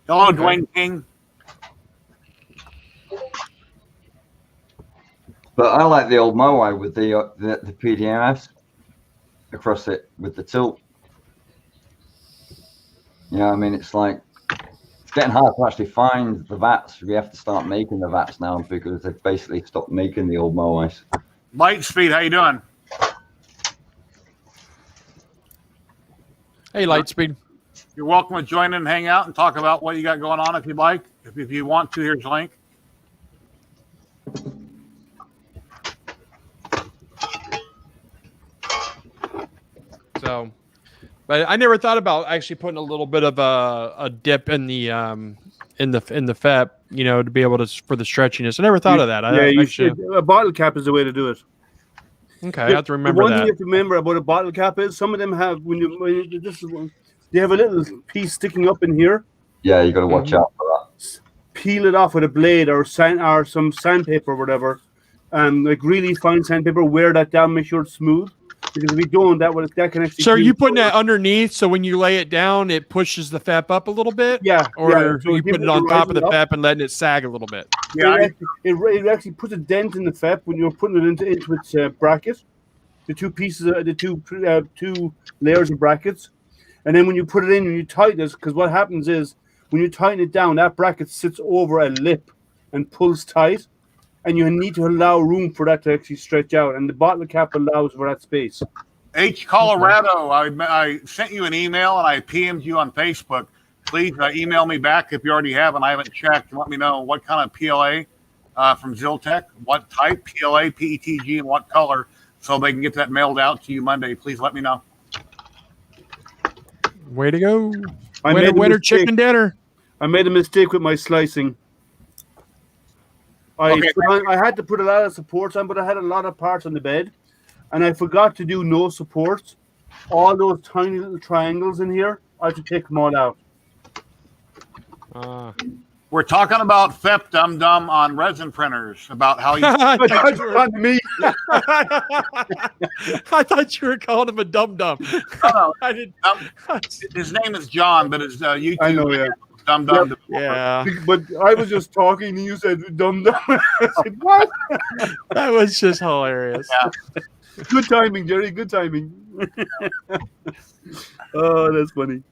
Hello, Dwayne King. But I like the old Moai with the PDMS across it with the tilt. Yeah, I mean it's getting hard to actually find the vats. We have to start making the vats now because they've basically stopped making the old Moais. Lightspeed, how you doing? Hey, Lightspeed. You're welcome to join in and hang out and talk about what you got going on if you'd like. If you want to, here's a link. So, but I never thought about actually putting a little bit of a dip in the FEP, to be able to for the stretchiness. I never thought of that. A bottle cap is the way to do it. Okay, I have to remember one that. Thing you have to remember about a bottle cap is some of them have they have a little piece sticking up in here. Yeah, you got to watch out for that. Peel it off with a blade or some sandpaper or whatever, like really fine sandpaper. Wear that down, make sure it's smooth. Because if you don't, that can actually. So are you putting that underneath? So when you lay it down, it pushes the FEP up a little bit. Yeah. Or So you put it on top of the FEP and letting it sag a little bit. Yeah. It actually puts a dent in the FEP when you're putting it into its bracket. The two pieces, the two layers of brackets, and then when you put it in and you tighten it, because what happens is when you tighten it down, that bracket sits over a lip and pulls tight. And you need to allow room for that to actually stretch out. And the bottle cap allows for that space. H. Colorado, I sent you an email and I PM'd you on Facebook. Please email me back if you already have and I haven't checked. Let me know what kind of PLA from ZYLTECH, what type, PLA, PETG, and what color, so they can get that mailed out to you Monday. Please let me know. Way to go. Winner chicken dinner. I made a mistake with my slicing. I had to put a lot of supports on, but I had a lot of parts on the bed, and I forgot to do no supports. All those tiny little triangles in here, I had to take them all out. We're talking about FEP Dum Dum on resin printers, about how you. I me. thought you were calling him a dum dum. No, I didn't. his name is John, but his YouTube I know, yeah. Dum Dum. Yeah, But I was just talking and you said dum dum. I said, what? that was just hilarious. Yeah. Good timing, Jerry. Good timing. Oh, that's funny.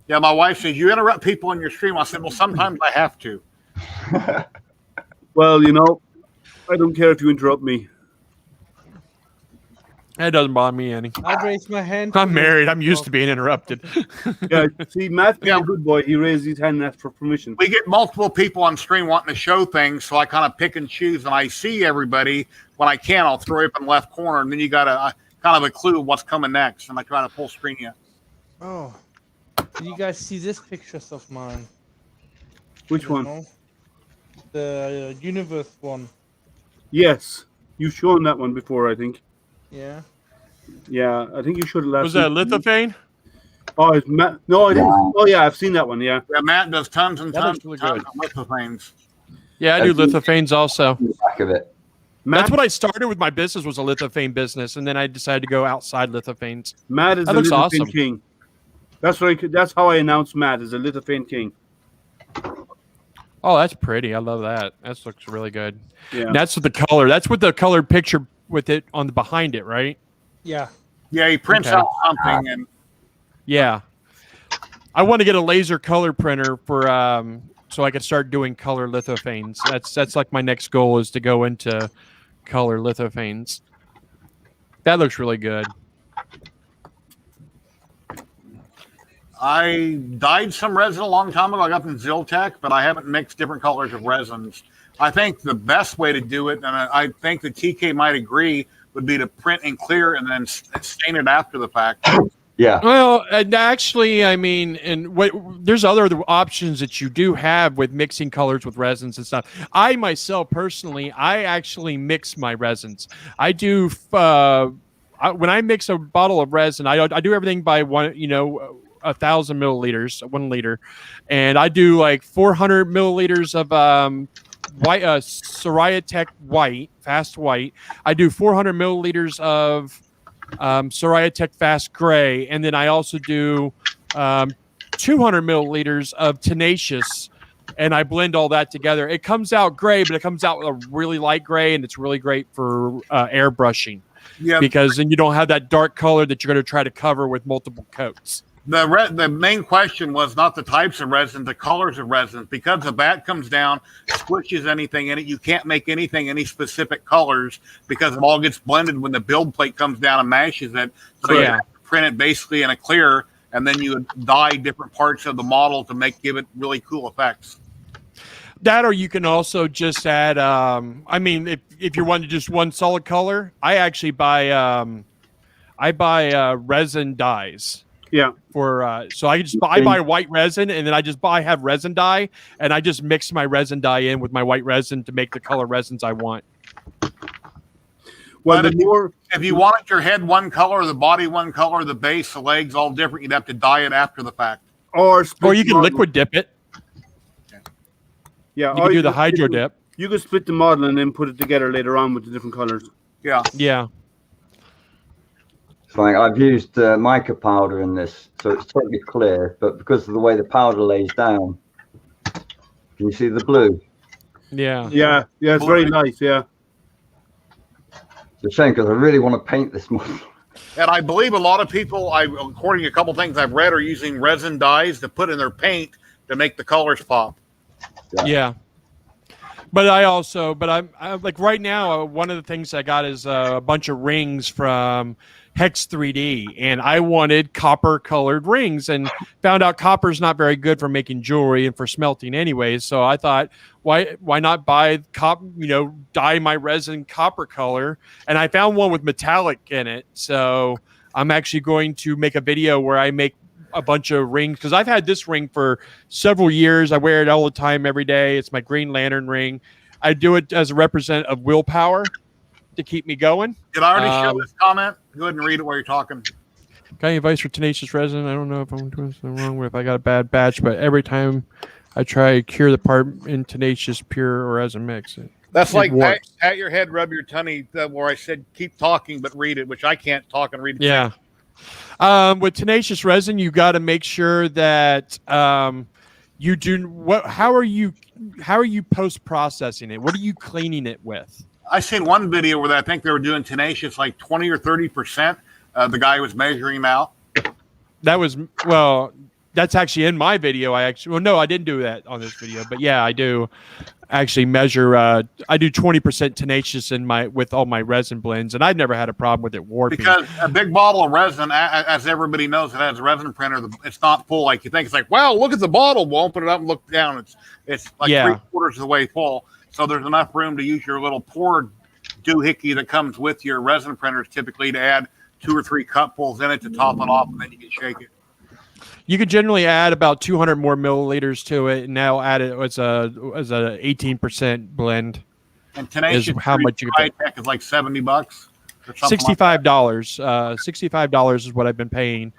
Yeah, my wife says you interrupt people on your stream. I said, well, sometimes I have to. Well, I don't care if you interrupt me. That doesn't bother me any. I'd raise my hand. I'm married. I'm used to being interrupted. Yeah, see, Matt's being a good boy. He raised his hand and asked for permission. We get multiple people on stream wanting to show things, so I kind of pick and choose, and I see everybody. When I can, I'll throw it up in the left corner, and then you got a kind of a clue of what's coming next, and I try to full screen you. Oh, do you guys see this pictures of mine? Which one? know? The universe one. Yes, you've shown that one before, I think. Yeah. Yeah, I think you showed it last Was that week. lithophane? Oh, it's Matt. No, I didn't. Oh, yeah, I've seen that one. Yeah. Yeah, Matt does tons and That tons looks and really tons of lithophanes. Yeah, I do lithophanes also. Back of it. That's what I started with my business, was a lithophane business, and then I decided to go outside lithophanes. Matt is That the looks lithophane awesome. king. That's how I announced Matt as a lithophane king. Oh, that's pretty. I love that. That looks really good. Yeah. And that's with the color. That's with the colored picture with it on the behind it, right? Yeah. Yeah, he prints Okay. out something, and Yeah. I want to get a laser color printer for so I can start doing color lithophanes. That's like my next goal, is to go into color lithophanes. That looks really good. I dyed some resin a long time ago. I got from ZYLTECH, but I haven't mixed different colors of resins. I think the best way to do it, and I think the TK might agree, would be to print in clear and then stain it after the fact. Yeah. Well, and actually, I mean, there's other options that you do have with mixing colors with resins and stuff. I myself, personally, I actually mix my resins. I do when I mix a bottle of resin, I do everything by 1,000 milliliters, 1 liter, and I do like 400 milliliters of white ZYLTECH white, fast white. I do 400 milliliters of ZYLTECH fast gray, and then I also do 200 milliliters of tenacious, and I blend all that together. It comes out gray, but it comes out a really light gray, and it's really great for airbrushing. Yeah, because then you don't have that dark color that you're going to try to cover with multiple coats. The main question was not the types of resin, the colors of resins. Because the bat comes down, squishes anything in it, you can't make anything any specific colors because it all gets blended when the build plate comes down and mashes it. So you have to print it basically in a clear, and then you dye different parts of the model to give it really cool effects. That, or you can also just add. I mean, if you're wanting just one solid color, I actually buy resin dyes. Yeah. So I buy white resin, and then I have resin dye, and I just mix my resin dye in with my white resin to make the color resins I want. Well, if you wanted your head one color, the body one color, the base, the legs all different, you'd have to dye it after the fact. Or you can liquid dip it. Yeah, you can do the hydro dip. You can split the model and then put it together later on with the different colors. Yeah. Yeah. It's like I've used mica powder in this, so it's totally clear, but because of the way the powder lays down, can you see the blue? Yeah. Yeah, it's very nice, yeah. It's a shame because I really want to paint this model. And I believe a lot of people, according to a couple things I've read, are using resin dyes to put in their paint to make the colors pop. Yeah. But I'm like right now, one of the things I got is a bunch of rings from Hex 3D, and I wanted copper colored rings, and found out copper is not very good for making jewelry and for smelting anyways. So I thought, why not dye my resin copper color? And I found one with metallic in it. So I'm actually going to make a video where I make a bunch of rings, because I've had this ring for several years. I wear it all the time, every day. It's my Green Lantern ring. I do it as a representative of willpower to keep me going. Did I already show this comment? Go ahead and read it while you're talking. Got any advice for tenacious resin? I don't know if I'm doing something wrong with if I got a bad batch, but every time I try cure the part in tenacious pure or as a mix. That's It like warps. pat your head, rub your tummy, where I said keep talking but read it, which I can't talk and read it. Yeah. With tenacious resin, you got to make sure that you do what. How are you post processing it? What are you cleaning it with? I seen one video where I think they were doing tenacious like 20 or 30%. The guy was measuring out. That was that's actually in my video. I didn't do that on this video, but yeah, I do actually measure. I do 20% tenacious with all my resin blends, and I've never had a problem with it warping. Because a big bottle of resin, as everybody knows, it has a resin printer. It's not full like you think. It's like, wow, look at the bottle. We'll open it up and look down. It's like 3/4 of the way full. So there's enough room to use your little pour doohickey that comes with your resin printers, typically to add 2 or 3 cupfuls in it to top it off, and then you can shake it. You could generally add about 200 more milliliters to it, and now add it as a 18% blend. And tenacious how much you high tech is like $70 or something. $65. $65 is what I've been paying.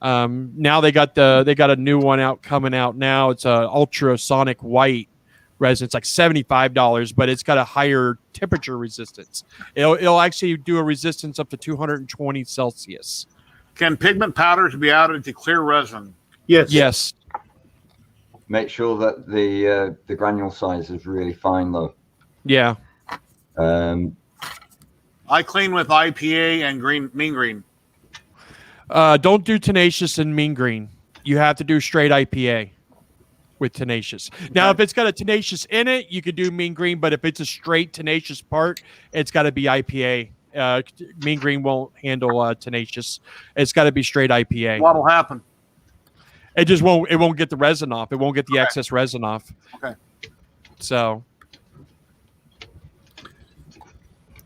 Now they got a new one coming out now. It's a ultrasonic white resin. It's like $75, but it's got a higher temperature resistance. It'll actually do a resistance up to 220 Celsius. Can pigment powders be added to clear resin? Yes. Yes. Make sure that the granule size is really fine, though. Yeah. I clean with IPA and mean green. Don't do tenacious and mean green. You have to do straight IPA with tenacious. Now, if it's got a tenacious in it, you could do mean green, but if it's a straight tenacious part, it's got to be IPA. Mean green won't handle tenacious. It's got to be straight IPA. What'll happen? It just won't. It won't get the resin off. It won't get the excess resin off. Okay. So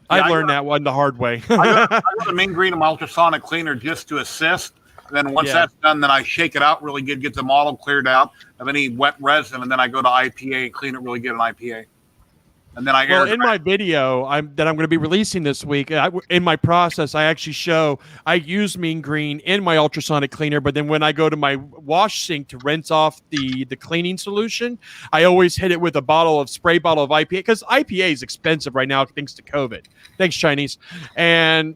I learned that one the hard way. I go to mean green and my ultrasonic cleaner just to assist. And then once that's done, then I shake it out really good, get the model cleared out of any wet resin, and then I go to IPA and clean it really good in IPA. And then in my video that I'm going to be releasing this week, in my process, I actually show I use mean green in my ultrasonic cleaner, but then when I go to my wash sink to rinse off the cleaning solution, I always hit it with a spray bottle of IPA, because IPA is expensive right now thanks to COVID. Thanks, Chinese. And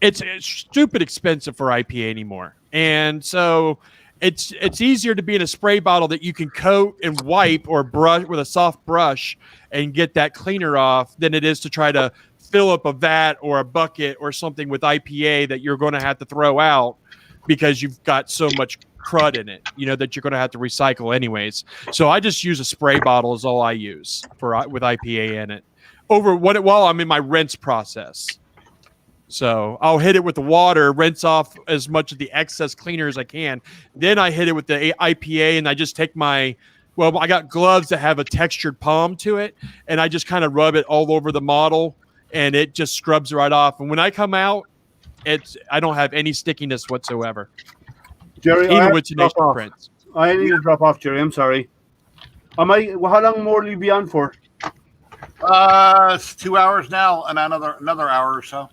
it's stupid expensive for IPA anymore. And so it's easier to be in a spray bottle that you can coat and wipe or brush with a soft brush and get that cleaner off than it is to try to fill up a vat or a bucket or something with IPA that you're going to have to throw out because you've got so much crud in it, that you're going to have to recycle anyways. So I just use a spray bottle is all I use with IPA in it while I'm in my rinse process. So I'll hit it with the water, rinse off as much of the excess cleaner as I can. Then I hit it with the IPA, and I just take I got gloves that have a textured palm to it, and I just kind of rub it all over the model, and it just scrubs right off. And when I come out, I don't have any stickiness whatsoever. Jerry, even with tenacious prints. I need to drop off, Jerry. I'm sorry. How long more will you be on for? It's 2 hours now, and another hour or so.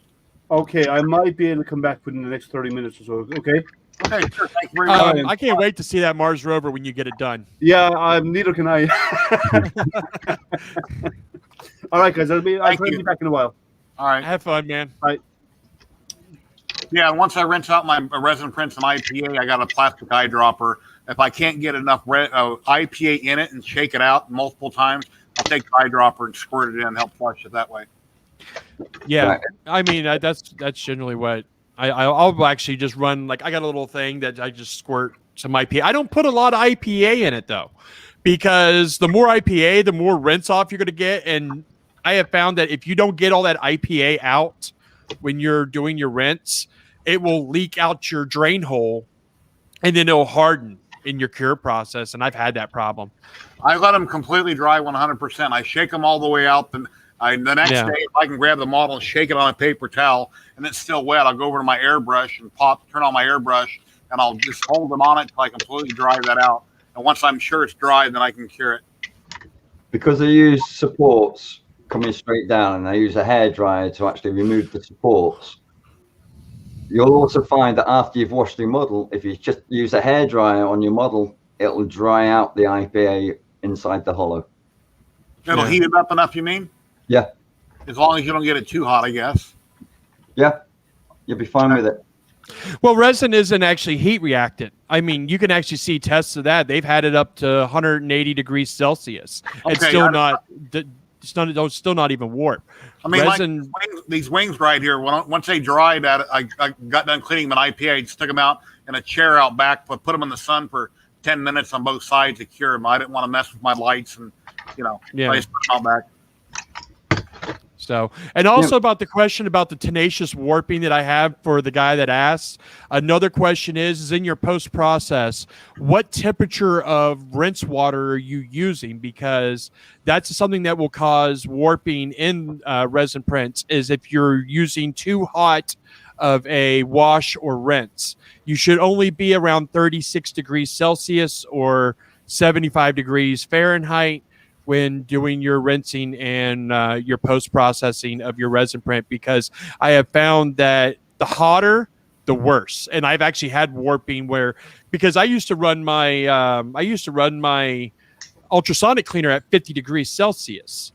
Okay, I might be able to come back within the next 30 minutes or so. Okay. Okay, sure. Thank you very much. I can't wait to see that Mars rover when you get it done. Yeah, neither can I. All right, guys. I'll be back in a while. All right. Have fun, man. Bye. Yeah, once I rinse out my resin prints and IPA, I got a plastic eyedropper. If I can't get enough IPA in it and shake it out multiple times, I'll take the eyedropper and squirt it in and help flush it that way. Yeah, I mean that's generally what I'll actually just run. Like I got a little thing that I just squirt some IPA. I don't put a lot of IPA in it though, because the more IPA, the more rinse off you're going to get. And I have found that if you don't get all that IPA out when you're doing your rinse, it will leak out your drain hole, and then it'll harden in your cure process. And I've had that problem. I let them completely dry 100%. I shake them all the way out. The next day, if I can grab the model and shake it on a paper towel and it's still wet, I'll go over to my airbrush and turn on my airbrush, and I'll just hold them on it until I completely dry that out. And once I'm sure it's dry, then I can cure it. Because I use supports coming straight down, and I use a hairdryer to actually remove the supports. You'll also find that after you've washed your model, if you just use a hairdryer on your model it'll dry out the IPA inside the hollow. It'll heat it up enough, you mean? Yeah. As long as you don't get it too hot, I guess. Yeah, you'll be fine with it. Well, resin isn't actually heat reactant. I mean, you can actually see tests of that. They've had it up to 180 degrees Celsius. Okay, It's still not. It's still not even warp. I mean, resin, like these wings right here. Once they dried, I got done cleaning them in IPA. I stuck them out in a chair out back, but put them in the sun for 10 minutes on both sides to cure them. I didn't want to mess with my lights, and I just put them out back. So, and also about the question about the tenacious warping that I have for the guy that asked. Another question is in your post process, what temperature of rinse water are you using? Because that's something that will cause warping in resin prints. Is if you're using too hot of a wash or rinse, you should only be around 36 degrees Celsius or 75 degrees Fahrenheit when doing your rinsing and your post-processing of your resin print, because I have found that the hotter, the worse. And I've actually had warping where, because I used to run my ultrasonic cleaner at 50 degrees Celsius,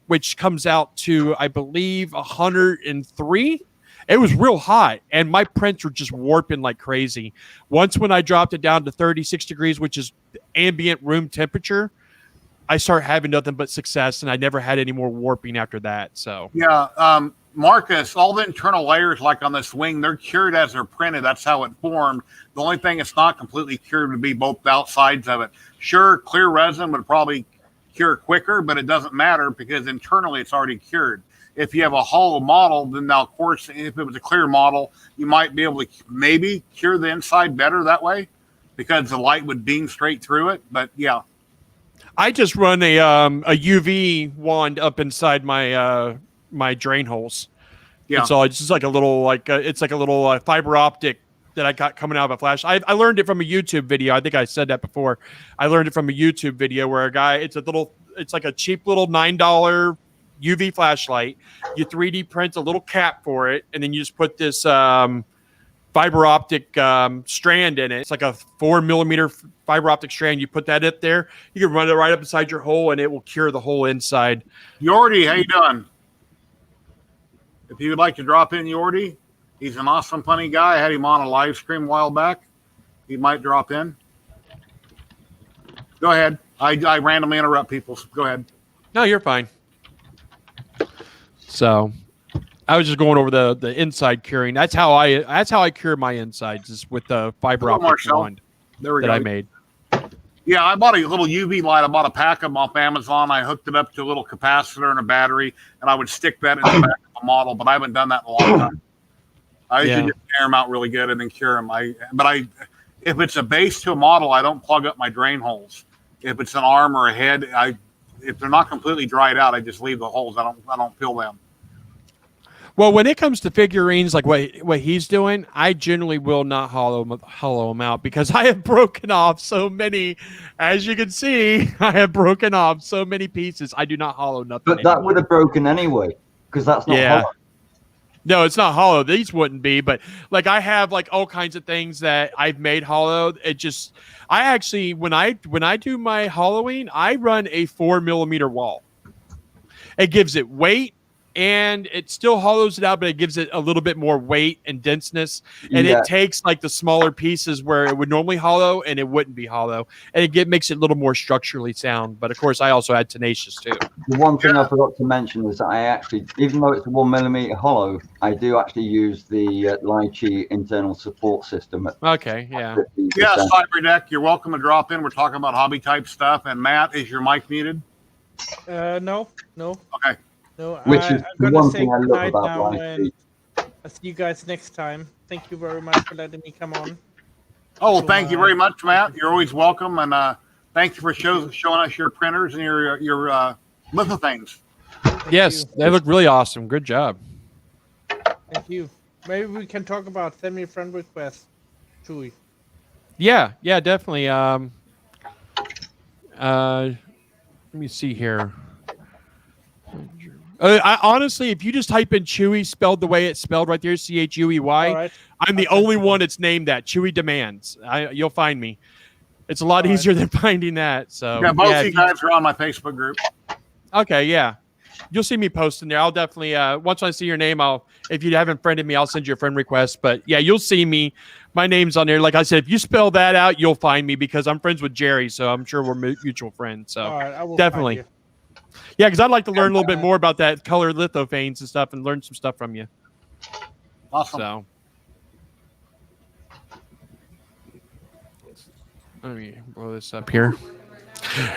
which comes out to, I believe, 103. It was real hot, and my prints were just warping like crazy. Once when I dropped it down to 36 degrees, which is ambient room temperature, I start having nothing but success, and I never had any more warping after that. So Marcus, all the internal layers, like on this wing, they're cured as they're printed. That's how it formed. The only thing it's not completely cured would be both outsides of it. Sure, clear resin would probably cure quicker, but it doesn't matter because internally it's already cured. If you have a hollow model, then now, of course, if it was a clear model, you might be able to maybe cure the inside better that way because the light would beam straight through it. But yeah. I just run a UV wand up inside my my drain holes. Yeah, so it's just like a little fiber optic that I got coming out of a flash. I learned it from a YouTube video. I think I said that before. I learned it from a YouTube video where a guy. It's like a cheap little $9 UV flashlight. You 3D print a little cap for it, and then you just put this fiber optic strand in it. It's like a 4 millimeter fiber optic strand. You put that up there, you can run it right up inside your hole, and it will cure the whole inside. Yordi, how you doing? If you would like to drop in, Yordi, he's an awesome, funny guy. I had him on a live stream a while back. He might drop in. Go ahead. I randomly interrupt people. So go ahead. No, you're fine. So I was just going over the inside curing. That's how I cure my insides, is with the fiber optic wand that I made. Yeah, I bought a little UV light. I bought a pack of them off Amazon. I hooked it up to a little capacitor and a battery, and I would stick that in the back of a model. But I haven't done that in a long time. I usually just air them out really good and then cure them. If it's a base to a model, I don't plug up my drain holes. If it's an arm or a head, if they're not completely dried out, I just leave the holes. I don't fill them. Well, when it comes to figurines, like what he's doing, I generally will not hollow them out because I have broken off so many. As you can see, I have broken off so many pieces. I do not hollow nothing. But that would have broken anyway because that's not hollow. No, it's not hollow. These wouldn't be, but like I have like all kinds of things that I've made hollow. I actually when I do my hollowing, I run a 4 millimeter wall. It gives it weight. And it still hollows it out, but it gives it a little bit more weight and denseness. And it takes like the smaller pieces where it would normally hollow and it wouldn't be hollow. And it makes it a little more structurally sound. But of course, I also add tenacious too. The one thing I forgot to mention is that I actually, even though it's a 1 millimeter hollow, I do actually use the ZYLTECH internal support system. Okay, yeah. Yeah, Cyberdeck, you're welcome to drop in. We're talking about hobby type stuff. And Matt, is your mic muted? No. Okay. No, Which is I'm one gonna say thing I love goodnight about now, live and I'll see you guys next time. Thank you very much for letting me come on. Oh, well, thank you very much, Matt. You're always welcome, and thank you for showing us your printers and your little things. Yes, they look really awesome. Good job. Thank you. Maybe we can talk about send me a friend request, Chewy. Yeah, definitely. Let me see here. Honestly, if you just type in Chewy spelled the way it's spelled right there, CHUEY, I'm the only one that's named that. Chewy Demands. You'll find me. It's a lot easier than finding that. So Yeah, both of you guys are on my Facebook group. Okay, yeah. You'll see me posting there. I'll definitely once I see your name, if you haven't friended me, I'll send you a friend request. But yeah, you'll see me. My name's on there. Like I said, if you spell that out, you'll find me because I'm friends with Jerry, so I'm sure we're mutual friends. So All right, I will definitely. find Yeah, because I'd like to learn a little bit more about that color lithophanes and stuff and learn some stuff from you. Awesome. So let me blow this up here.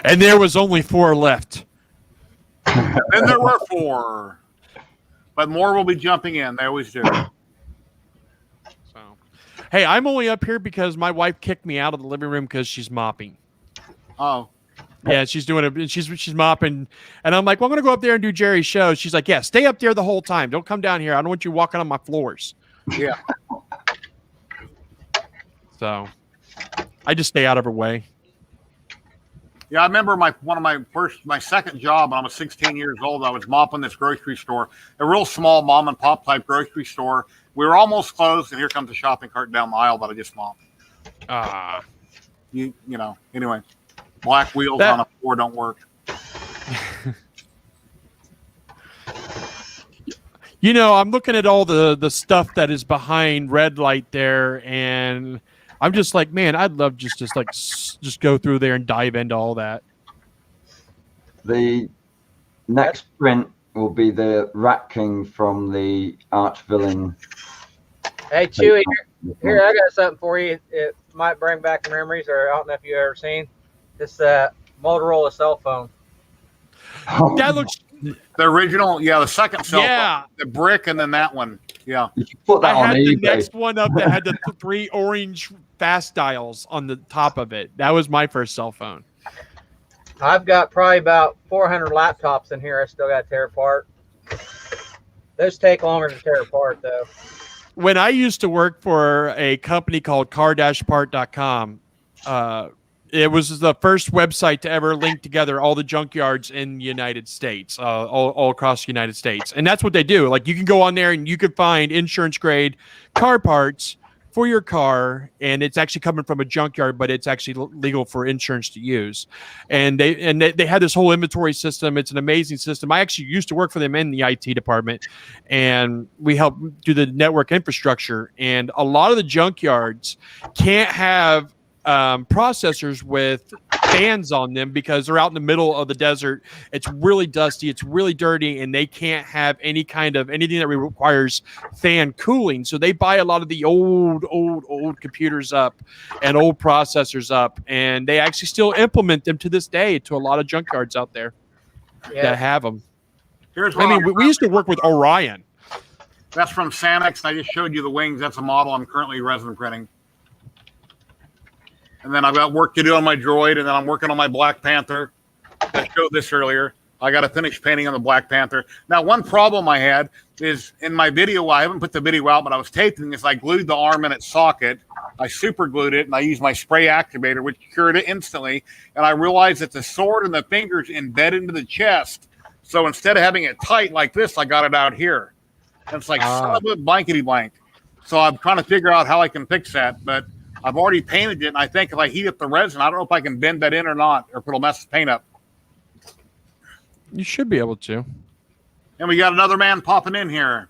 And there was only 4 left. Then there were 4. But more will be jumping in. They always do. So, hey, I'm only up here because my wife kicked me out of the living room because she's mopping. Oh. Yeah, she's doing it. She's mopping, and I'm like, well, I'm gonna go up there and do Jerry's show. She's like, yeah, stay up there the whole time. Don't come down here. I don't want you walking on my floors. Yeah. So, I just stay out of her way. Yeah, I remember my second job when I was 16 years old. I was mopping this grocery store, a real small mom and pop type grocery store. We were almost closed, and here comes the shopping cart down the aisle that I just mopped. You know. Anyway, black wheels on a floor don't work. You know, I'm looking at all the stuff that is behind red light there, and I'm just like, man, I'd love just go through there and dive into all that. The next print will be the Rat King from the arch villain. Hey, Chewy, here I got something for you. It might bring back memories, or I don't know if you've ever seen this Motorola cell phone. That looks the original, the second cell yeah, phone, the brick, and then that one. Yeah, you put that I on had eBay. the next one up that had the 3 orange fast dials on the top of it. That was my first cell phone. I've got probably about 400 laptops in here I still got to tear apart. Those take longer to tear apart, though. When I used to work for a company called car-part.com, it was the first website to ever link together all the junkyards in the United States, all across the United States. And that's what they do. Like, you can go on there and you can find insurance grade car parts for your car, and it's actually coming from a junkyard, but it's actually legal for insurance to use. And they had this whole inventory system. It's an amazing system. I actually used to work for them in the IT department, and we helped do the network infrastructure. And a lot of the junkyards can't have processors with fans on them because they're out in the middle of the desert. It's really dusty, it's really dirty, and they can't have anything that requires fan cooling. So they buy a lot of the old computers up and old processors up, and they actually still implement them to this day to a lot of junkyards out there that have them. We used to work with Orion. That's from Sanix. I just showed you the wings. That's a model I'm currently resin printing. And then I've got work to do on my droid, and then I'm working on my Black Panther. I showed this earlier. I got to finish painting on the Black Panther. Now, one problem I had is in my video, I haven't put the video out, but I was taping this. I glued the arm in its socket. I super glued it, and I used my spray activator, which cured it instantly. And I realized that the sword and the fingers embed into the chest. So instead of having it tight like this, I got it out here. And it's like, son of a blankety blank. So I'm trying to figure out how I can fix that, but I've already painted it, and I think if I heat up the resin, I don't know if I can bend that in or not, or if it'll mess the paint up. You should be able to. And we got another man popping in here.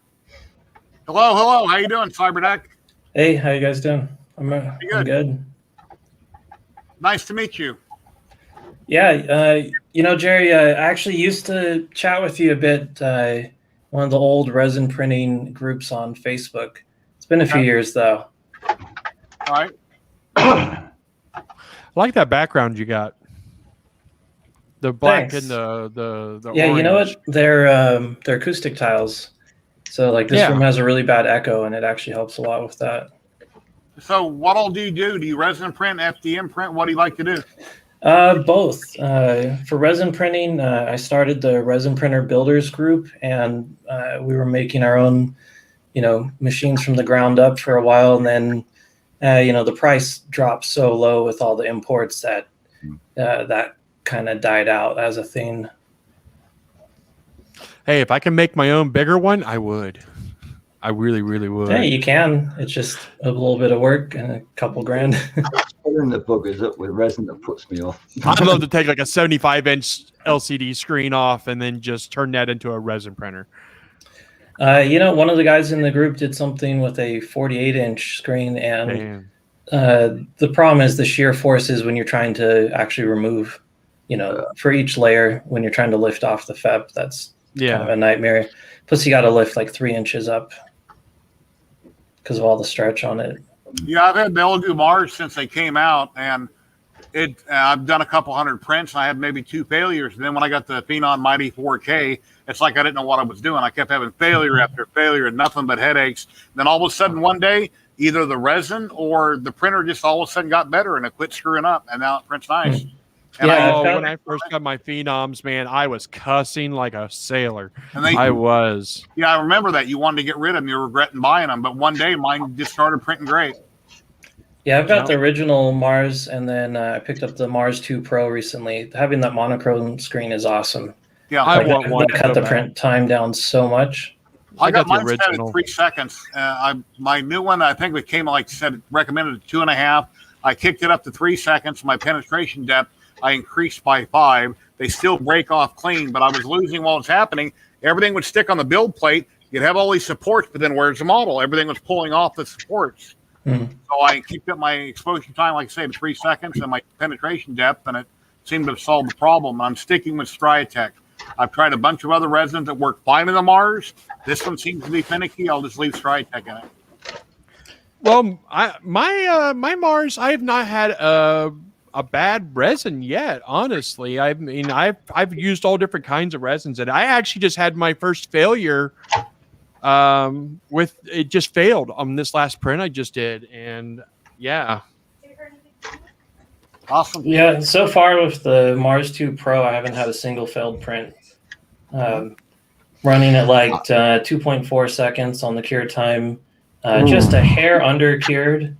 Hello. How you doing, Cyberdeck? Hey, how you guys doing? I'm good. Nice to meet you. Yeah, Jerry, I actually used to chat with you a bit. One of the old resin printing groups on Facebook. It's been a few years, though. All right. I like that background you got. The black Thanks. and the yeah, orange. You know what? They're acoustic tiles. So like this room has a really bad echo, and it actually helps a lot with that. So what all do you do? Do you resin print, FDM print? What do you like to do? Both. For resin printing, I started the Resin Printer Builders group, and we were making our own, machines from the ground up for a while, and then the price dropped so low with all the imports that that kind of died out as a thing. Hey, if I can make my own bigger one, I would. I really, really would. Yeah, you can. It's just a little bit of work and a couple grand. filling the buggers up with resin that puts me off. I'd love to take like a 75-inch LCD screen off and then just turn that into a resin printer. One of the guys in the group did something with a 48-inch screen, and the problem is the shear forces when you're trying to actually remove, for each layer when you're trying to lift off the FEP. That's kind of a nightmare. Plus, you got to lift like 3 inches up because of all the stretch on it. Yeah, I've had Bellevue Mars since they came out, and I've done a couple hundred prints, and I had maybe 2 failures. And then when I got the Phenom Mighty 4K, it's like I didn't know what I was doing. I kept having failure after failure and nothing but headaches. Then all of a sudden one day, either the resin or the printer just all of a sudden got better, and it quit screwing up, and now it prints nice. And when I first got my Phenoms, man, I was cussing like a sailor. I was. Yeah, I remember that. You wanted to get rid of them. You were regretting buying them. But one day, mine just started printing great. Yeah, I've got the original Mars, and then I picked up the Mars 2 Pro recently. Having that monochrome screen is awesome. Yeah, I want one. Cut the print time down so much. I got mine set at 3 seconds. My new one, I think it came recommended at 2.5. I kicked it up to 3 seconds. My penetration depth, I increased by 5. They still break off clean, but I was losing while it's happening. Everything would stick on the build plate. You'd have all these supports, but then where's the model? Everything was pulling off the supports. So I kicked up my exposure time, like I say, to 3 seconds, and my penetration depth, and it seemed to have solved the problem. I'm sticking with ZYLTECH. I've tried a bunch of other resins that work fine in the Mars. This one seems to be finicky. I'll just leave ZYLTECH in it. Well, my Mars, I have not had a bad resin yet. Honestly, I've used all different kinds of resins, and I actually just had my first failure. With it just failed on this last print I just did, and yeah. Awesome. Yeah, so far with the Mars 2 Pro, I haven't had a single failed print. Running at like 2.4 seconds on the cure time, just a hair under cured,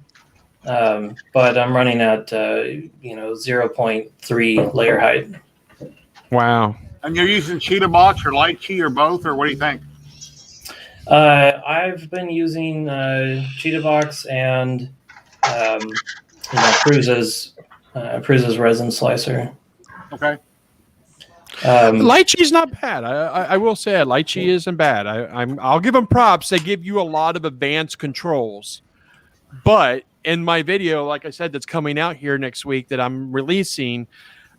but I'm running at 0.3 layer height. Wow. And you're using Cheetah Box or Lychee or both, or what do you think? I've been using Cheetah Box and Prusa's resin slicer. Okay. Lychee's not bad. I will say it. Lychee isn't bad. I'll give them props. They give you a lot of advanced controls. But in my video, like I said, that's coming out here next week that I'm releasing,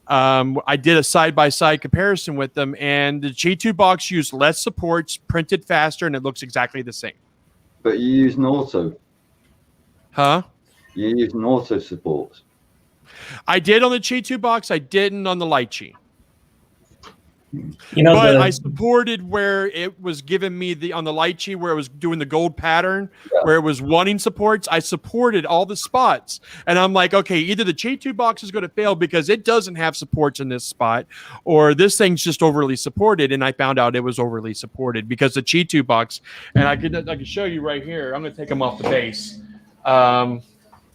I did a side-by-side comparison with them, and the G2 box used less supports, printed faster, and it looks exactly the same. But you use an auto. Huh? You use an auto support. I did on the G2 box. I didn't on the Lychee. But I supported where it was giving me on the Lychee where it was doing the gold pattern, where it was wanting supports. I supported all the spots, and I'm like, okay, either the G2 box is going to fail because it doesn't have supports in this spot, or this thing's just overly supported. And I found out it was overly supported because the G2 box, and I can show you right here. I'm going to take them off the base. I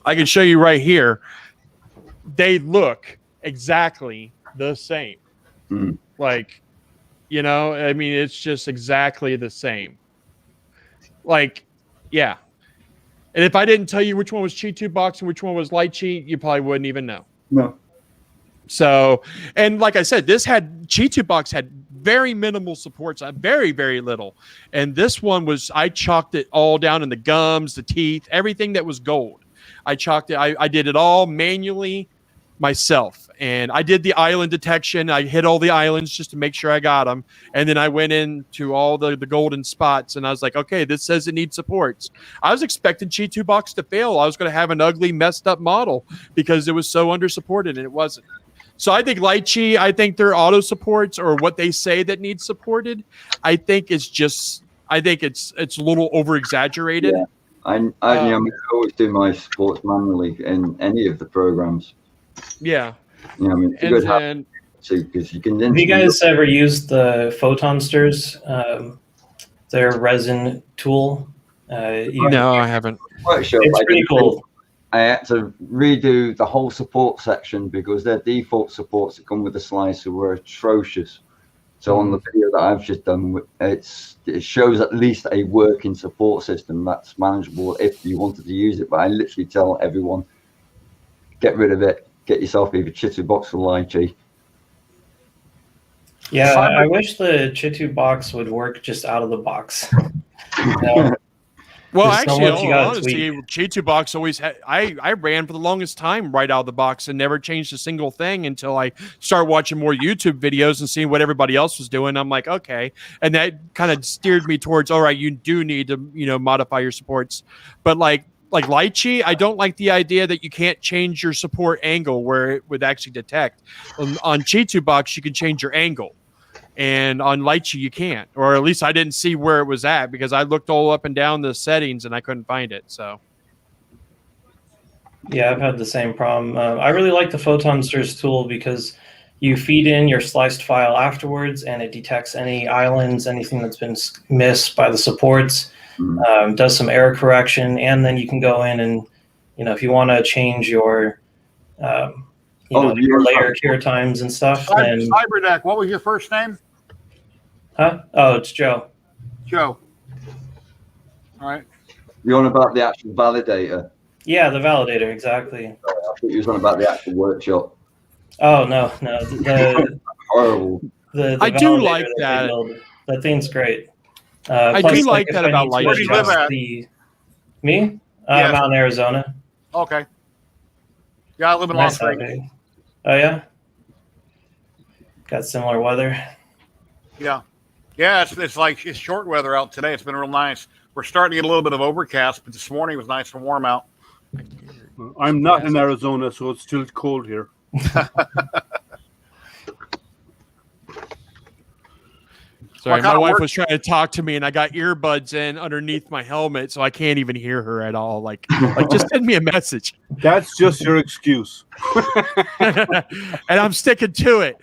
can show you right here. They look exactly the same. Like, I mean, it's just exactly the same. Like, yeah. And if I didn't tell you which one was G2 box and which one was Lychee, you probably wouldn't even know. No. So, and like I said, G2 box had very minimal supports, very, very little. And this one I chalked it all down in the gums, the teeth, everything that was gold. I chalked it. I did it all manually myself, and I did the island detection. I hit all the islands just to make sure I got them, and then I went into all the golden spots, and I was like, okay, this says it needs supports. I was expecting G2 box to fail. I was going to have an ugly, messed up model because it was so under supported, and it wasn't. So I think Lychee, I think their auto supports or what they say that needs supported, I think it's a little over exaggerated. Yeah. I always do my supports manually in any of the programs. Yeah. Yeah, I mean, it's a good habit too, because you can. Have you guys ever used the Photonsters, their resin tool? No, I haven't. It's pretty cool. I had to redo the whole support section because their default supports that come with the slicer were atrocious. So on the video that I've just done, it shows at least a working support system that's manageable if you wanted to use it. But I literally tell everyone, get rid of it. Get yourself either Chitu box or lychee. Yeah, I wish the Chitu box would work just out of the box. Well, There's so actually, much you gotta honestly, Chitu box always had. I ran for the longest time right out of the box and never changed a single thing until I started watching more YouTube videos and seeing what everybody else was doing. I'm like, okay, and that kind of steered me towards, all right, you do need to modify your supports, but like lychee, I don't like the idea that you can't change your support angle where it would actually detect. On Chitu box, you can change your angle. And on lychee, you can't, or at least I didn't see where it was at because I looked all up and down the settings and I couldn't find it. So, yeah, I've had the same problem. I really like the PhotonSters tool because you feed in your sliced file afterwards, and it detects any islands, anything that's been missed by the supports, does some error correction, and then you can go in and, if you want to change your your layer cure times and stuff. Cyberdeck, what was your first name? Huh? Oh, it's Joe. Joe. All right. You're on about the actual validator. Yeah, the validator, exactly. I thought you was on about the actual workshop. Oh, no. The horrible. I do like that. That thing's great. I plus, do like that about Light. Where do you live at? Me? Yes. I'm out in Arizona. Okay. Yeah, I live in Las Nice Vegas. Oh, yeah? Got similar weather. Yeah. Yeah, it's short weather out today. It's been real nice. We're starting to get a little bit of overcast, but this morning was nice and warm out. I'm not in Arizona, so it's still cold here. Sorry, my wife was trying to talk to me, and I got earbuds in underneath my helmet, so I can't even hear her at all. Like just send me a message. That's just your excuse. And I'm sticking to it.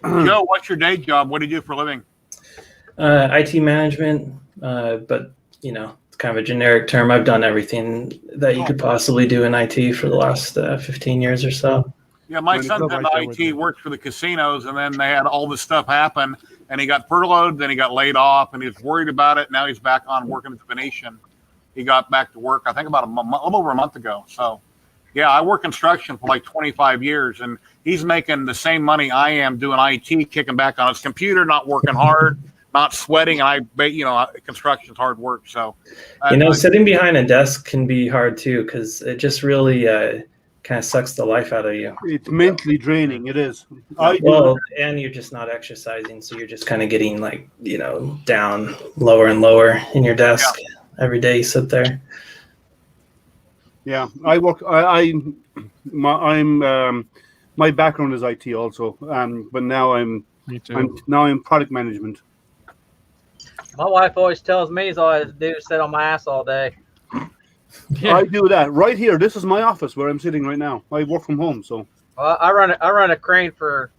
Joe, what's your day job? What do you do for a living? IT management, but it's kind of a generic term. I've done everything that you could possibly do in IT for the last 15 years or so. Yeah, my son's in IT, works for the casinos, and then they had all this stuff happen, and he got furloughed, then he got laid off, and he was worried about it. Now he's back on working at the Venetian. He got back to work, I think, about a little over a month ago. So, yeah, I work construction for like 25 years, and he's making the same money I am doing IT, kicking back on his computer, not working hard, not sweating. And construction's hard work. So, sitting behind a desk can be hard too, because it just really kind of sucks the life out of you. It's mentally draining. It is. And you're just not exercising, so you're just kind of getting down lower and lower in your desk every day. You sit there. Yeah, I work. My background is IT also, but now I'm product management. My wife always tells me all I have to do is sit on my ass all day. Yeah. I do that right here. This is my office where I'm sitting right now. I work from home, so. Well, I run a crane for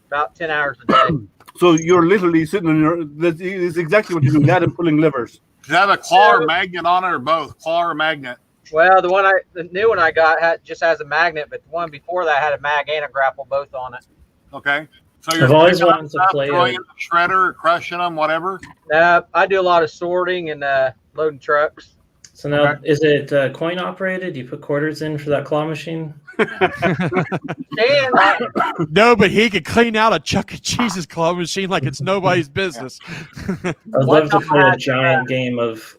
about 10 hours a day. So you're literally sitting on your. That's exactly what you do. That and pulling levers. Does it have a claw or magnet on it, or both? Claw or magnet? Well, the new one I got just has a magnet, but the one before that had a mag and a grapple both on it. Okay. So you're always wanted to play throwing in the shredder, crushing them, whatever. I do a lot of sorting and loading trucks. So now, is it coin operated? Do you put quarters in for that claw machine? No, but he could clean out a Chuck E. Cheese's claw machine like it's nobody's business. I'd love to play a giant game of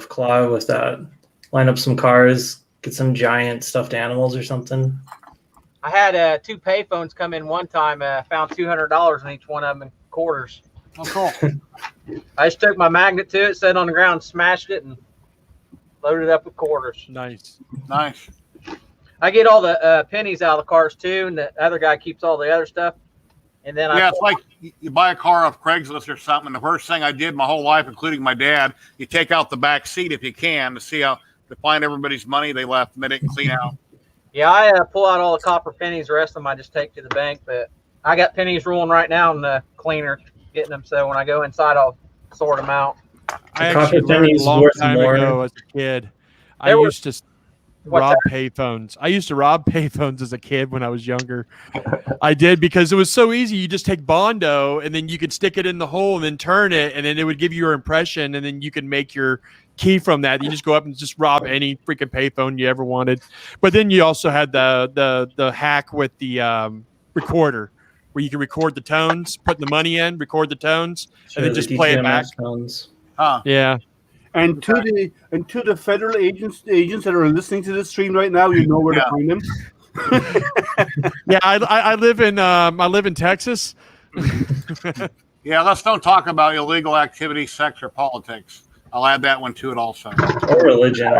claw with that. Line up some cars, get some giant stuffed animals or something. I had 2 payphones come in one time. Found $200 in each one of them in quarters. Oh, cool. I just took my magnet to it, set it on the ground, smashed it, and loaded it up with quarters. Nice. I get all the pennies out of the cars too, and the other guy keeps all the other stuff. And then it's like you buy a car off Craigslist or something. And the first thing I did my whole life, including my dad, you take out the back seat if you can to see how to find everybody's money they left and they didn't clean out. Yeah, I pull out all the copper pennies. The rest of them I just take to the bank. But I got pennies rolling right now in the cleaner, getting them. So when I go inside, I'll sort them out. I actually learned a long time ago as a kid. I used to rob payphones. I used to rob payphones as a kid when I was younger. I did because it was so easy. You just take Bondo and then you could stick it in the hole and then turn it, and then it would give you your impression, and then you could make your key from that. You just go up and just rob any freaking payphone you ever wanted. But then you also had the hack with the recorder, where you can record the tones, put the money in, record the tones, and then just play it back. Tones. Yeah. And to the federal agents that are listening to this stream right now, you know where to find them. Yeah, I live in Texas. Yeah, let's don't talk about illegal activity, sex, or politics. I'll add that one to it also. Or religion.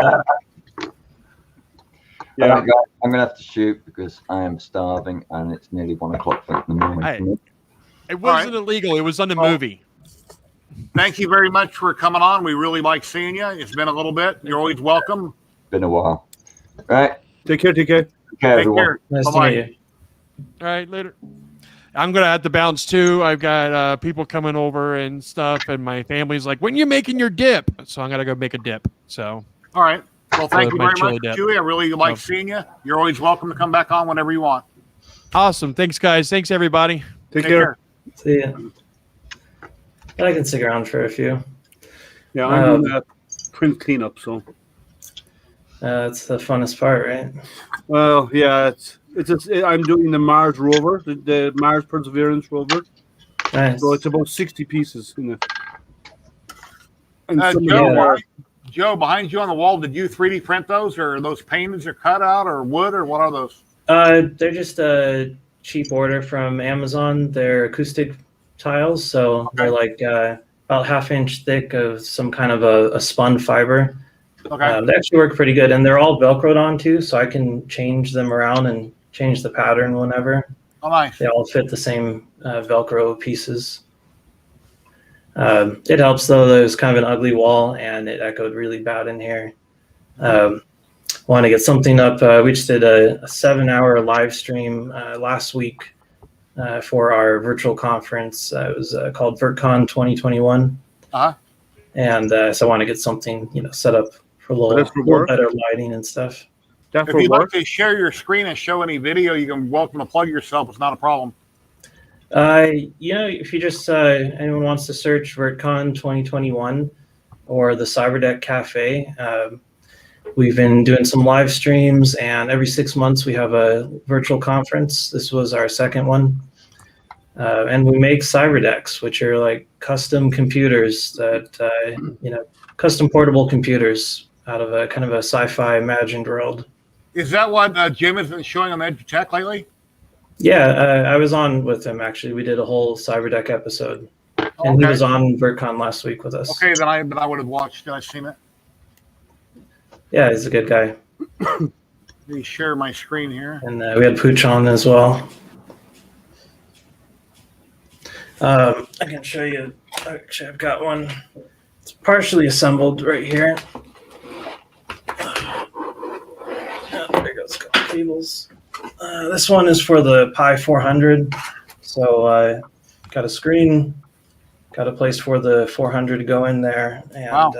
Yeah, I'm gonna have to shoot because I am starving and it's nearly 1 o'clock in the morning. It wasn't illegal. It was on the movie. Thank you very much for coming on. We really like seeing you. It's been a little bit. You're always welcome. Been a while. All right. Take care. Take care, everyone. Nice to meet you. All right, later. I'm going to have to bounce too. I've got people coming over and stuff, and my family's like, when are you making your dip? So I'm going to go make a dip. So. All right. Well, thank you my very chili much, dip. Chewy. I really like seeing you. You're always welcome to come back on whenever you want. Awesome. Thanks, guys. Thanks, everybody. Take care. See ya. I can stick around for a few. Yeah, I'm doing that print cleanup, so. It's the funnest part, right? Well, yeah, I'm doing the Mars rover, the Mars Perseverance rover. Nice. So it's about 60 pieces in it. And Joe, behind you on the wall, did you 3D print those, or are those painted or cut out, or wood, or what are those? They're just a cheap order from Amazon. They're acoustic tiles, so they're like about 1/2 inch thick of some kind of a spun fiber. Okay. They actually work pretty good, and they're all Velcroed on too, so I can change them around and change the pattern whenever. Oh, nice. They all fit the same Velcro pieces. It helps though. There's kind of an ugly wall, and it echoed really bad in here. Want to get something up. We just did a 7-hour live stream last week for our virtual conference. It was called VertCon 2021. And so I want to get something, set up for a little better lighting and stuff. If you'd like to share your screen and show any video, you can welcome to plug yourself. It's not a problem. If you just anyone wants to search VertCon 2021 or the Cyberdeck Cafe, we've been doing some live streams, and every 6 months we have a virtual conference. This was our second one. And we make cyberdecks, which are like custom computers that, custom portable computers out of a kind of a sci-fi imagined world. Is that what Jim has been showing on EduTech lately? Yeah, I was on with him, actually. We did a whole cyberdeck episode. And he was on VertCon last week with us. Okay, then I would have watched. I've seen it. Yeah, he's a good guy. Let me share my screen here. And we had Pooch on as well. I can show you. Actually, I've got one. It's partially assembled right here. There goes a couple cables. This one is for the Pi 400. So got a screen, got a place for the 400 to go in there, and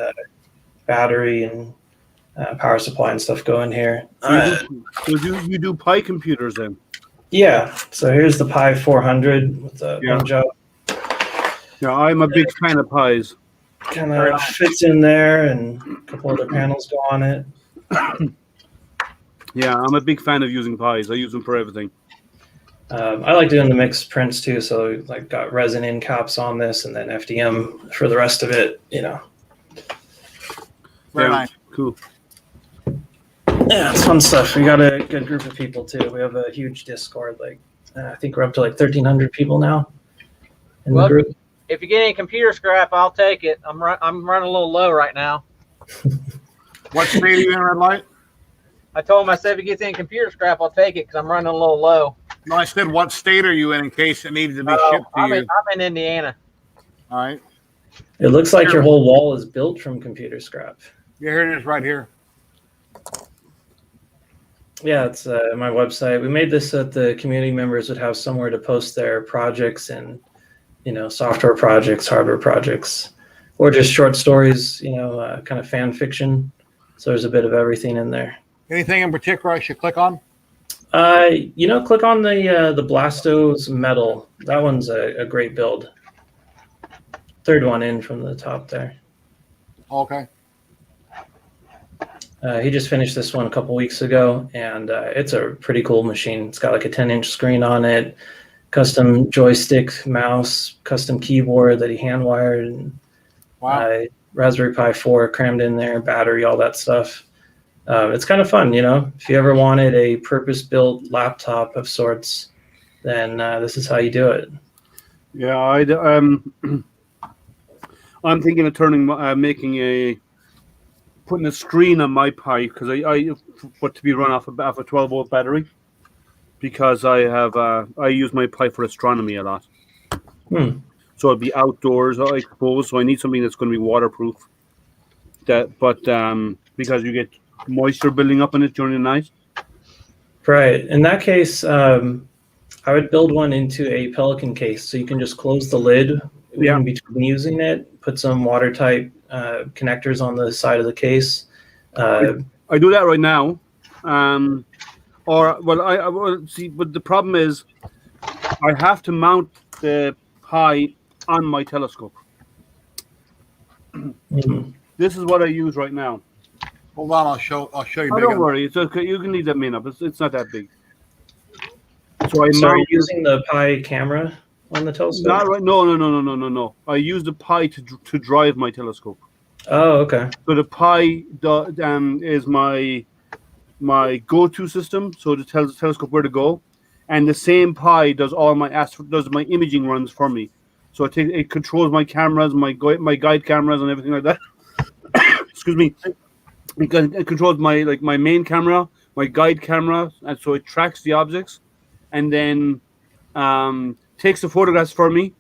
battery and power supply and stuff go in here. You do Pi computers then? Yeah. So here's the Pi 400 with the one job. Yeah, I'm a big fan of Pis. Kind of fits in there, and a couple other panels go on it. Yeah, I'm a big fan of using Pis. I use them for everything. I like doing the mixed prints too. So like got resin in caps on this, and then FDM for the rest of it. Very nice. Cool. Yeah, it's fun stuff. We got a good group of people too. We have a huge Discord. I think we're up to 1,300 people now in the group. If you get any computer scrap, I'll take it. I'm running a little low right now. What state are you in, Red Light? I told him, I said, if he gets any computer scrap, I'll take it because I'm running a little low. No, I said, what state are you in case it needed to be shipped to you? I'm in Indiana. All right. It looks like your whole wall is built from computer scrap. Yeah, here it is right here. Yeah, it's my website. We made this so that the community members would have somewhere to post their projects and, software projects, hardware projects, or just short stories, kind of fan fiction. So there's a bit of everything in there. Anything in particular I should click on? Click on the Blastos Metal. That one's a great build. Third one in from the top there. Okay. He just finished this one a couple weeks ago, and it's a pretty cool machine. It's got like a 10-inch screen on it, custom joystick, mouse, custom keyboard that he hand wired, and Raspberry Pi 4 crammed in there, battery, all that stuff. It's kind of fun, you know. If you ever wanted a purpose-built laptop of sorts, then this is how you do it. Yeah, I'm thinking of putting a screen on my Pi because but to be run off a 12-volt battery, because I use my Pi for astronomy a lot. So it'd be outdoors, I suppose. So I need something that's going to be waterproof. Because you get moisture building up in it during the night. Right. In that case, I would build one into a Pelican case, so you can just close the lid in between using it. Put some watertight connectors on the side of the case. I do that right now. But the problem is, I have to mount the Pi on my telescope. This is what I use right now. Hold on, I'll show you. Don't worry, it's okay. You can leave that main up. It's not that big. So are you using the Pi camera on the telescope? Not right. No. I use the Pi to drive my telescope. Oh, okay. So the Pi is my go-to system. So it tells the telescope where to go, and the same Pi does all my imaging runs for me. So it controls my cameras, my guide cameras, and everything like that. Excuse me. It controls my main camera, my guide camera, and so it tracks the objects, and then takes the photographs for me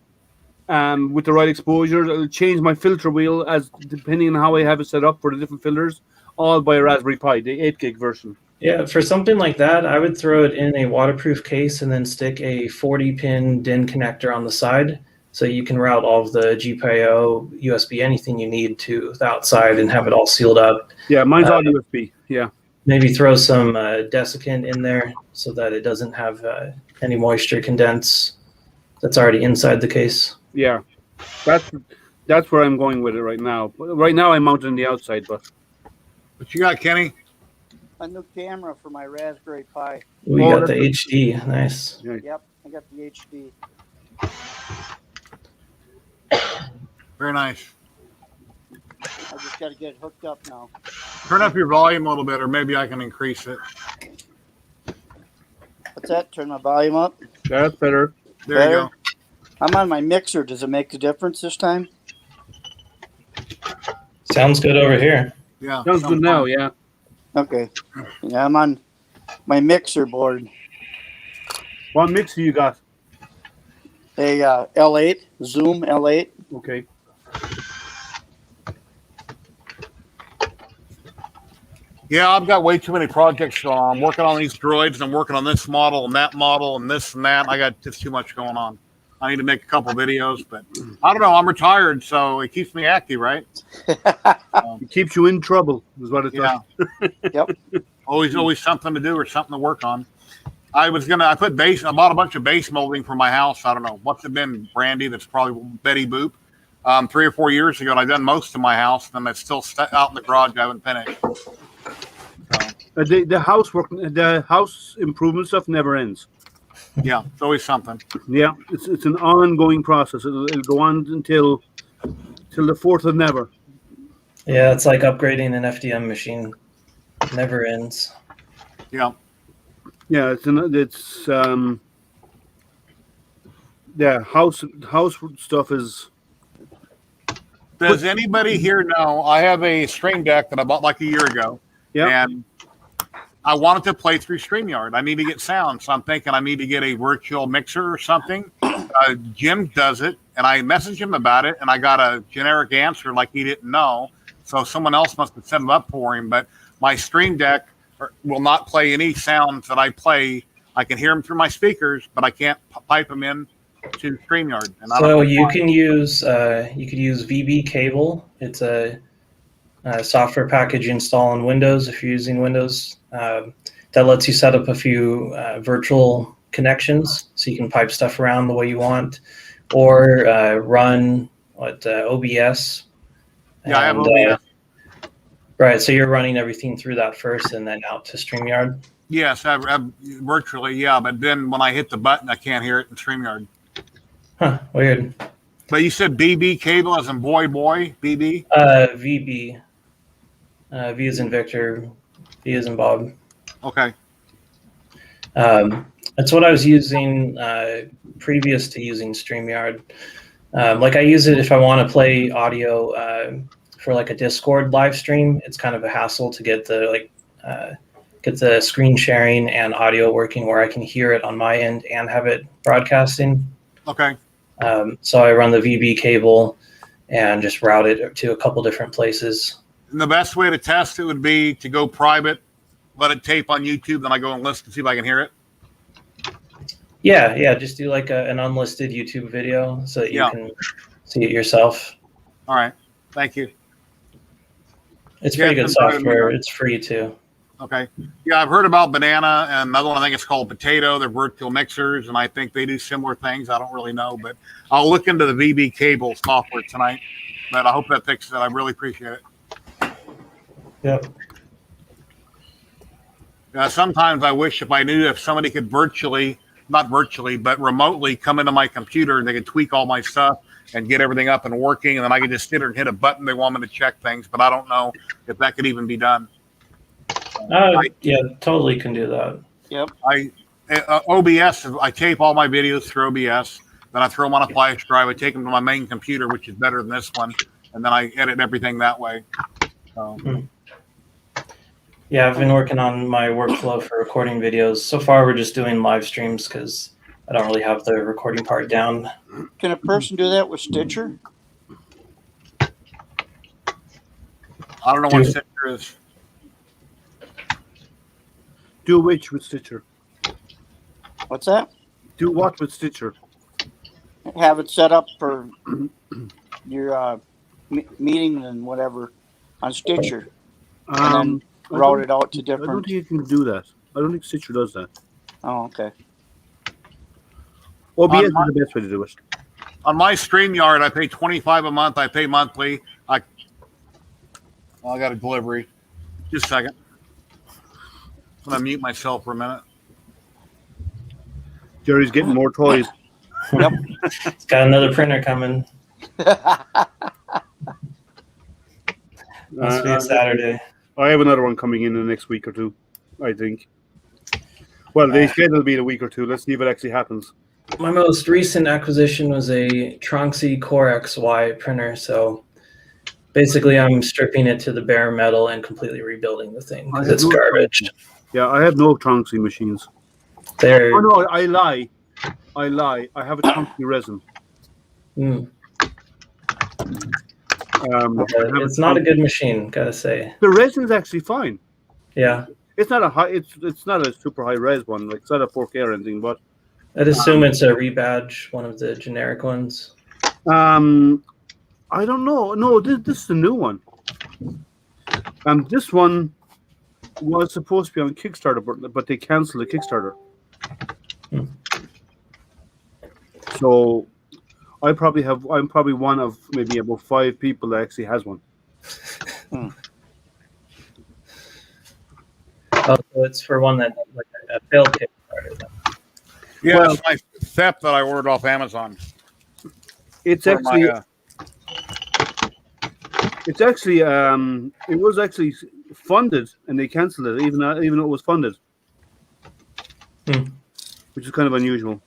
with the right exposure. It'll change my filter wheel depending on how I have it set up for the different filters, all by a Raspberry Pi, the 8 GB version. Yeah, for something like that, I would throw it in a waterproof case and then stick a 40-pin DIN connector on the side, so you can route all of the GPIO, USB, anything you need to the outside and have it all sealed up. Yeah, mine's all USB. Yeah. Maybe throw some desiccant in there so that it doesn't have any moisture condense that's already inside the case. Yeah, that's where I'm going with it right now. Right now, I'm mounted on the outside, but. What you got, Kenny? A new camera for my Raspberry Pi. We got the HD. Nice. Yep, I got the HD. Very nice. I just got to get it hooked up now. Turn up your volume a little bit, or maybe I can increase it. What's that? Turn my volume up? That's better. There you go. I'm on my mixer. Does it make a difference this time? Sounds good over here. Yeah. Sounds good now, yeah. Okay. Yeah, I'm on my mixer board. What mixer you got? A L8, Zoom L8. Okay. Yeah, I've got way too many projects going on. I'm working on these droids, and I'm working on this model and that model and this and that. I got just too much going on. I need to make a couple videos, but I don't know. I'm retired, so it keeps me active, right? It keeps you in trouble, is what it does. Yep. Always something to do or something to work on. I bought a bunch of base molding for my house. I don't know. What's it been, Brandy? That's probably Betty Boop. 3 or 4 years ago, and I've done most of my house, and it's still out in the garage. I haven't finished. So. The house improvement stuff never ends. Yeah, it's always something. Yeah, it's an ongoing process. It'll go on until the fourth of never. Yeah, it's like upgrading an FDM machine. It never ends. Yeah. Yeah, house stuff is. Does anybody here know? I have a Stream Deck that I bought like a year ago. Yeah. And I wanted to play through StreamYard. I need to get sound, so I'm thinking I need to get a virtual mixer or something. Jim does it, and I messaged him about it, and I got a generic answer like he didn't know. So someone else must have set it up for him. But my Stream Deck will not play any sounds that I play. I can hear them through my speakers, but I can't pipe them in to StreamYard. And so you could use VB cable. It's a software package you install on Windows if you're using Windows. That lets you set up a few virtual connections, so you can pipe stuff around the way you want, or run OBS. Yeah, I have OBS. Right. So you're running everything through that first and then out to StreamYard? Yes, I've virtually, yeah. But then when I hit the button, I can't hear it in StreamYard. Huh. Weird. But you said BB cable as in boy, BB? VB. V as in Victor, B as in Bob. Okay. That's what I was using previous to using StreamYard. Like I use it if I want to play audio for like a Discord live stream. It's kind of a hassle to get the get the screen sharing and audio working where I can hear it on my end and have it broadcasting. Okay. So I run the VB cable and just route it to a couple different places. And the best way to test it would be to go private, let it tape on YouTube, then I go and listen to see if I can hear it. Yeah, just do like an unlisted YouTube video so that you can see it yourself. All right, thank you. It's pretty good software. It's free too. Okay. Yeah, I've heard about Banana and another one I think it's called Potato. They're virtual mixers, and I think they do similar things. I don't really know, but I'll look into the VB cable software tonight. But I hope that fixes it. I really appreciate it. Yep. Sometimes I wish if I knew if somebody could not virtually, but remotely come into my computer and they could tweak all my stuff and get everything up and working, and then I could just sit there and hit a button they want me to check things, but I don't know if that could even be done. Yeah, totally can do that. Yep. OBS, I tape all my videos through OBS, then I throw them on a flash drive, I take them to my main computer, which is better than this one, and then I edit everything that way. Yeah, I've been working on my workflow for recording videos. So far, we're just doing live streams because I don't really have the recording part down. Can a person do that with Stitcher? I don't know what Stitcher is. Do which with Stitcher? What's that? Do what with Stitcher? Have it set up for your meeting and whatever on Stitcher. And then route it out to different. I don't think you can do that. I don't think Stitcher does that. Oh, okay. OBS is the best way to do it. On my StreamYard, I pay $25 a month. I pay monthly. I got a delivery. Just a second. I'm going to mute myself for a minute. Jerry's getting more toys. Yep. It's got another printer coming. Must be a Saturday. I have another one coming in the next week or two, I think. Well, they said it'll be in a week or two. Let's see if it actually happens. My most recent acquisition was a Tronxy Core XY printer. So basically, I'm stripping it to the bare metal and completely rebuilding the thing because it's garbage. Yeah, I have no Tronxy machines. They're... Oh, no, I lie. I have a Tronxy resin. It's not a good machine, gotta say. The resin is actually fine. Yeah. It's not a high. It's not a super high res one. Like it's not a 4K or anything. But I'd assume it's a rebadge, one of the generic ones. I don't know. No, this is a new one. This one was supposed to be on Kickstarter, but they canceled the Kickstarter. So I'm probably one of maybe about 5 people that actually has one. Oh, so it's for one that like a failed Kickstarter. Then. Yeah, well, it's my theft that I ordered off Amazon. It was actually funded, and they canceled it, even though it was funded, which is kind of unusual.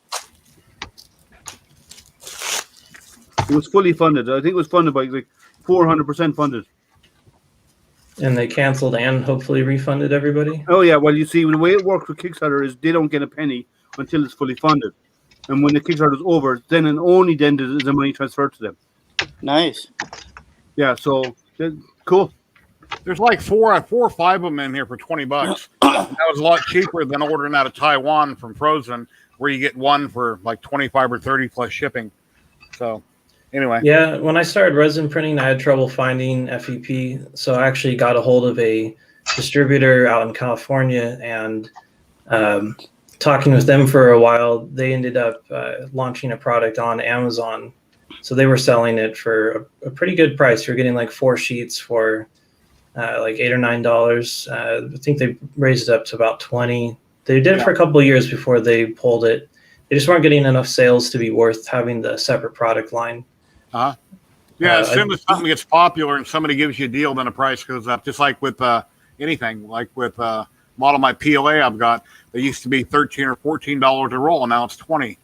It was fully funded. I think it was funded by like 400% funded. And they canceled and hopefully refunded everybody? Oh, yeah. Well, you see, the way it works with Kickstarter is they don't get a penny until it's fully funded. And when the Kickstarter is over, then and only then does the money transfer to them. Nice. Yeah, so cool. There's like four or five of them in here for $20. That was a lot cheaper than ordering out of Taiwan from Frozen, where you get one for like 25 or 30 plus shipping. So anyway. Yeah, when I started resin printing, I had trouble finding FEP. So I actually got a hold of a distributor out in California and talking with them for a while, they ended up launching a product on Amazon. So they were selling it for a pretty good price. You're getting like 4 sheets for like $8 or $9. I think they raised it up to about 20. They did it for a couple of years before they pulled it. They just weren't getting enough sales to be worth having the separate product line. Yeah, as soon as something gets popular and somebody gives you a deal, then the price goes up. Just like with anything, like with a lot of my PLA I've got, they used to be $13 or $14 a roll, and now it's 20.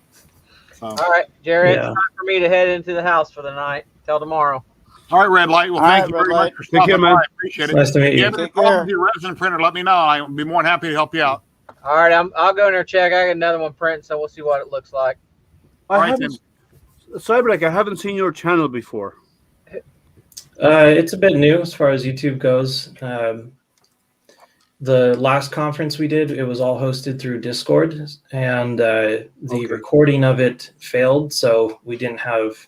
So. All right, Jared, it's time for me to head into the house for the night. Till tomorrow. All right, Red Light. Well, thank you very much for stopping by. I appreciate it. Nice to meet you. If you have any problems with your resin printer, let me know. I'll be more than happy to help you out. All right, I'll go in there and check. I got another one printing, so we'll see what it looks like. Cyberlike, I haven't seen your channel before. It's a bit new as far as YouTube goes. The last conference we did, it was all hosted through Discord, and the recording of it failed, so we didn't have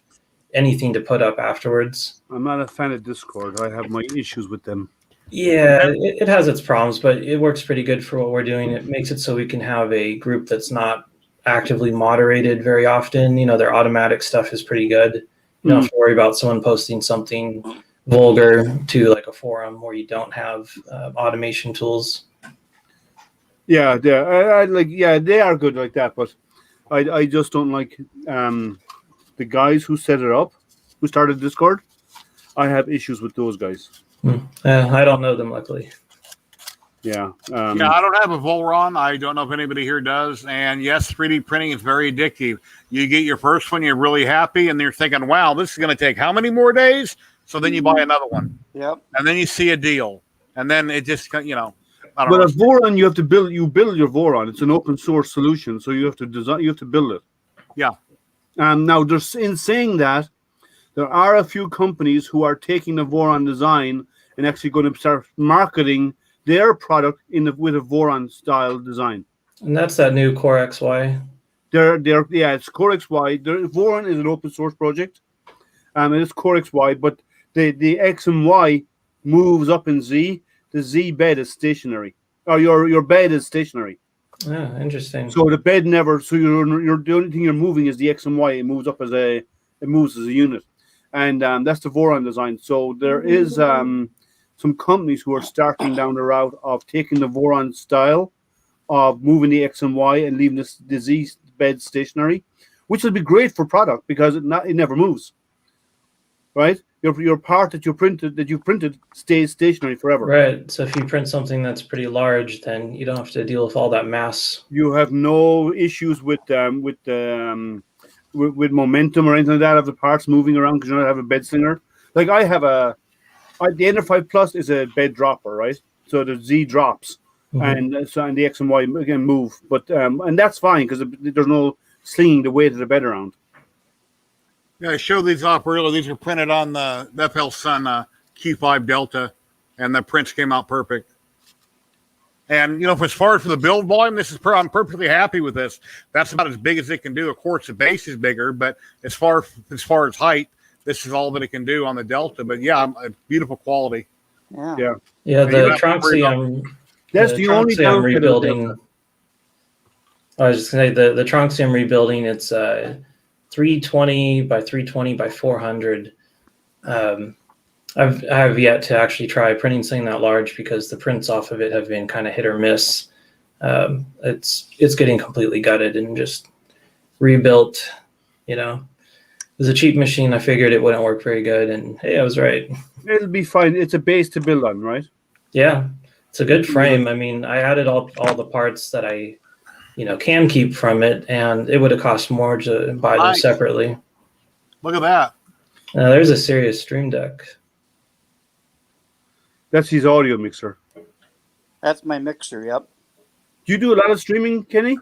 anything to put up afterwards. I'm not a fan of Discord. I have my issues with them. Yeah, it has its problems, but it works pretty good for what we're doing. It makes it so we can have a group that's not actively moderated very often. You know, their automatic stuff is pretty good. You don't have to worry about someone posting something vulgar to like a forum where you don't have automation tools. Yeah, they are good like that, but I just don't like the guys who set it up, who started Discord. I have issues with those guys. I don't know them, luckily. Yeah. I don't have a Volron. I don't know if anybody here does. And yes, 3D printing is very addictive. You get your first one, you're really happy, and you're thinking, wow, this is going to take how many more days? So then you buy another one. Yep. And then you see a deal. And then it just, I don't know. But a Voron, you have to build your Voron. It's an open source solution, so you have to design, you have to build it. Yeah. Now, in saying that, there are a few companies who are taking the Voron design and actually going to start marketing their product with a Voron style design. And that's that new Core XY. It's Core XY. Voron is an open source project. It's Core XY, but the X and Y moves up in Z. The Z bed is stationary. Or your bed is stationary. Yeah, interesting. So the bed never. So you're the only thing you're moving is the X and Y. It moves up as a unit, and that's the Voron design. So there is some companies who are starting down the route of taking the Voron style of moving the X and Y and leaving the Z bed stationary, which would be great for product because it never moves. Right? Your part that you printed stays stationary forever. Right. So if you print something that's pretty large, then you don't have to deal with all that mass. You have no issues with momentum or anything like that of the parts moving around because you don't have a bed slinger. Like the Ender 5 Plus is a bed dropper, right? So the Z drops, and the X and Y again move, but and that's fine because there's no slinging the weight of the bed around. Yeah, I showed these off earlier. These are printed on the FL Sun Q5 Delta, and the prints came out perfect. And as far as for the build volume, I'm perfectly happy with this. That's about as big as it can do. Of course, the base is bigger, but as far as height, this is all that it can do on the Delta. But yeah, beautiful quality. Yeah. Yeah, the Tronxy I'm rebuilding. I was just gonna say the Tronxy I'm rebuilding. It's 320 by 320 by 400. I have yet to actually try printing something that large because the prints off of it have been kind of hit or miss. It's getting completely gutted and just rebuilt. It was a cheap machine. I figured it wouldn't work very good, and hey, I was right. It'll be fine. It's a base to build on, right? Yeah, it's a good frame. I mean, I added all the parts that I can keep from it, and it would have cost more to buy them separately. Look at that. There's a serious Stream Deck. That's his audio mixer. That's my mixer, yep. Do you do a lot of streaming, Kenny?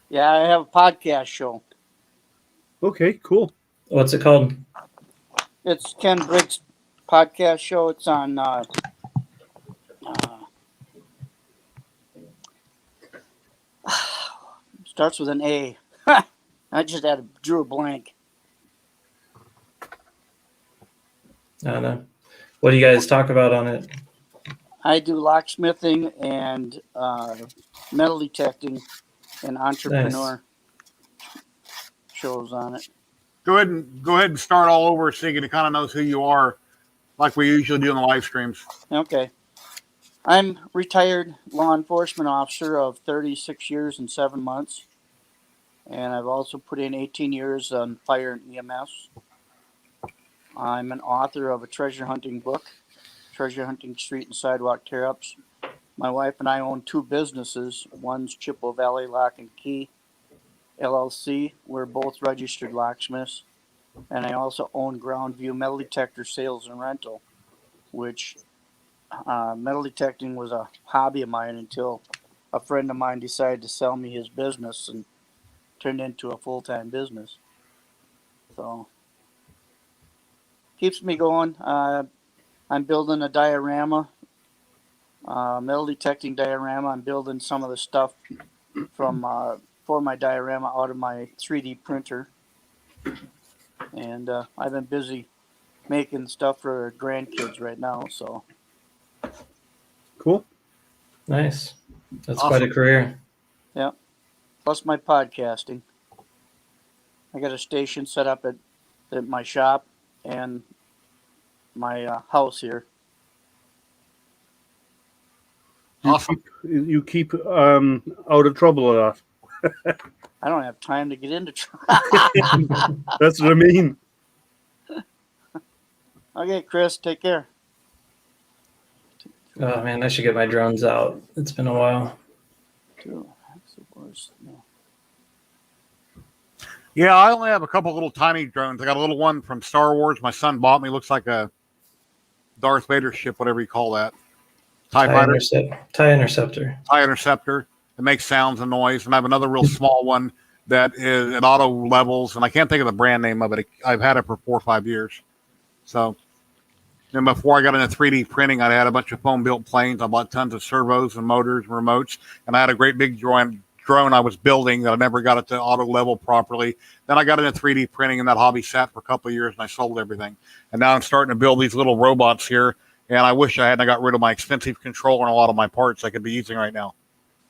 Yeah, I have a podcast show. Okay, cool. What's it called? It's Ken Brick's podcast show. It's on starts with an A. I just drew a blank. I don't know. What do you guys talk about on it? I do locksmithing and metal detecting and entrepreneur shows on it. Go ahead and start all over so you kind of knows who you are, like we usually do in the live streams. Okay. I'm retired law enforcement officer of 36 years and 7 months. And I've also put in 18 years on fire and EMS. I'm an author of a treasure hunting book, Treasure Hunting Street and Sidewalk Tear-Ups. My wife and I own 2 businesses. One's Chippewa Valley Lock and Key LLC. We're both registered locksmiths. And I also own Ground View Metal Detector Sales and Rental, which metal detecting was a hobby of mine until a friend of mine decided to sell me his business and turned into a full-time business. So keeps me going. I'm building a diorama, metal detecting diorama. I'm building some of the stuff from for my diorama out of my 3D printer, and I've been busy making stuff for grandkids right now. So Cool. Nice. That's Awesome. quite a career. yeah. Plus my podcasting. I got a station set up at my shop and my house here. Awesome. You keep out of trouble a lot. I don't have time to get into trouble. That's what I mean. Okay, Chris, take care. Oh man, I should get my drones out. It's been a while. Yeah, I only have a couple little tiny drones. I got a little one from Star Wars. My son bought me. Looks like a Darth Vader ship, whatever you call that. TIE fighter. TIE interceptor. TIE interceptor. It makes sounds and noise. And I have another real small one that is at auto levels, and I can't think of the brand name of it. I've had it for 4 or 5 years. So, and before I got into 3D printing, I had a bunch of foam-built planes. I bought tons of servos and motors and remotes, and I had a great big drone I was building that I never got it to auto level properly. Then I got into 3D printing, and that hobby sat for a couple of years, and I sold everything. And now I'm starting to build these little robots here, and I wish I hadn't got rid of my expensive controller and a lot of my parts I could be using right now.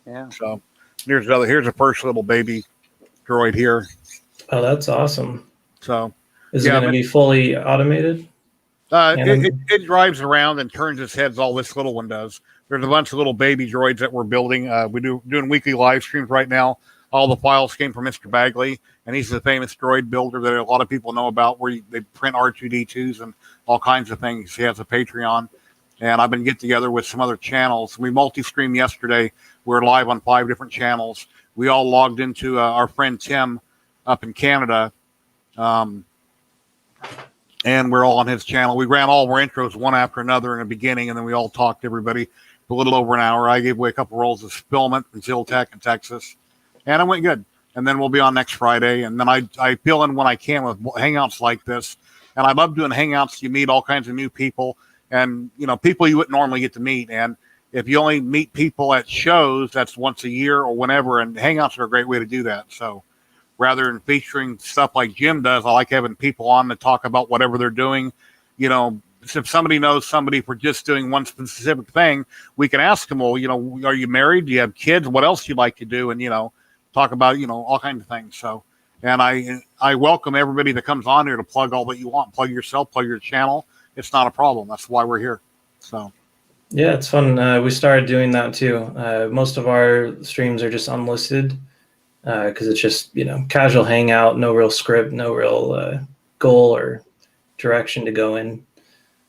Yeah. So here's the first little baby droid here. Oh, that's awesome. So is it going to be fully automated? It drives around and turns its heads. All this little one does. There's a bunch of little baby droids that we're building. Doing weekly live streams right now. All the files came from Mr. Bagley, and he's the famous droid builder that a lot of people know about, where they print R2D2s and all kinds of things. He has a Patreon, and I've been getting together with some other channels. We multi-streamed yesterday. We're live on 5 different channels. We all logged into our friend Tim up in Canada, and we're all on his channel. We ran all of our intros one after another in the beginning, and then we all talked to everybody for a little over an hour. I gave away a couple rolls of filament from ZYLTECH in Texas, and it went good. And then we'll be on next Friday, and then I fill in when I can with hangouts like this. And I love doing hangouts. You meet all kinds of new people, and people you wouldn't normally get to meet. And if you only meet people at shows, that's once a year or whenever. And hangouts are a great way to do that. So rather than featuring stuff like Jim does, I like having people on to talk about whatever they're doing. If somebody knows somebody for just doing one specific thing, we can ask them, well, are you married? Do you have kids? What else do you like to do? And, talk about, all kinds of things. So, and I welcome everybody that comes on here to plug all that you want. Plug yourself, plug your channel. It's not a problem. That's why we're here. So. Yeah, it's fun. We started doing that too. Most of our streams are just unlisted because it's just, casual hangout, no real script, no real goal or direction to go in.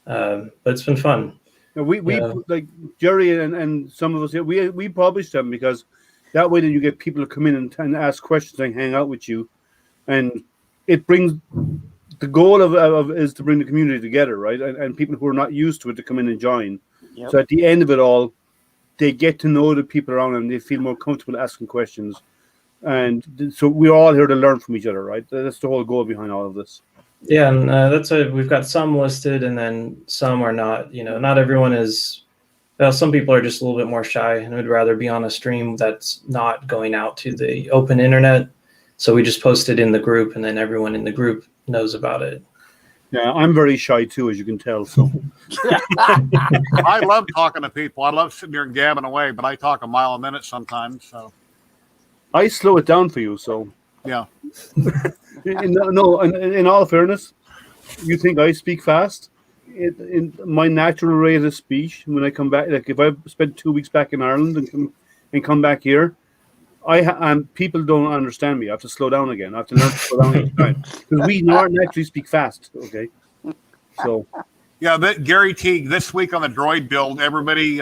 But it's been fun. We like Jerry and some of us here, we publish them because that way then you get people to come in and ask questions and hang out with you, and it brings the goal of is to bring the community together, right? And people who are not used to it to come in and join. Yep. So at the end of it all, they get to know the people around them. They feel more comfortable asking questions, and so we're all here to learn from each other, right? That's the whole goal behind all of this. Yeah, and that's why we've got some listed, and then some are not. Not everyone is. Well, some people are just a little bit more shy and would rather be on a stream that's not going out to the open internet. So we just post it in the group, and then everyone in the group knows about it. Yeah, I'm very shy too, as you can tell. So I love talking to people. I love sitting here and gabbing away, but I talk a mile a minute sometimes. So I slow it down for you. So yeah. In all fairness, you think I speak fast? in my natural rate of speech when I come back, like if I spent 2 weeks back in Ireland and come back here, people don't understand me. I have to slow down again. I have to learn to slow down each time because we naturally speak fast. Okay, so Yeah, Gary T. This week on the droid build, everybody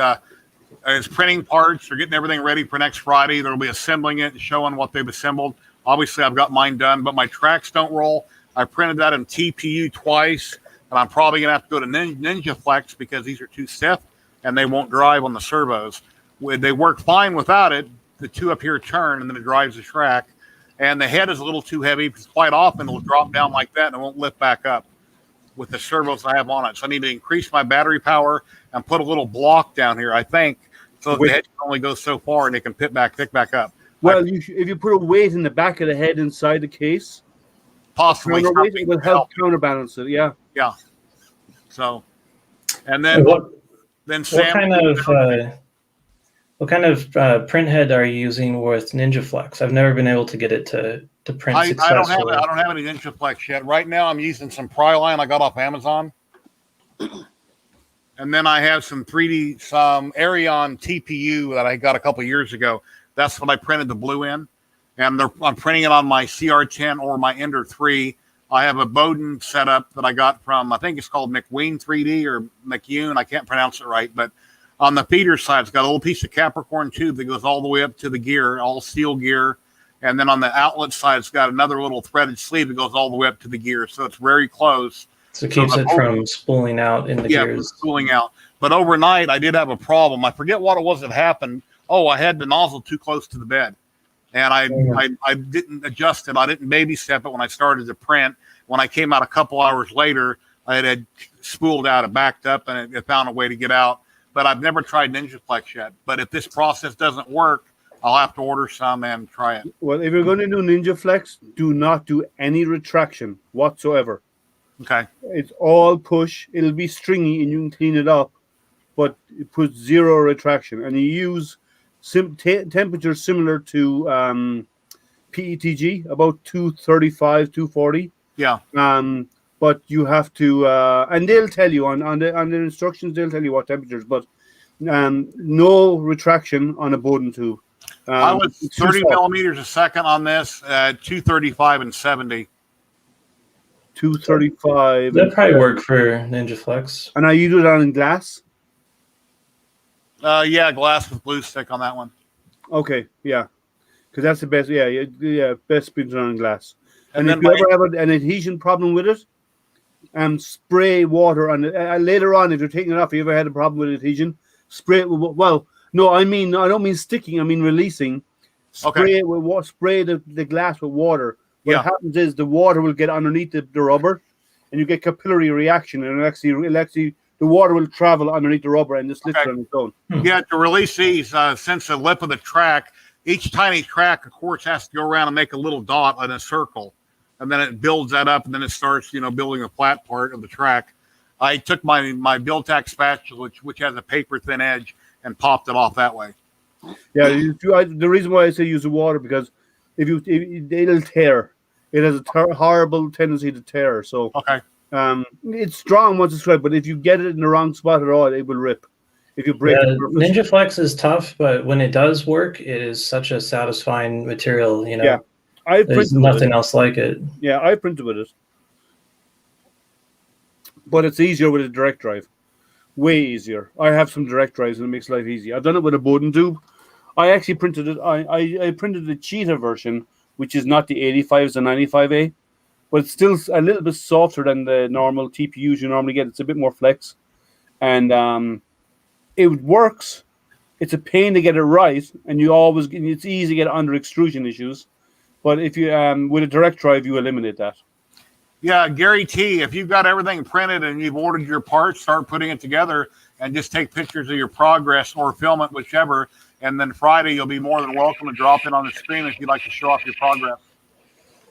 is printing parts. They're getting everything ready for next Friday. They'll be assembling it and showing what they've assembled. Obviously, I've got mine done, but my tracks don't roll. I printed that in TPU twice, and I'm probably going to have to go to Ninja Flex because these are too stiff and they won't drive on the servos. They work fine without it. The two up here turn, and then it drives the track. And the head is a little too heavy because quite often it'll drop down like that and it won't lift back up with the servos I have on it. So I need to increase my battery power and put a little block down here, I think, so that the head can only go so far and it can pick back up. Well, if you put a weight in the back of the head inside the case, possibly it will help counterbalance it. Yeah. Yeah. So, and then Sam, what kind of print head are you using with Ninja Flex? I've never been able to get it to print successfully. I don't have any Ninja Flex yet. Right now, I'm using some Pryline I got off Amazon, and then I have some Arion TPU that I got a couple years ago. That's what I printed the blue in, and I'm printing it on my CR10 or my Ender 3. I have a Bowden setup that I got from, I think it's called McWeen 3D or McUne. I can't pronounce it right, but on the feeder side, it's got a little piece of Capricorn tube that goes all the way up to the gear, all steel gear. And then on the outlet side, it's got another little threaded sleeve that goes all the way up to the gear. So it's very close. So it keeps it from spooling out in the gears. Yeah, from spooling out. But overnight, I did have a problem. I forget what it was that happened. Oh, I had the nozzle too close to the bed. And I didn't adjust it. I didn't baby step it when I started to print. When I came out a couple hours later, I had spooled out, it backed up, and it found a way to get out. But I've never tried Ninja Flex yet. But if this process doesn't work, I'll have to order some and try it. Well, if you're going to do Ninja Flex, do not do any retraction whatsoever. Okay. It's all push. It'll be stringy and you can clean it up, but it puts zero retraction. And you use temperatures similar to PETG, about 235, 240. Yeah. But you have to, and they'll tell you on the instructions, they'll tell you what temperatures, but no retraction on a Bowden tube. I was 30 millimeters a second on this, 235 and 70. 235. That probably work for Ninja Flex. And now you do that in glass? Yeah, glass with blue stick on that one. Okay, yeah. Because that's the best, best spins on glass. And if you ever have an adhesion problem with it, spray water on it. Later on, if you're taking it off, if you ever had a problem with adhesion, spray it with, I don't mean sticking, I mean releasing. Spray it with spray the glass with water. What happens is the water will get underneath the rubber, and you get capillary reaction, and the water will travel underneath the rubber and just slits on its own. Yeah, to release these, since the lip of the track, each tiny track, of course, has to go around and make a little dot in a circle. And then it builds that up, and then it starts, building the flat part of the track. I took my BuildTech spatula, which has a paper thin edge, and popped it off that way. Yeah, the reason why I say use the water because it'll tear. It has a horrible tendency to tear. So it's strong once it's right, but if you get it in the wrong spot at all, it will rip. If you break it. Ninja Flex is tough, but when it does work, it is such a satisfying material. Yeah. There's nothing else like it. Yeah, I printed with it. But it's easier with a direct drive. Way easier. I have some direct drives and it makes life easy. I've done it with a Bowden tube. I actually printed it. I printed the Cheetah version, which is not the 85s and 95A, but it's still a little bit softer than the normal TPUs you normally get. It's a bit more flex. And it works. It's a pain to get it right, and it's easy to get under extrusion issues. But if you with a direct drive, you eliminate that. Yeah, Gary T, if you've got everything printed and you've ordered your parts, start putting it together and just take pictures of your progress or film it, whichever. And then Friday, you'll be more than welcome to drop in on the screen if you'd like to show off your progress.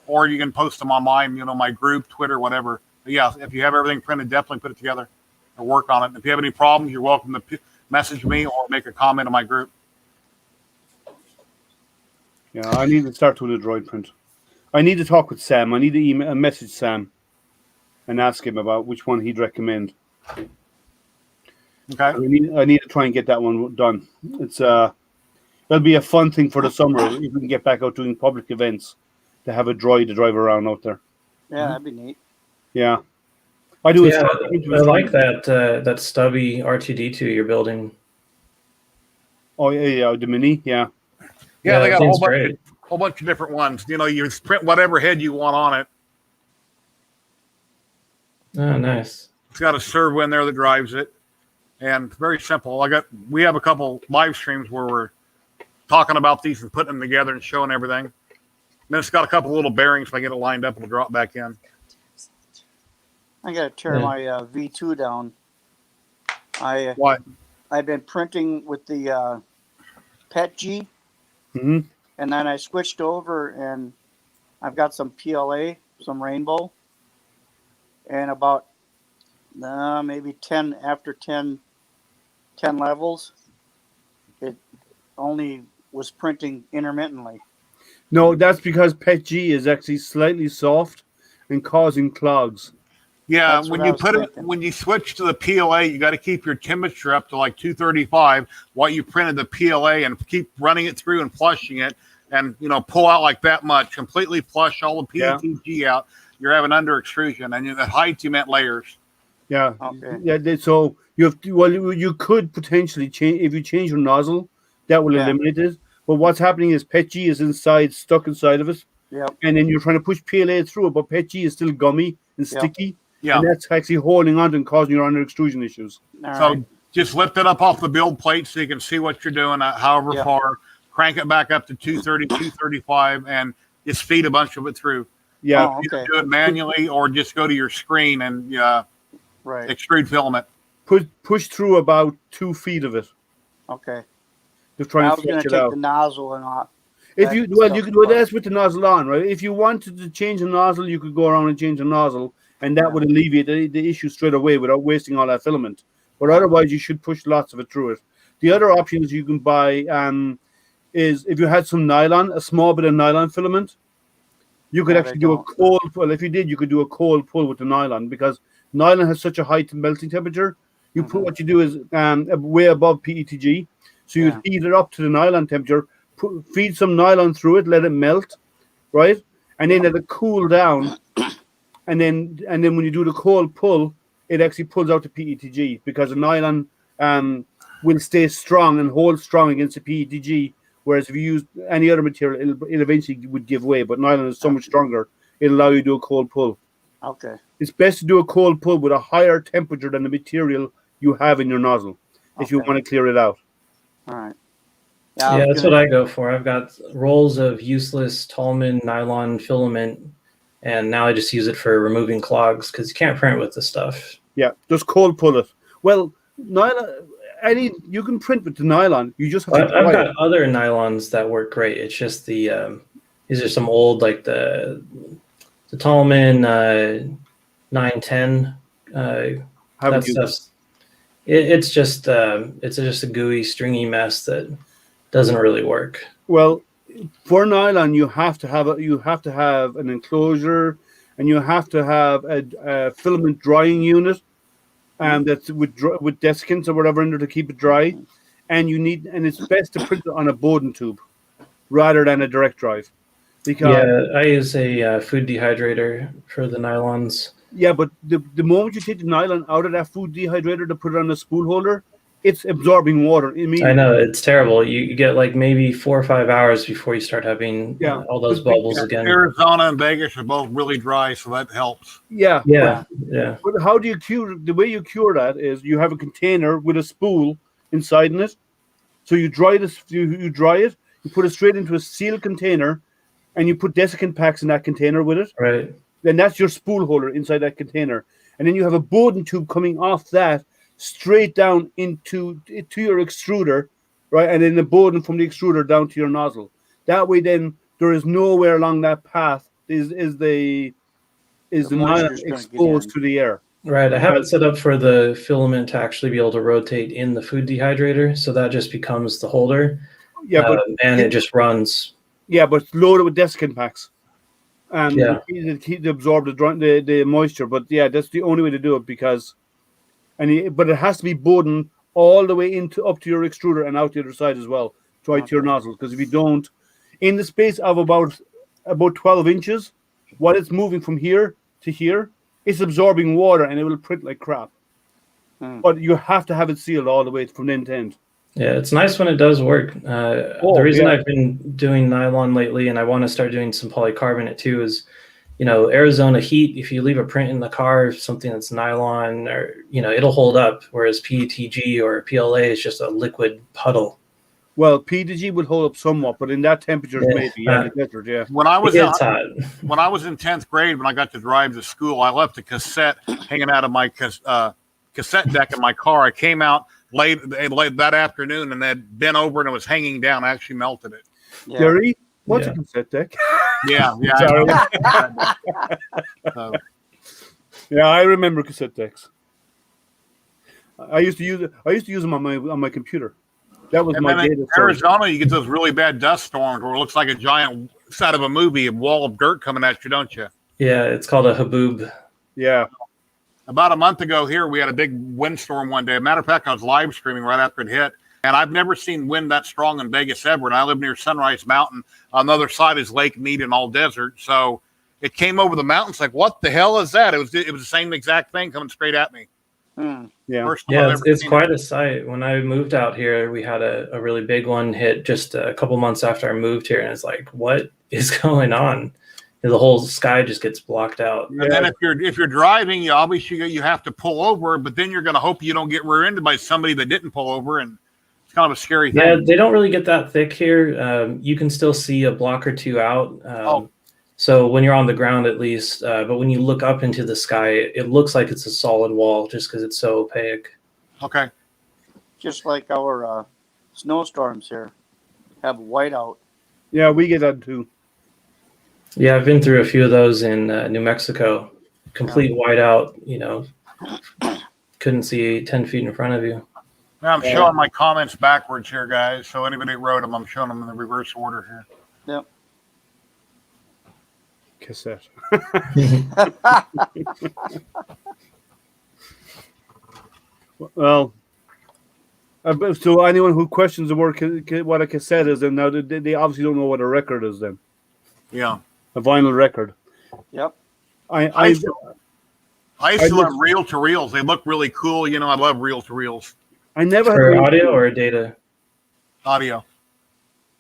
Or you can post them on my group, Twitter, whatever. But yeah, if you have everything printed, definitely put it together or work on it. And if you have any problems, you're welcome to message me or make a comment on my group. Yeah, I need to start with a droid print. I need to talk with Sam. I need to message Sam and ask him about which one he'd recommend. Okay. I need to try and get that one done. It's that'll be a fun thing for the summer if we can get back out doing public events to have a droid to drive around out there. Yeah, that'd be neat. Yeah, I do. Yeah, I like that stubby R2D2 you're building. Oh yeah, the Mini. Yeah. Yeah, they it got a seems whole bunch of different ones. You know, you print whatever head you want on it. Oh, nice. It's got a servo in there that drives it, and very simple. We have a couple live streams where we're talking about these and putting them together and showing everything. And then it's got a couple little bearings. If I get it lined up, it'll drop back in. I gotta tear my V2 down. What? I've been printing with the PETG, Mm-hmm. and then I switched over, and I've got some PLA, some rainbow, and about maybe 10 levels, it only was printing intermittently. No, that's because PETG is actually slightly soft and causing clogs. Yeah, That's when what I you was put it, thinking. when you switch to the PLA, you got to keep your temperature up to like 235 while you printed the PLA and keep running it through and flushing it, and pull out like that much, completely flush all the PETG out. You're having under extrusion, and the height you meant layers. Yeah. Okay. Yeah. So you could potentially change if you change your nozzle, that will eliminate it. But what's happening is PETG is stuck inside of it. Yep. And then you're trying to push PLA through it, but PETG is still gummy and sticky. Yeah. And that's actually holding on and causing your under extrusion issues. So just lift it up off the build plate so you can see what you're doing, however far. Crank it back up to 230, 235, and just feed a bunch of it through. Yeah. Either do it manually or just go to your screen and extrude filament. Push through about 2 feet of it. Okay. Just trying I to was going stretch to it take out. the nozzle and not. If you that's with the nozzle on, right? If you wanted to change the nozzle, you could go around and change the nozzle, and that would alleviate the issue straight away without wasting all that filament. But otherwise, you should push lots of it through it. The other options you can buy is if you had some nylon, a small bit of nylon filament, you could actually do a cold pull. If you did, you could do a cold pull with the nylon because nylon has such a high melting temperature. You put what you do is way above PETG, so you heat it up to the nylon temperature. Feed some nylon through it, let it melt, right, and then let it cool down, and then when you do the cold pull, it actually pulls out the PETG because the nylon will stay strong and hold strong against the PETG. Whereas if you use any other material, it eventually would give way. But nylon is so much stronger; it'll allow you to do a cold pull. Okay. It's best to do a cold pull with a higher temperature than the material you have in your nozzle if you want to clear it out. All right. Yeah, that's what I go for. I've got rolls of useless Tallman nylon filament, and now I just use it for removing clogs because you can't print with this stuff. Yeah, just cold pull it. Well, nylon, you can print with the nylon. You just have to. I've got other nylons that work great. It's just the these are some old like the Tallman 910. That stuff's it's just a gooey, stringy mess that doesn't really work. Well, for nylon, you have to have an enclosure, and you have to have a filament drying unit, that's with desiccants or whatever in there to keep it dry, and it's best to print it on a Bowden tube rather than a direct drive, because I use a food dehydrator for the nylons. Yeah, but the moment you take the nylon out of that food dehydrator to put it on the spool holder, it's absorbing water immediately. I know, it's terrible. You get like maybe 4 or 5 hours before you start having all those bubbles again. Arizona and Vegas are both really dry, so that helps. Yeah. But how do you cure? The way you cure that is you have a container with a spool inside in it. So you dry this. You dry it. You put it straight into a sealed container, and you put desiccant packs in that container with it. Right. Then that's your spool holder inside that container, and then you have a Bowden tube coming off that straight down to your extruder, right? And then the Bowden from the extruder down to your nozzle. That way, then there is nowhere along that path is the nylon exposed to the air. Right. I have it set up for the filament to actually be able to rotate in the food dehydrator, so that just becomes the holder. Yeah, and it just runs. Yeah, but it's loaded with desiccant packs. To absorb the moisture. But yeah, that's the only way to do it because but it has to be bowden all the way up to your extruder and out the other side as well, to your nozzles. Because if you don't, in the space of about 12 inches, while it's moving from here to here, it's absorbing water and it will print like crap. But you have to have it sealed all the way from end to end. Yeah, it's nice when it does work. The reason I've been doing nylon lately, and I want to start doing some polycarbonate too, is, Arizona heat, if you leave a print in the car, something that's nylon, or, it'll hold up, whereas PETG or PLA is just a liquid puddle. Well, PETG would hold up somewhat, but in that temperature, maybe, the desert, yeah. When I was in 10th grade, when I got to drive to school, I left a cassette hanging out of my cassette deck in my car. I came out late that afternoon and had bent over and it was hanging down. I actually melted it. Yeah. Gary, what's a cassette deck? Yeah. Yeah, I remember cassette decks. I used to use them on my computer. That was my data. In Arizona, you get those really bad dust storms where it looks like a giant set of a movie, a wall of dirt coming at you, don't you? Yeah, it's called a haboob. Yeah. About a month ago here, we had a big windstorm one day. Matter of fact, I was live streaming right after it hit. And I've never seen wind that strong in Vegas ever. And I live near Sunrise Mountain. On the other side is Lake Mead and all desert. So it came over the mountains like, what the hell is that? It was the same exact thing coming straight at me. Yeah, it's quite a sight. When I moved out here, we had a really big one hit just a couple months after I moved here. And it's like, what is going on? The whole sky just gets blocked out. And then if you're driving, you obviously you have to pull over, but then you're going to hope you don't get rear-ended by somebody that didn't pull over, and it's kind of a scary thing. Yeah, they don't really get that thick here. You can still see a block or two out. So when you're on the ground, at least, but when you look up into the sky, it looks like it's a solid wall just because it's so opaque. Okay. Just like our snowstorms here have whiteout. Yeah, we get that too. Yeah, I've been through a few of those in New Mexico. Complete whiteout, couldn't see 10 feet in front of you. Now I'm showing my comments backwards here, guys. So anybody that wrote them, I'm showing them in the reverse order here. Yep. Cassette. Well, so anyone who questions the word what a cassette is, and now they obviously don't know what a record is then. Yeah. A vinyl record. Yep. I used to run reel-to-reels. They look really cool. I love reel-to-reels. I never For audio or data? Audio.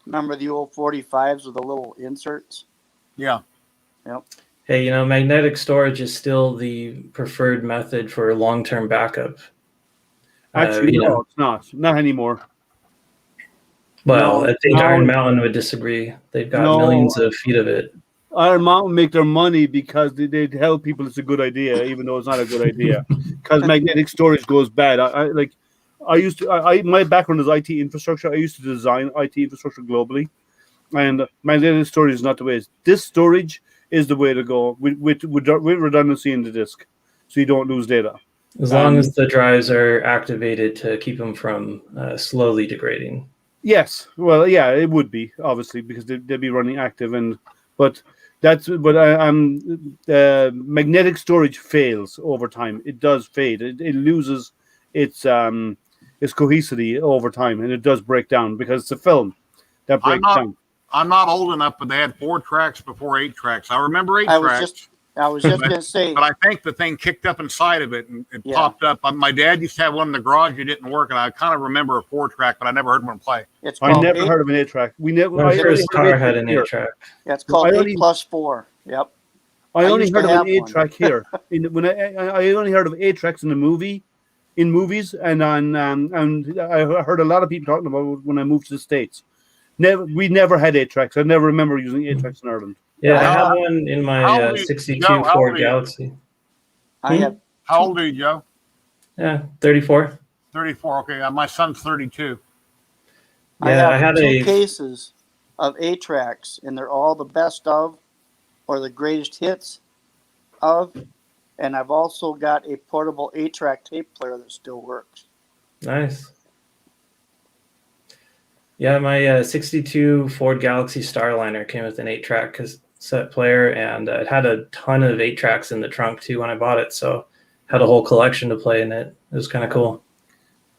Remember the old 45s with the little inserts? Yeah. Yep. Hey, magnetic storage is still the preferred method for long-term backup. Actually, no, it's not. Not anymore. Well, I think Iron Mountain would disagree. They've got millions of feet of it. Iron Mountain make their money because they tell people it's a good idea, even though it's not a good idea. Because magnetic storage goes bad. My background is IT infrastructure. I used to design IT infrastructure globally, and magnetic storage is not the way. This storage is the way to go with redundancy in the disk, so you don't lose data. As long as the drives are activated to keep them from slowly degrading. Yes, well, yeah, it would be obviously because they'd be running active, but magnetic storage fails over time. It does fade. It loses its cohesivity over time, and it does break down because it's a film that breaks down. I'm not old enough, but they had 4 tracks before 8 tracks. I remember 8 tracks. I was just going to say. But I think the thing kicked up inside of it and it popped up. My dad used to have one in the garage. It didn't work, and I kind of remember a 4-track, but I never heard one play. I never heard of an 8-track. My first car had an 8-track. Yeah, it's called 8+4. Yep. I only heard of an 8-track here. I only heard of 8-tracks in movies, and I heard a lot of people talking about it when I moved to the States. We never had 8-tracks. I never remember using 8-tracks in Ireland. Yeah, I had one in my 62 Ford Galaxy. How old are you, Joe? Yeah, 34. 34. Okay, my son's 32. Yeah, I had 2 cases of 8-tracks, and they're all the best of, or the greatest hits of, and I've also got a portable 8-track tape player that still works. Nice. Yeah, my 62 Ford Galaxy Starliner came with an 8-track cassette player, and it had a ton of 8-tracks in the trunk too when I bought it. So had a whole collection to play in it. It was kind of cool.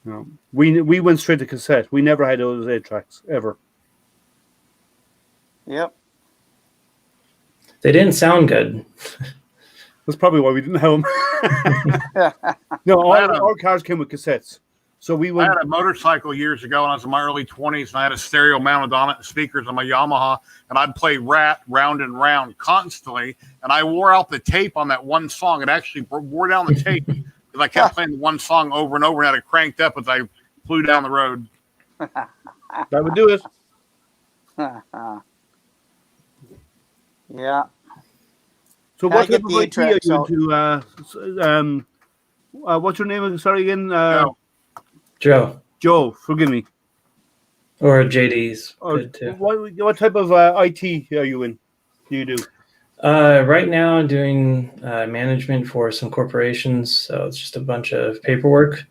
No, we went straight to cassette. We never had those 8 tracks ever. Yep. They didn't sound good. That's probably why we didn't have them. No, all cars came with cassettes. So we went. I had a motorcycle years ago when I was in my early 20s, and I had a stereo mounted on it and speakers on my Yamaha, and I'd play Rat round and round constantly, and I wore out the tape on that one song. It actually wore down the tape because I kept playing the one song over and over and had it cranked up as I flew down the road. That would do it. Yeah. So what type of IT are you into? What's your name? Sorry again. Joe. Joe, forgive me. Or JD's. What type of IT are you in? Do you do? Right now, I'm doing management for some corporations, so it's just a bunch of paperwork.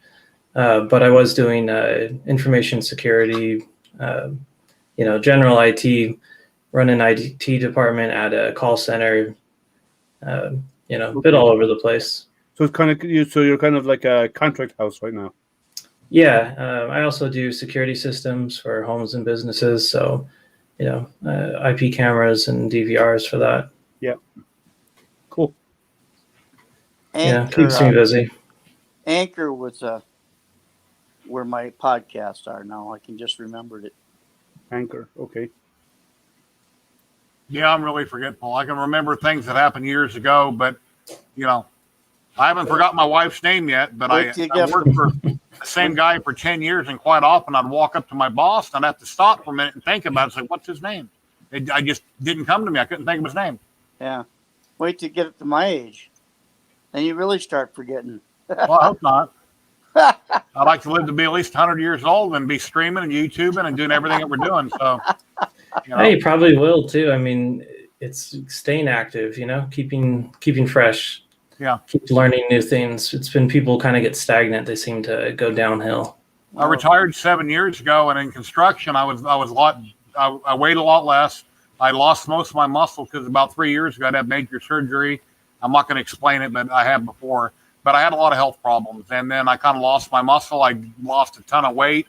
But I was doing information security, general IT, running IT department at a call center. A bit all over the place. So it's kind of you're kind of like a contract house right now. Yeah, I also do security systems for homes and businesses. So, IP cameras and DVRs for that. Yeah. Cool. Yeah, keeps me busy. Anchor was where my podcasts are now. I can just remembered it. Anchor, okay. Yeah, I'm really forgetful. I can remember things that happened years ago, but I haven't forgotten my wife's name yet. But I worked for the same guy for 10 years, and quite often I'd walk up to my boss and I'd have to stop for a minute and think about it. Say, what's his name? I just didn't come to me. I couldn't think of his name. Yeah. Wait to get it to my age. Then you really start forgetting. Well, I hope not. I'd like to live to be at least 100 years old and be streaming and YouTubing and doing everything that we're doing. So, Hey, you probably will too. I mean, it's staying active, keeping fresh. Yeah. Keep learning new things. It's been people kind of get stagnant. They seem to go downhill. I retired 7 years ago, and in construction, I weighed a lot less. I lost most of my muscle because about 3 years ago, I'd had major surgery. I'm not going to explain it, but I have before. But I had a lot of health problems, and then I kind of lost my muscle. I lost a ton of weight,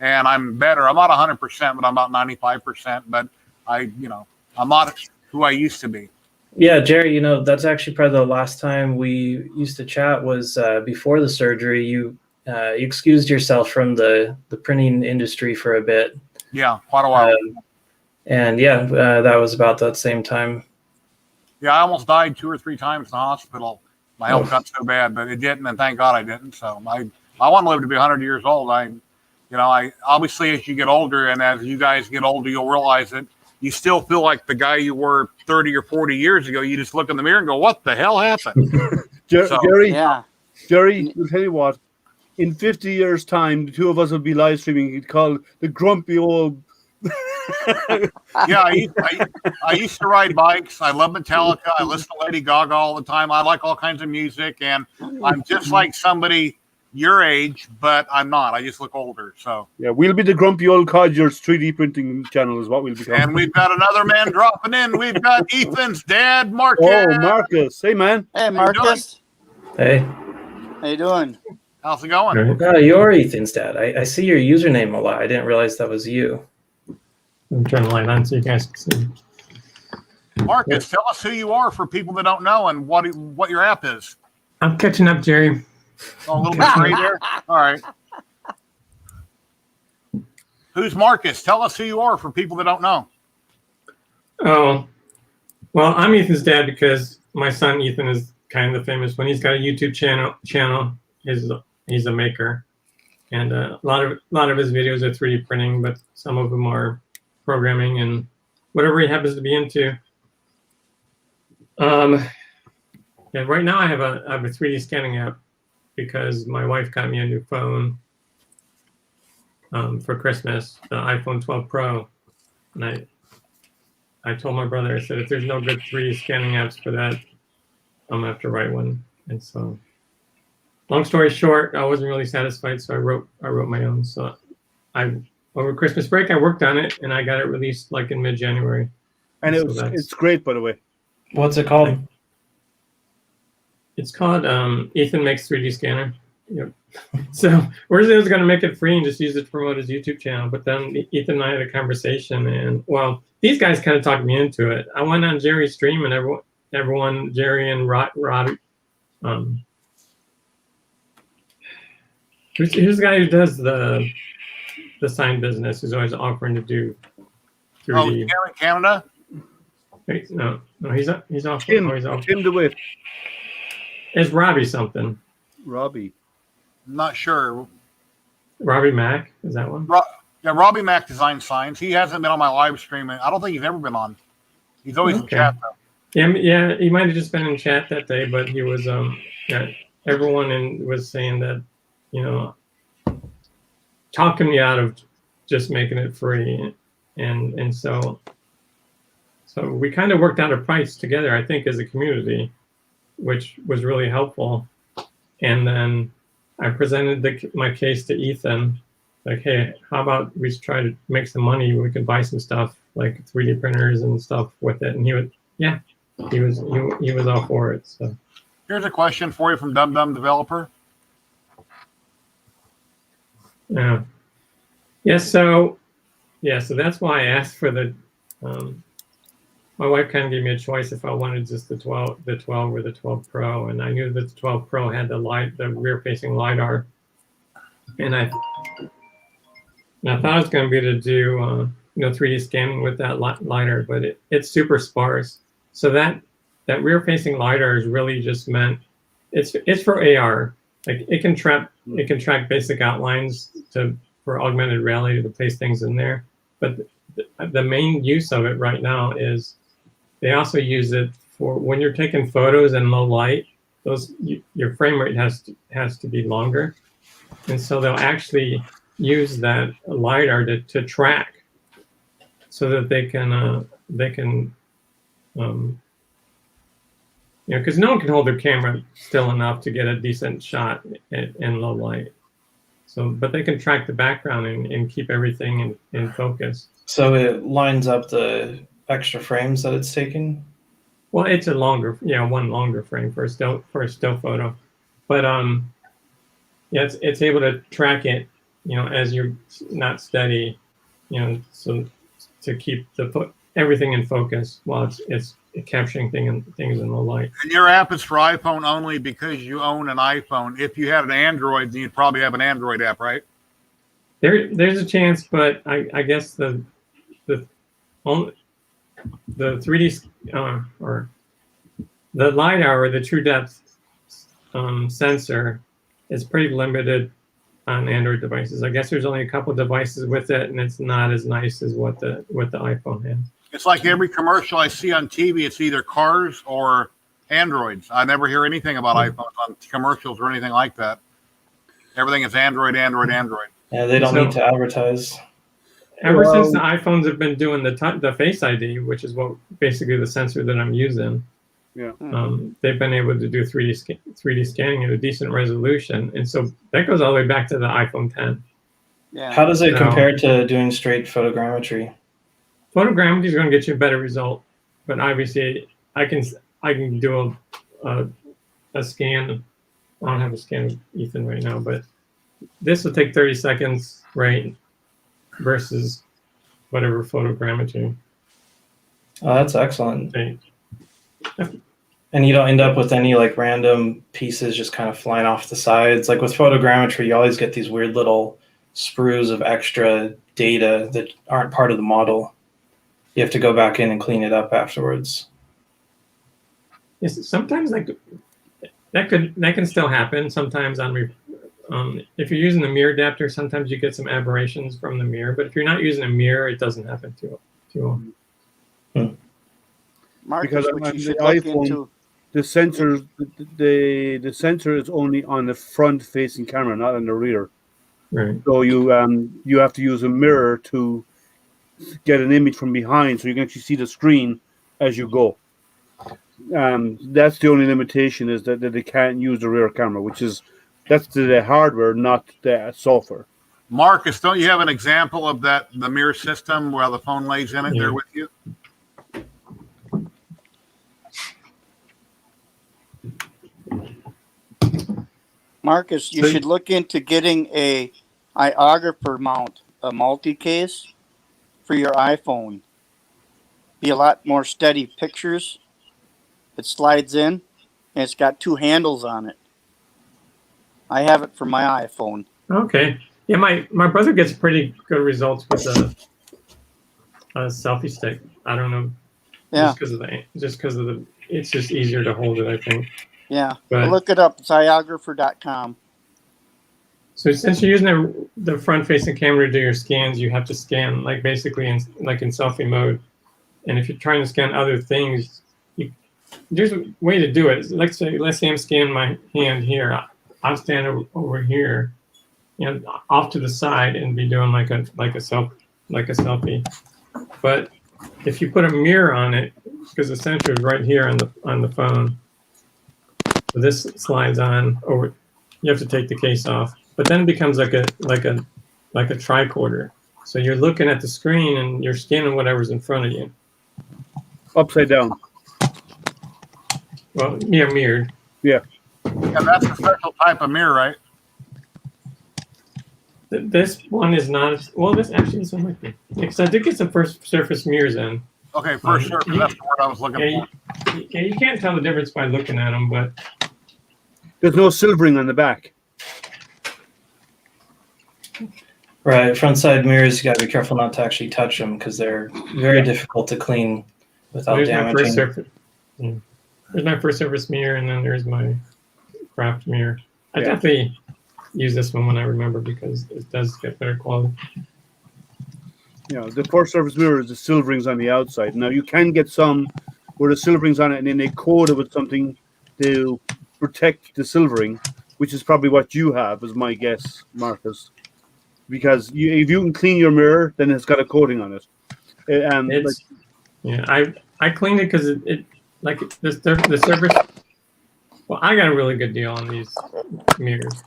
and I'm better. I'm not 100%, but I'm about 95%. But I'm not who I used to be. Yeah, Jerry, that's actually probably the last time we used to chat was before the surgery. You excused yourself from the printing industry for a bit. Yeah, quite a while. That was about that same time. Yeah, I almost died 2 or 3 times in the hospital. My health got so bad, but it didn't, and thank God I didn't. So I want to live to be 100 years old. I obviously as you get older, and as you guys get older, you'll realize that you still feel like the guy you were 30 or 40 years ago. You just look in the mirror and go, "What the hell happened?" Jerry, I'll tell you what. In 50 years' time, the two of us will be live streaming. It's called the grumpy old. Yeah, I used to ride bikes. I love Metallica. I listen to Lady Gaga all the time. I like all kinds of music, and I'm just like somebody your age, but I'm not. I just look older. So yeah, we'll be the grumpy old codgers 3D printing channel is what we'll become. And we've got another man dropping in. We've got Ethan's dad, Marcus. Oh, Marcus. Hey, man. Hey, Marcus. Hey. How you doing? How's it going? You're Ethan's dad. I see your username a lot. I didn't realize that was you. I'm trying to light on so you guys can see. Marcus, tell us who you are for people that don't know and what your app is. I'm catching up, Jerry. Oh, a little bit right there. All right. Who's Marcus? Tell us who you are for people that don't know. Oh, well, I'm Ethan's dad because my son Ethan is kind of the famous one. He's got a YouTube channel. He's a maker, and a lot of his videos are 3D printing, but some of them are programming and whatever he happens to be into. Yeah, right now I have a 3D scanning app because my wife got me a new phone for Christmas, the iPhone 12 Pro, and I told my brother, I said, if there's no good 3D scanning apps for that, I'm gonna have to write one. And so, long story short, I wasn't really satisfied, so I wrote my own. So over Christmas break, I worked on it, and I got it released like in mid-January. And it's great, by the way. What's it called? It's called Ethan Makes 3D Scanner. Yep. So originally I was going to make it free and just use it to promote his YouTube channel, but then Ethan and I had a conversation, and well, these guys kind of talked me into it. I went on Jerry's stream, and everyone, Jerry and Robbie, who's the guy who does the sign business, who's always offering to do 3D. Oh, here in Canada? Wait, no, he's off. Tim DeWitt. It's Robbie something. Robbie. I'm not sure. Robbie Mack, is that one? Yeah, Robbie Mack designs signs. He hasn't been on my live stream, and I don't think he's ever been on. He's always in chat though. Yeah, he might have just been in chat that day, but he was everyone was saying that, talking me out of just making it free, and so we kind of worked out a price together, I think, as a community, which was really helpful. And then I presented my case to Ethan, like, hey, how about we try to make some money? We could buy some stuff like 3D printers and stuff with it. And he was all for it. So here's a question for you from Dum Dum Developer. So that's why I asked for the. My wife kind of gave me a choice if I wanted just the 12 or the 12 Pro, and I knew that the 12 Pro had the rear-facing LiDAR, and I thought I was going to be able to do 3D scanning with that LiDAR, but it's super sparse. So that rear-facing LiDAR is really just meant it's for AR. Like it can track basic outlines for augmented reality to place things in there, but the main use of it right now is they also use it for when you're taking photos in low light. Your frame rate has to be longer, and so they'll actually use that LiDAR to track, so that they can because no one can hold their camera still enough to get a decent shot in low light. So, but they can track the background and keep everything in focus. So it lines up the extra frames that it's taking? Well, it's a longer, one longer frame for a still photo, but it's able to track it, as you're not steady, so to keep everything in focus while it's capturing things in the light. And your app is for iPhone only because you own an iPhone. If you had an Android, then you'd probably have an Android app, right? There's a chance, but I guess the 3D or the LiDAR or the true depth sensor is pretty limited on Android devices. I guess there's only a couple devices with it, and it's not as nice as what the iPhone has. It's like every commercial I see on TV, it's either cars or Androids. I never hear anything about iPhones on commercials or anything like that. Everything is Android, Android, Android. Yeah, they don't need to advertise. Ever since the iPhones have been doing the Face ID, which is what basically the sensor that I'm using, they've been able to do 3D scanning at a decent resolution, and so that goes all the way back to the iPhone 10. Yeah. How does it compare to doing straight photogrammetry? Photogrammetry is going to get you a better result, but obviously I can do a scan. I don't have a scan of Ethan right now, but this will take 30 seconds, right? Versus whatever photogrammetry. Oh, that's excellent. And you don't end up with any like random pieces just kind of flying off the sides. Like with photogrammetry, you always get these weird little sprues of extra data that aren't part of the model. You have to go back in and clean it up afterwards. Yes, sometimes that can still happen. Sometimes if you're using the mirror adapter, sometimes you get some aberrations from the mirror. But if you're not using a mirror, it doesn't happen too often. Marcus, because on the iPhone, the sensor is only on the front-facing camera, not on the rear. Right. So you have to use a mirror to get an image from behind, so you can actually see the screen as you go. That's the only limitation, is that they can't use the rear camera, that's the hardware, not the software. Marcus, don't you have an example of the mirror system where the phone lays in it there with you? Marcus, you should look into getting a iographer mount, a multi-case for your iPhone. Be a lot more steady pictures. It slides in, and it's got 2 handles on it. I have it for my iPhone. Okay. Yeah, my brother gets pretty good results with a selfie stick. I don't know. Yeah. Just because of the, it's just easier to hold it, I think. Yeah. But, Look it up. It's iographer.com. So since you're using the front-facing camera to do your scans, you have to scan like basically in selfie mode. And if you're trying to scan other things, there's a way to do it. Let's say I'm scanning my hand here. I'll stand over here, off to the side and be doing like a selfie. But if you put a mirror on it, because the sensor is right here on the phone, so this slides on over. You have to take the case off, but then it becomes like a tricorder. So you're looking at the screen and you're scanning whatever's in front of you. Upside down. Well, yeah, mirrored. Yeah. Yeah, that's a special type of mirror, right? This one is not. Well, this actually is like me. Because I did get some first surface mirrors in. Okay, first surface. That's the word I was looking for. Yeah, you can't tell the difference by looking at them, but there's no silvering on the back. Right, front side mirrors, you got to be careful not to actually touch them because they're very difficult to clean without damaging. There's my first surface mirror, and then there's my craft mirror. I definitely use this one when I remember because it does get better quality. The first surface mirror is the silverings on the outside. Now you can get some where the silverings on it, and then they coat it with something to protect the silvering, which is probably what you have, is my guess, Marcus. Because if you can clean your mirror, then it's got a coating on it. I cleaned it because it like the surface. Well, I got a really good deal on these mirrors.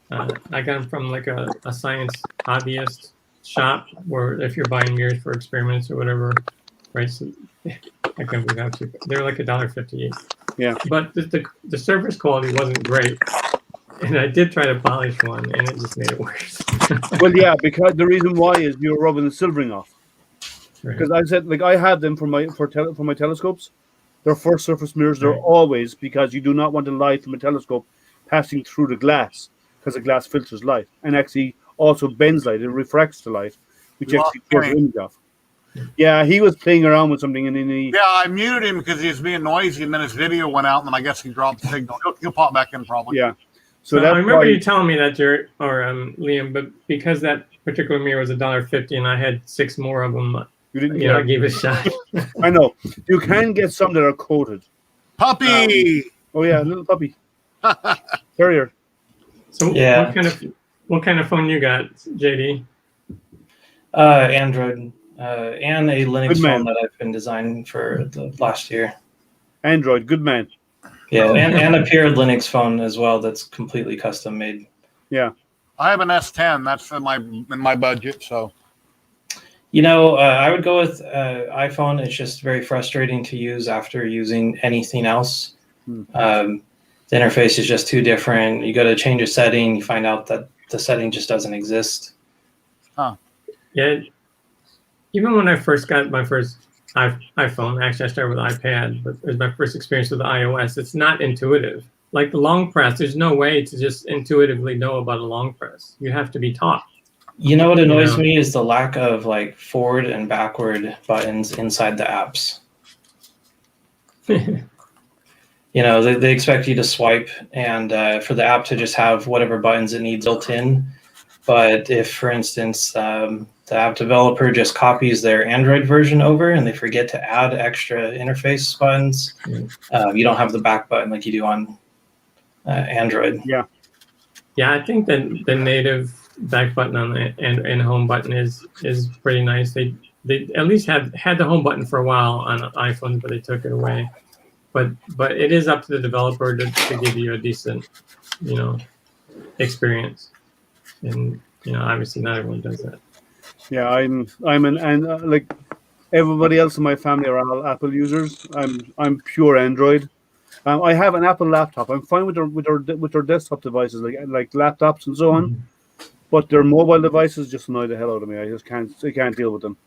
I got them from like a science hobbyist shop where if you're buying mirrors for experiments or whatever, right? So I can't believe how cheap. They're like $1.58. Yeah. But the surface quality wasn't great. And I did try to polish one, and it just made it worse. Well, yeah, because the reason why is you're rubbing the silvering off. Because I said, like, I have them for my telescopes. They're first surface mirrors. They're always, because you do not want the light from a telescope passing through the glass, because the glass filters light and actually also bends light. It refracts the light, which actually pulls the image off. Yeah, he was playing around with something, and then I muted him because he was being noisy, and then his video went out, and then I guess he dropped the signal. He'll pop back in probably. Yeah. So I remember you telling me that, Jared, or Liam, but because that particular mirror was $1.50 and I had 6 more of them, you didn't. I gave it a shot. I know you can get some that are coated. Puppy. Oh yeah, a little puppy. Terrier. So what kind of phone you got, JD? Android and a Linux phone that I've been designing for the last year. Android, good man. Yeah, and a pure Linux phone as well that's completely custom made. Yeah. I have an S10. That's in my budget. So, I would go with iPhone. It's just very frustrating to use after using anything else. The interface is just too different. You go to change a setting, you find out that the setting just doesn't exist. Huh. Yeah. Even when I first got my first iPhone, actually I started with iPad, but it was my first experience with iOS. It's not intuitive. Like the long press, there's no way to just intuitively know about a long press. You have to be taught. You know what annoys me is the lack of like forward and backward buttons inside the apps. They expect you to swipe and for the app to just have whatever buttons it needs built in. But if, for instance, the app developer just copies their Android version over and they forget to add extra interface buttons, you don't have the back button like you do on Android. Yeah. Yeah, I think that the native back button on the and home button is pretty nice. They at least had the home button for a while on iPhone, but they took it away. But it is up to the developer to give you a decent, experience. And obviously not everyone does that. Yeah, I'm like everybody else in my family are all Apple users. I'm pure Android. I have an Apple laptop. I'm fine with their desktop devices, like laptops and so on. But their mobile devices just annoy the hell out of me. I can't deal with them.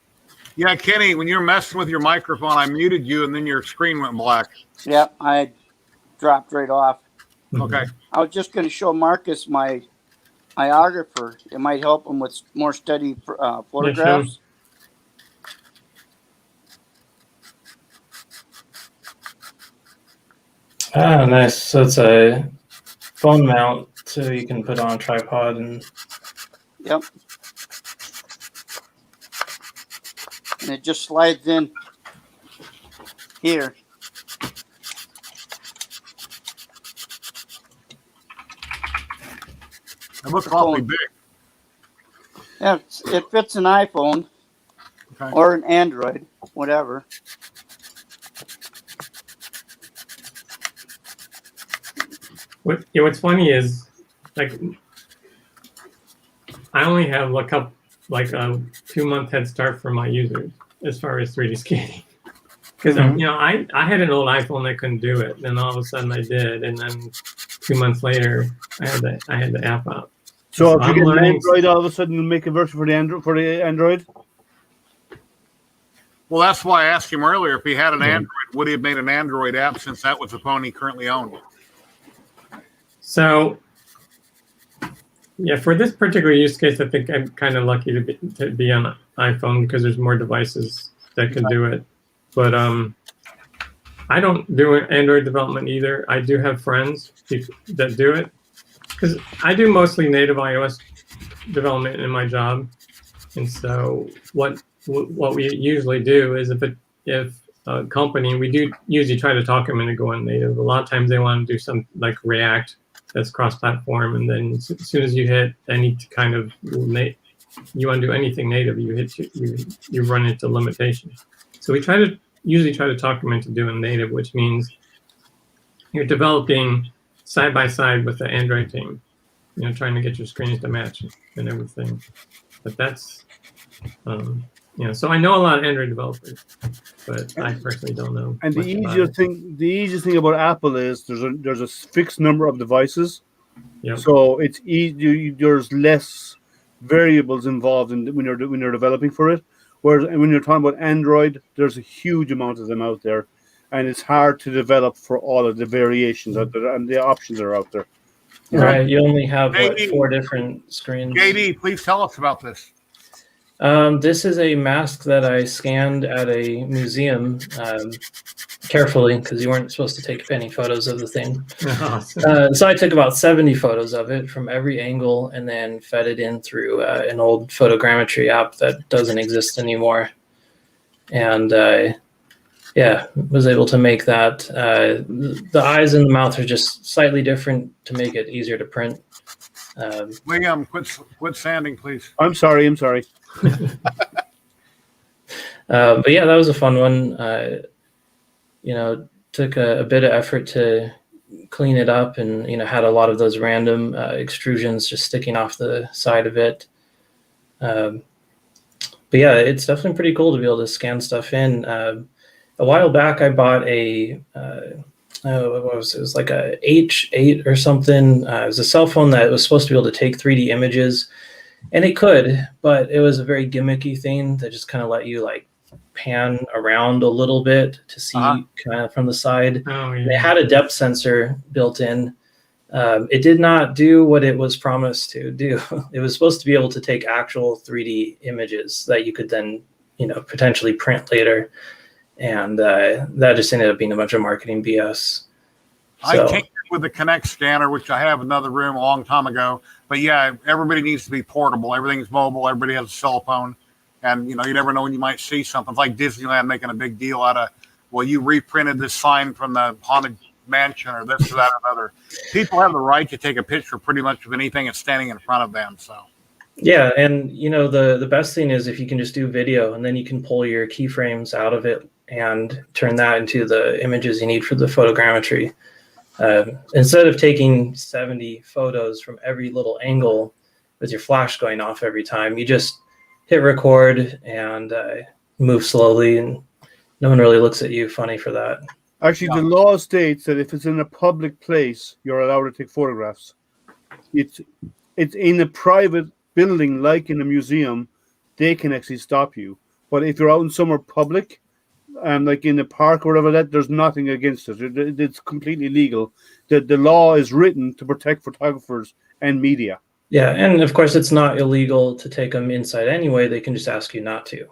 Yeah, Kenny, when you're messing with your microphone, I muted you, and then your screen went black. Yeah, I dropped right off. Okay. I was just going to show Marcus my iographer. It might help him with more steady photographs. Ah, nice. So it's a phone mount, so you can put on a tripod and. Yep. And it just slides in here. It looks awfully big. Yeah, it fits an iPhone or an Android, whatever. What's funny is, like, I only have a 2-month head start for my users as far as 3D scanning. Because I had an old iPhone that couldn't do it, and all of a sudden I did, and then 2 months later I had the app out. So if you get an Android, all of a sudden you'll make a version for the Android. Well, that's why I asked him earlier if he had an Android, would he have made an Android app since that was the phone he currently owned? So, yeah, for this particular use case, I think I'm kind of lucky to be on iPhone because there's more devices that can do it. But I don't do Android development either. I do have friends that do it because I do mostly native iOS development in my job. And so what we usually do is if a company, we do usually try to talk them into going native. A lot of times they want to do some like React that's cross-platform, and then as soon as you hit any kind of you want to do anything native, you run into limitations. So we usually try to talk them into doing native, which means you're developing side by side with the Android team, trying to get your screens to match and everything. But that's so I know a lot of Android developers, but I personally don't know. And the easiest thing about Apple is there's a fixed number of devices, so it's easy. There's less variables involved when you're developing for it. Whereas when you're talking about Android, there's a huge amount of them out there, and it's hard to develop for all of the variations out there and the options that are out there. Right, you only have 4 different screens. JD, please tell us about this. This is a mask that I scanned at a museum carefully because you weren't supposed to take any photos of the thing. So I took about 70 photos of it from every angle and then fed it in through an old photogrammetry app that doesn't exist anymore. And was able to make that. The eyes and the mouth are just slightly different to make it easier to print. William, quit sanding, please. I'm sorry. But yeah, that was a fun one. Took a bit of effort to clean it up, and had a lot of those random extrusions just sticking off the side of it. But yeah, it's definitely pretty cool to be able to scan stuff in. A while back, I bought it was like a H8 or something. It was a cell phone that was supposed to be able to take 3D images, and it could, but it was a very gimmicky thing that just kind of let you like pan around a little bit to see kind of from the side. Oh, yeah. They had a depth sensor built in. It did not do what it was promised to do. It was supposed to be able to take actual 3D images that you could then, potentially print later. And that just ended up being a bunch of marketing BS. I came with the Kinect scanner, which I have in another room a long time ago. But yeah, everybody needs to be portable. Everything's mobile. Everybody has a cell phone. And, you never know when you might see something. It's like Disneyland making a big deal out of, well, you reprinted this sign from the Haunted Mansion or this or that or other. People have the right to take a picture pretty much of anything that's standing in front of them. So. Yeah, and the best thing is if you can just do video, and then you can pull your keyframes out of it and turn that into the images you need for the photogrammetry. Instead of taking 70 photos from every little angle with your flash going off every time, you just hit record and move slowly, and no one really looks at you funny for that. Actually, the law states that if it's in a public place, you're allowed to take photographs. It's in a private building, like in a museum, they can actually stop you. But if you're out in somewhere public, like in a park or whatever, that there's nothing against it. It's completely legal. The law is written to protect photographers and media. Yeah, and of course, it's not illegal to take them inside anyway. They can just ask you not to,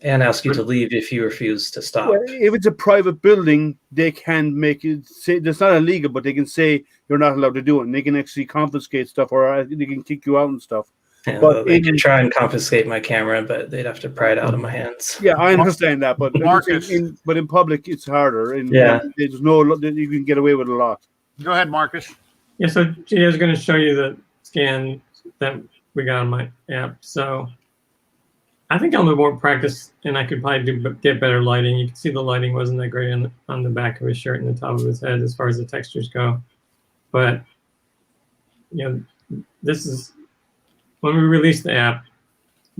and ask you to leave if you refuse to stop. Well, if it's a private building, they can make it say that's not illegal, but they can say you're not allowed to do it, and they can actually confiscate stuff, or they can kick you out and stuff. Yeah, but they could try and confiscate my camera, but they'd have to pry it out of my hands. Yeah, I understand that, but Marcus, but in public it's harder. Yeah. There's no, you can get away with a lot. Go ahead, Marcus. Yeah, so G, I was going to show you the scan that we got on my app. So I think I'll do more practice, and I could probably get better lighting. You can see the lighting wasn't that great on the back of his shirt and the top of his head as far as the textures go. But you know, this is when we release the app,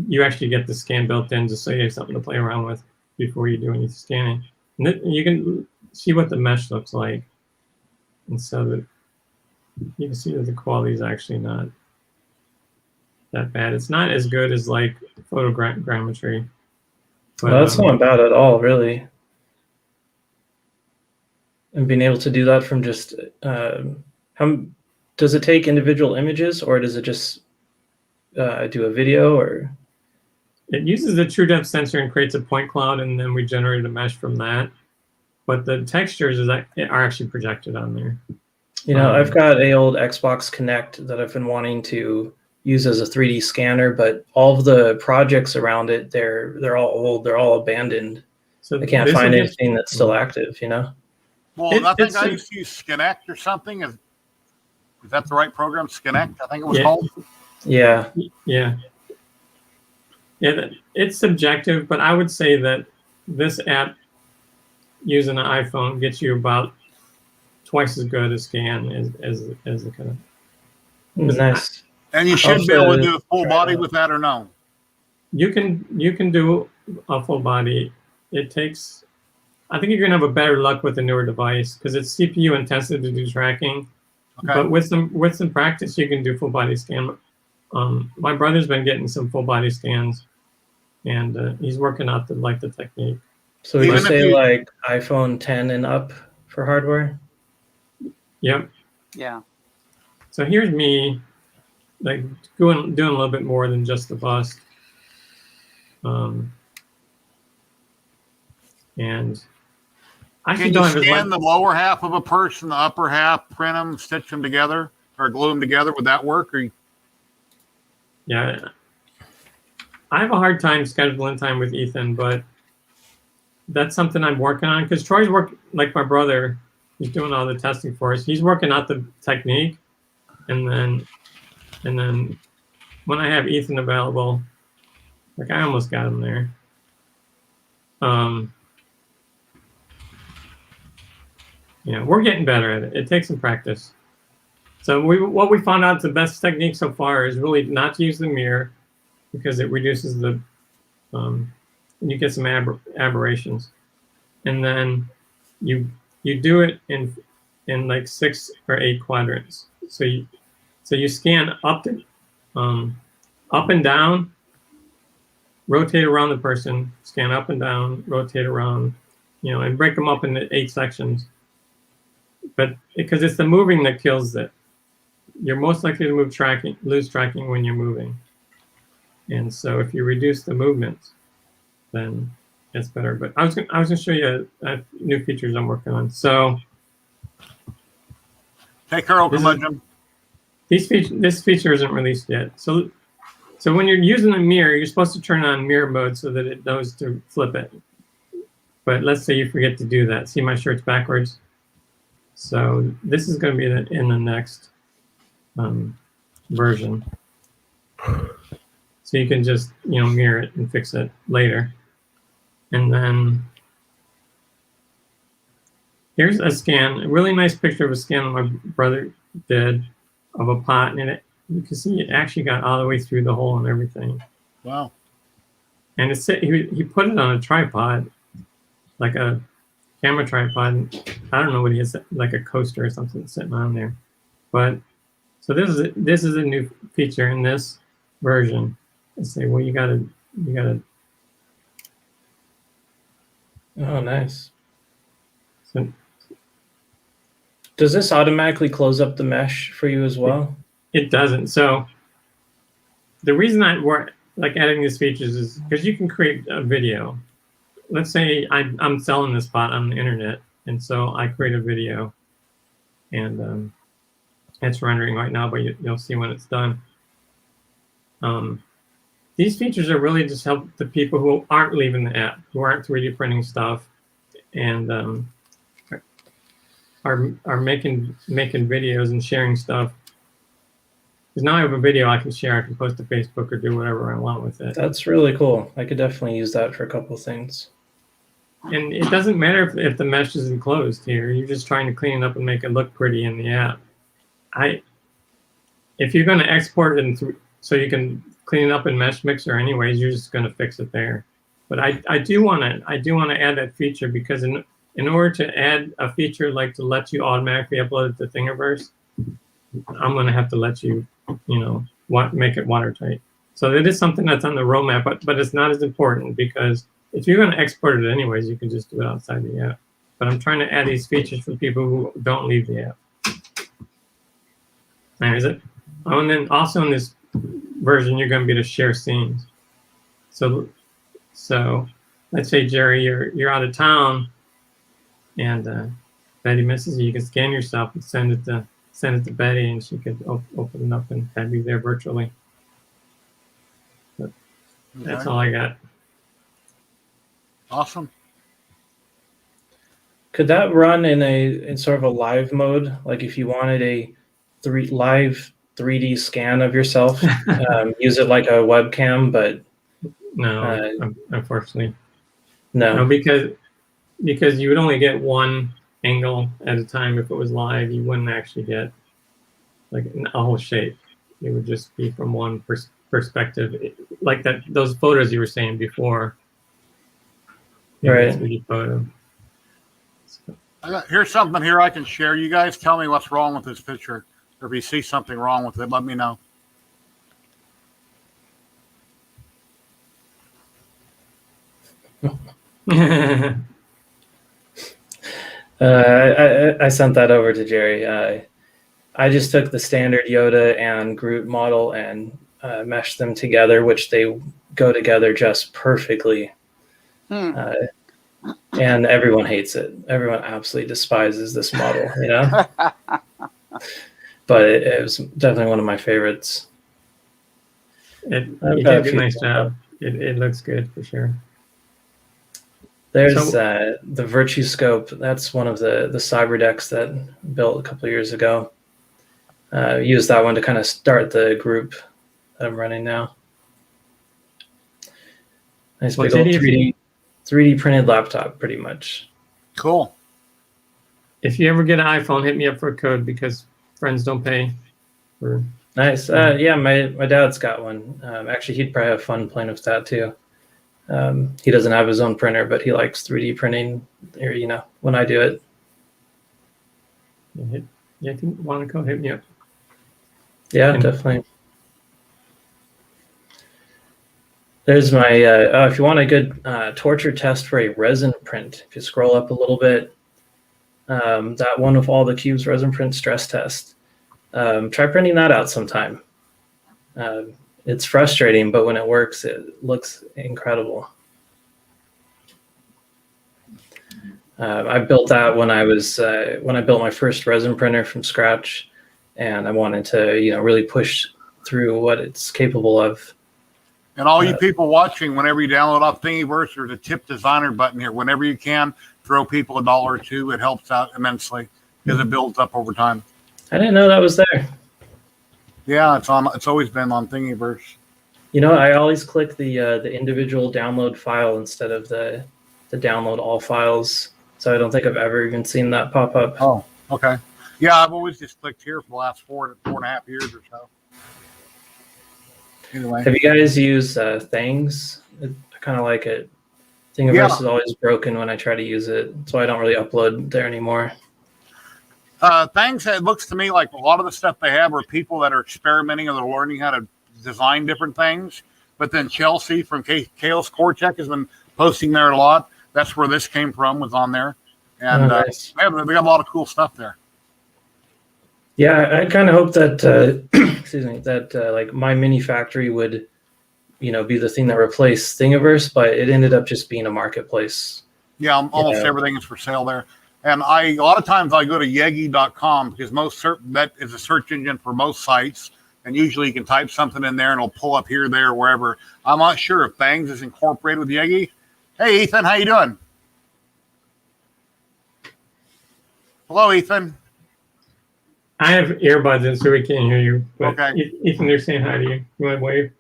you actually get the scan built in just so you have something to play around with before you do any scanning. And you can see what the mesh looks like, and so that you can see that the quality is actually not that bad. It's not as good as like photogrammetry. But, Well, that's not bad at all, really. And being able to do that from just how does it take individual images, or does it just do a video? Or it uses the true depth sensor and creates a point cloud, and then we generate a mesh from that. But the textures are actually projected on there. You know, I've got a old Xbox Kinect that I've been wanting to use as a 3D scanner, but all of the projects around it, they're all old, they're all abandoned. So I can't find anything that's still active, you know? Well, I think I used to use Skinect or something. Is that the right program? Skinect, I think it was called. Yeah. Yeah. Yeah, it's subjective, but I would say that this app using an iPhone gets you about twice as good a scan as the kind of. Nice. And you should be able to do a full body with that, or no? You can do a full body. It takes. I think you're gonna have a better luck with the newer device because it's CPU intensive to do tracking. Okay. But with some practice, you can do full body scan. My brother's been getting some full body scans, and he's working out the technique. So would you say like iPhone 10 and up for hardware? Yep. Yeah. So here's me, like doing a little bit more than just the bust. And I can you scan the lower half of a person, the upper half, print them, stitch them together, or glue them together? Would that work? Or yeah, I have a hard time scheduling time with Ethan, but that's something I'm working on because Troy's like my brother. He's doing all the testing for us. He's working out the technique, and then when I have Ethan available, like I almost got him there. We're getting better at it. It takes some practice. So what we found out the best technique so far is really not to use the mirror because it reduces the you get some aberrations, and then you do it in like 6 or 8 quadrants. So you scan up and down, rotate around the person, scan up and down, rotate around, and break them up into 8 sections. But because it's the moving that kills it, you're most likely to lose tracking when you're moving. And so if you reduce the movement, then it's better. But I was gonna show you new features I'm working on. So hey, Carol, curmudgeon. This feature isn't released yet. So when you're using a mirror, you're supposed to turn on mirror mode so that it knows to flip it. But let's say you forget to do that. See, my shirt's backwards. So this is going to be in the next version. So you can just mirror it and fix it later. And then here's a scan, a really nice picture of a scan that my brother did of a pot, and you can see it actually got all the way through the hole and everything. Wow. And he put it on a tripod, like a camera tripod. I don't know what he is, like a coaster or something sitting on there. But so this is a new feature in this version. Let's say, well, you gotta. Oh, nice. So, does this automatically close up the mesh for you as well? It doesn't. So the reason we're like adding these features is because you can create a video. Let's say I'm selling this spot on the internet, and so I create a video, and it's rendering right now, but you'll see when it's done. These features are really just help the people who aren't leaving the app, who aren't 3D printing stuff, and are making videos and sharing stuff. Because now I have a video I can share, I can post to Facebook or do whatever I want with it. That's really cool. I could definitely use that for a couple of things. And it doesn't matter if the mesh is enclosed here. You're just trying to clean it up and make it look pretty in the app. If you're going to export it so you can clean it up in Mesh Mixer anyways, you're just going to fix it there. But I do want to add that feature because in order to add a feature like to let you automatically upload it to Thingiverse, I'm going to have to let you, make it watertight. So that is something that's on the roadmap, but it's not as important because if you're going to export it anyways, you can just do it outside the app. But I'm trying to add these features for people who don't leave the app. There is it. Oh, and then also in this version, you're going to be able to share scenes. So let's say, Jerry, you're out of town, and Betty misses you. You can scan yourself and send it to Betty, and she could open it up and have you there virtually. But that's all I got. Awesome. Could that run in sort of a live mode? Like if you wanted a live 3D scan of yourself, use it like a webcam, but no, unfortunately, no, because you would only get one angle at a time. If it was live, you wouldn't actually get like a whole shape. It would just be from one perspective, like those photos you were saying before. Right. 3D photo. Here's something here I can share. You guys tell me what's wrong with this picture. Or if you see something wrong with it, let me know. I sent that over to Jerry. I just took the standard Yoda and Groot model and meshed them together, which they go together just perfectly. And everyone hates it. Everyone absolutely despises this model, But it was definitely one of my favorites. You did a nice job. It looks good for sure. There's the Virtue Scope. That's one of the cyber decks that I built a couple of years ago. Used that one to kind of start the group that I'm running now. Nice big old 3D printed laptop, pretty much. Cool. If you ever get an iPhone, hit me up for a code because friends don't pay. Nice. Yeah, my dad's got one. Actually, he'd probably have fun playing with that too. He doesn't have his own printer, but he likes 3D printing. Or when I do it. Yeah, if you want a code, hit me up. Yeah, definitely. There's my, if you want a good torture test for a resin print, if you scroll up a little bit, that one of all the cubes resin print stress test. Try printing that out sometime. It's frustrating, but when it works, it looks incredible. I built that when I built my first resin printer from scratch, and I wanted to, really push through what it's capable of. And all you people watching, whenever you download off Thingiverse, there's a tip designer button here. Whenever you can, throw people $1 or $2. It helps out immensely because it builds up over time. I didn't know that was there. Yeah, it's on. It's always been on Thingiverse. I always click the individual download file instead of the download all files. So I don't think I've ever even seen that pop up. Oh, okay. Yeah, I've always just clicked here for the last 4.5 years or so. Anyway. Have you guys used Things? I kind of like it. Thingiverse is always broken when I try to use it, so I don't really upload there anymore. Things, it looks to me like a lot of the stuff they have are people that are experimenting or they're learning how to design different things. But then Chelsea from Chaos Core Check has been posting there a lot. That's where this came from, was on there. And nice. they got a lot of cool stuff there. Yeah, I kind of hope that, excuse me, that like My Mini Factory would, be the thing that replaced Thingiverse, but it ended up just being a marketplace. Yeah, almost everything is for sale there. And a lot of times I go to yegi.com because that is a search engine for most sites. And usually you can type something in there and it'll pull up here, there, wherever. I'm not sure if Bangs is incorporated with Yegi. Hey, Ethan, how you doing? Hello, Ethan. I have earbuds in, so we can't hear you. But okay. Ethan, they're saying hi to you. You want to wave?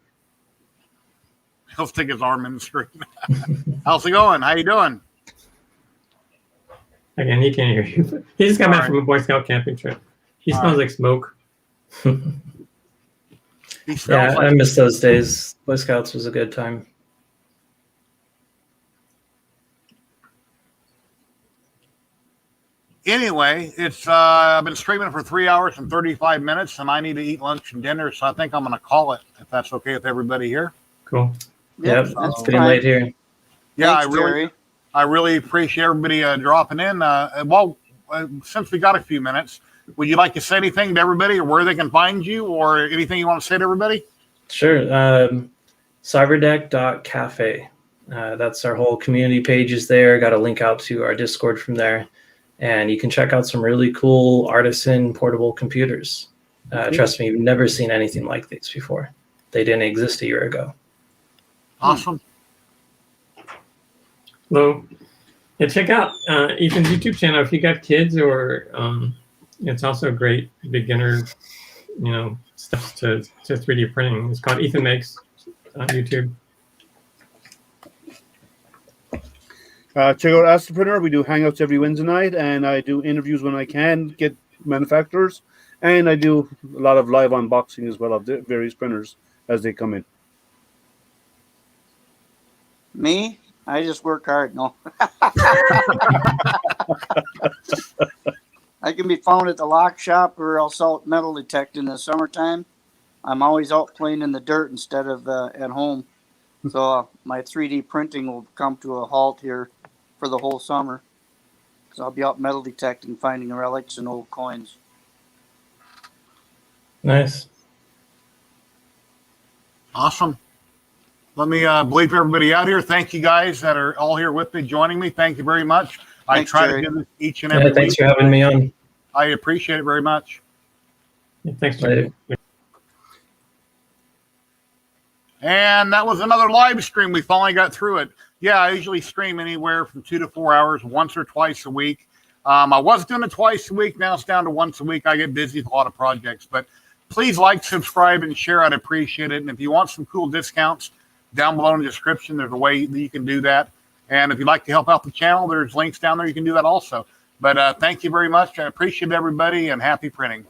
He'll stick his arm in the screen. How's it going? How you doing? Again, he can't hear you. He just got back from a Boy Scout camping trip. He smells like smoke. Yeah, I miss those days. Boy Scouts was a good time. Anyway, it's I've been streaming for 3 hours and 35 minutes, and I need to eat lunch and dinner, so I think I'm going to call it, if that's okay with everybody here. Cool. Yep, it's getting late here. Yeah, Thanks, I really appreciate everybody dropping in. Since we got a few minutes, would you like to say anything to everybody, or where they can find you, or anything you want to say to everybody? Sure. Cyberdeck.cafe. That's our whole community page is there. Got a link out to our Discord from there. And you can check out some really cool artisan portable computers. Trust me, you've never seen anything like these before. They didn't exist a year ago. Awesome. Hello. Yeah, check out Ethan's YouTube channel if you got kids, or it's also a great beginner, stuff to 3D printing. It's called Ethan Makes on YouTube. Check out Astroprinter. We do hangouts every Wednesday night, and I do interviews when I can get manufacturers, and I do a lot of live unboxing as well of the various printers as they come in. Me? I just work hard. No. I can be found at the lock shop, or else out metal detect in the summertime. I'm always out playing in the dirt instead of at home. So my 3D printing will come to a halt here for the whole summer. So I'll be out metal detecting, finding relics and old coins. Nice. Awesome. Let me bleep everybody out here. Thank you guys that are all here with me, joining me. Thank you very much. Thanks, I try Jerry. to do this each and every week. Thanks for having me on. I appreciate it very much. Yeah, thanks, Jerry. And that was another live stream. We finally got through it. Yeah, I usually stream anywhere from 2 to 4 hours, once or twice a week. I was doing it twice a week. Now it's down to once a week. I get busy with a lot of projects. But please like, subscribe, and share. I'd appreciate it. And if you want some cool discounts, down below in the description, there's a way that you can do that. And if you'd like to help out the channel, there's links down there. You can do that also. But thank you very much. I appreciate everybody, and happy printing.